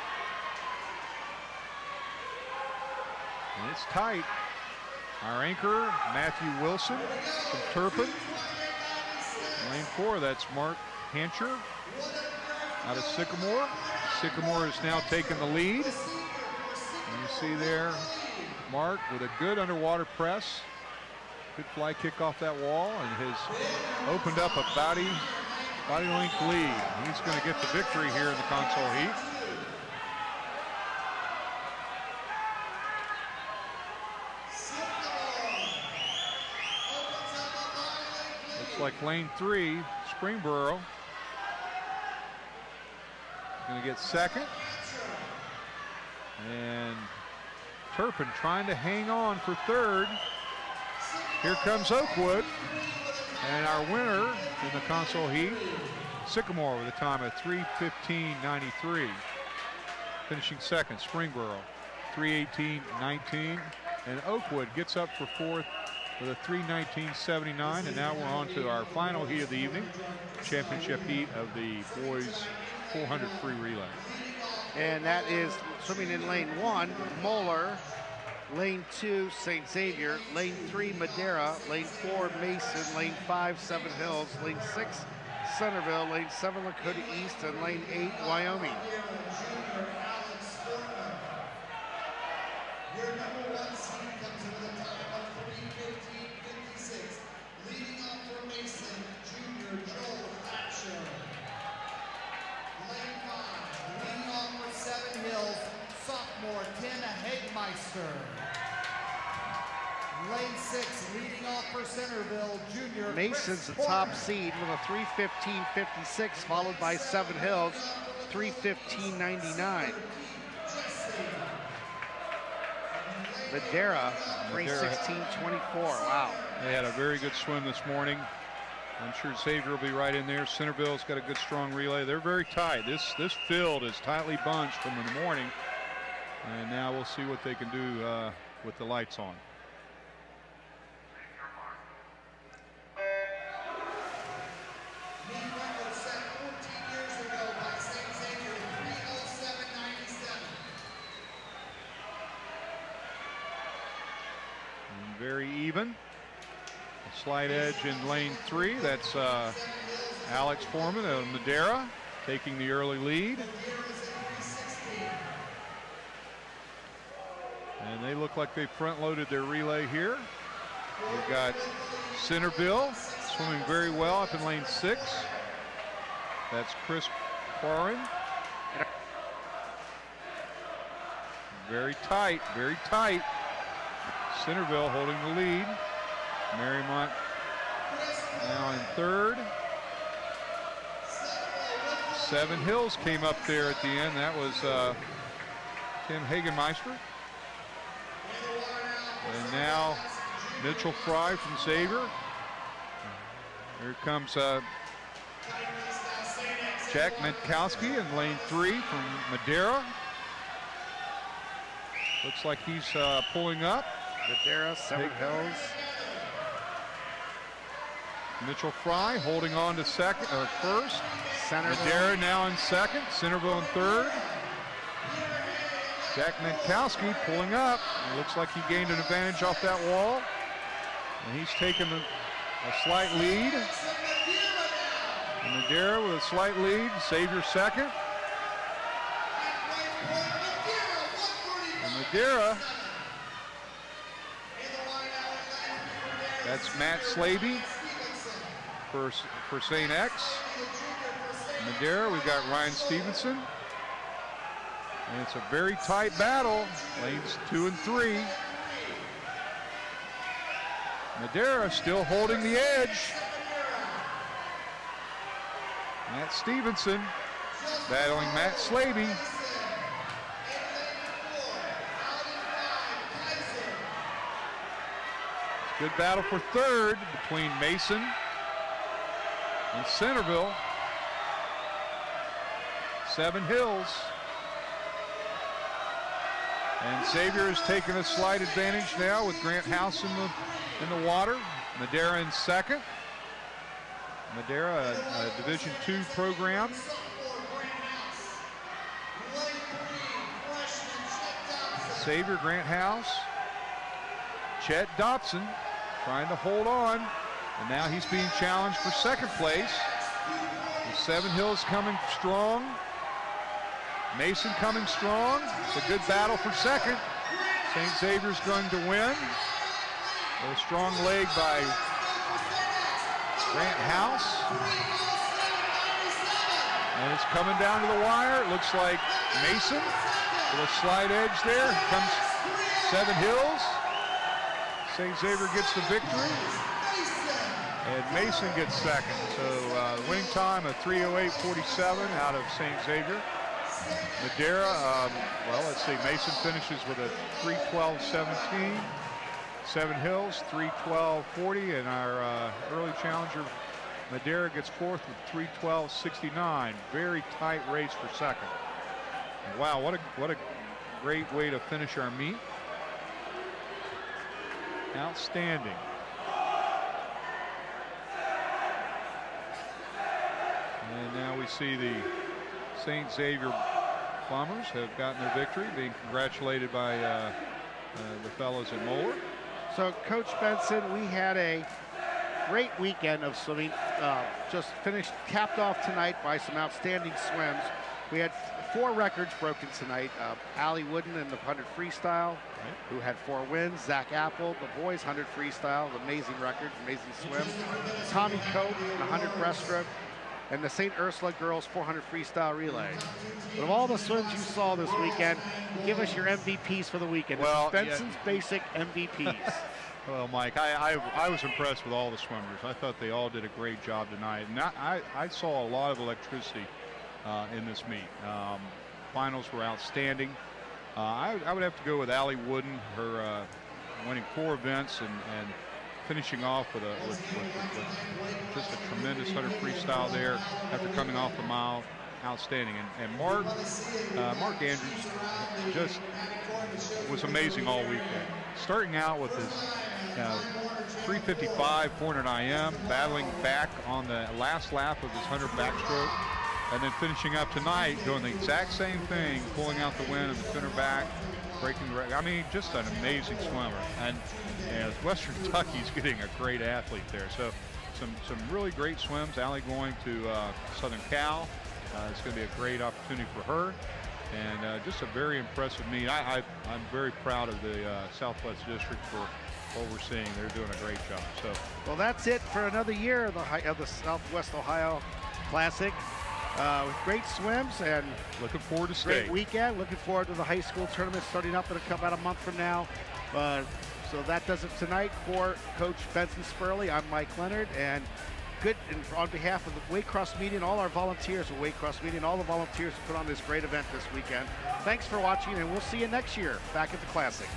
And it's tight. Our anchor, Matthew Wilson from Turpin. Lane 4, that's Mark Hancher out of Sycamore. Sycamore has now taken the lead. And you see there, Mark with a good underwater press. Good fly kick off that wall and has opened up a body length lead. He's going to get the victory here in the console heat. Looks like lane 3, Springboro, going to get second. And Turpin trying to hang on for third. Here comes Oakwood, and our winner in the console heat, Sycamore, with a time of 3:15.93. Finishing second, Springboro, 3:18.19. And Oakwood gets up for fourth with a 3:19.79. And now we're on to our final heat of the evening, championship heat of the boys 400 free relay. And that is swimming in lane 1, Moeller. Lane 2, St. Xavier. Lane 3, Madera. Lane 4, Mason. Lane 5, Seven Hills. Lane 6, Centerville. Lane 7, Lakota East. And lane 8, Wyoming. Your number 1 seed comes in with a time of 3:15.56. Leading off for Mason, Junior Joel Thatcher. Lane 5, leading off for Seven Hills, sophomore Tim Hagmeister. Lane 6, leading off for Centerville, Junior Mason's the Chris top Porter. seed with a 3:15.56, followed by Seven Hills, 3:15.99. Madera, 3:16.24. Wow. They had a very good swim this morning. I'm sure Xavier will be right in there. Centerville's got a good strong relay. They're very tight. This field is tightly bunched from in the morning. And now we'll see what they can do with the lights on. Meet record set 14 years ago by St. Xavier, 3:07.97. And very even. A slight edge in lane 3. That's Alex Foreman of Madera taking the early lead. And they look like they front-loaded their relay here. We've got Centerville swimming very well up in lane 6. That's Chris Quarren. Very tight, very tight. Centerville holding the lead. Marymount now in 3rd. Seven Hills came up there at the end. That was Tim Hagenmeister. And now Mitchell Fry from Xavier. Here comes Jack Metkowski in lane 3 from Madera. Looks like he's pulling up. Madera, Seven Hills. Mitchell Fry holding on to first. Centerville. Madera now in 2nd. Centerville in 3rd. Jack Metkowski pulling up. It looks like he gained an advantage off that wall. And he's taken a slight lead. And Madera with a slight lead. Xavier 2nd. And Madera. That's Matt Slaby for St. X. Madera, we've got Ryan Stevenson. And it's a very tight battle. Lanes 2 and 3. Madera still holding the edge. Matt Stevenson battling Matt Slaby. Good battle for 3rd between Mason and Centerville. Seven Hills. And Xavier has taken a slight advantage now with Grant House in the water. Madera in 2nd. Madera, a Division II program. Xavier, Grant House. Chet Dobson trying to hold on. And now he's being challenged for 2nd place. The Seven Hills coming strong. Mason coming strong. It's a good battle for 2nd. St. Xavier's going to win. A strong leg by Grant House. And it's coming down to the wire. It looks like Mason with a slight edge there. Here comes Seven Hills. St. Xavier gets the victory. And Mason gets 2nd. So the winning time of 3:08.47 out of St. Xavier. Madera, well, let's see, Mason finishes with a 3:12.17. Seven Hills, 3:12.40, and our early challenger, Madera, gets 4th with 3:12.69. Very tight race for 2nd. And wow, what a great way to finish our meet. Outstanding. And now we see the St. Xavier Bombers have gotten their victory, being congratulated by the fellows at Moeller. So, Coach Benson, we had a great weekend of swimming. Just capped off tonight by some outstanding swims. We had 4 records broken tonight. Allie Wooden in the 100 freestyle, who had 4 wins. Zach Apple, the boys 100 freestyle, amazing record, amazing swim. Tommy Cope, the 100 breaststroke, and the St. Ursula girls 400 freestyle relay. But of all the swims you saw this weekend, give us your MVPs for the weekend. Well, Benson's Basic MVPs. Well, Mike, I was impressed with all the swimmers. I thought they all did a great job tonight. And I saw a lot of electricity in this meet. Finals were outstanding. I would have to go with Allie Wooden, her winning 4 events and finishing off with just a tremendous 100 freestyle there after coming off the mile. Outstanding. And Mark Andrews just was amazing all weekend. Starting out with his 355 400 IM, battling back on the last lap of his 100 backstroke, and then finishing up tonight doing the exact same thing, pulling out the win of the center back, breaking the record. I mean, just an amazing swimmer. And Western Kentucky's getting a great athlete there. So some really great swims. Allie going to Southern Cal. It's going to be a great opportunity for her. And just a very impressive meet. I'm very proud of the Southwest District for what we're seeing. They're doing a great job. So, well, that's it for another year of the Southwest Ohio Classic. With great swims and looking forward to great state weekend. Looking forward to the high school tournament starting up in about a month from now. So that does it tonight for Coach Benson Spurley. I'm Mike Leonard, and on behalf of the Waycross Media and all our volunteers at Waycross Media and all the volunteers who put on this great event this weekend, thanks for watching, and we'll see you next year back at the Classic.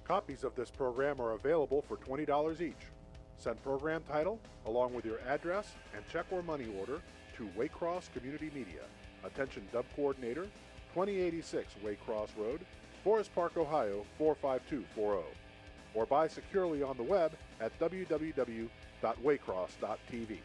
Copies of this program are available for $20 each. Send program title along with your address and check or money order to Waycross Community Media. Attention Dub Coordinator, 2086 Waycross Road, Forest Park, Ohio 45240. Or buy securely on the web at www.waycross.tv.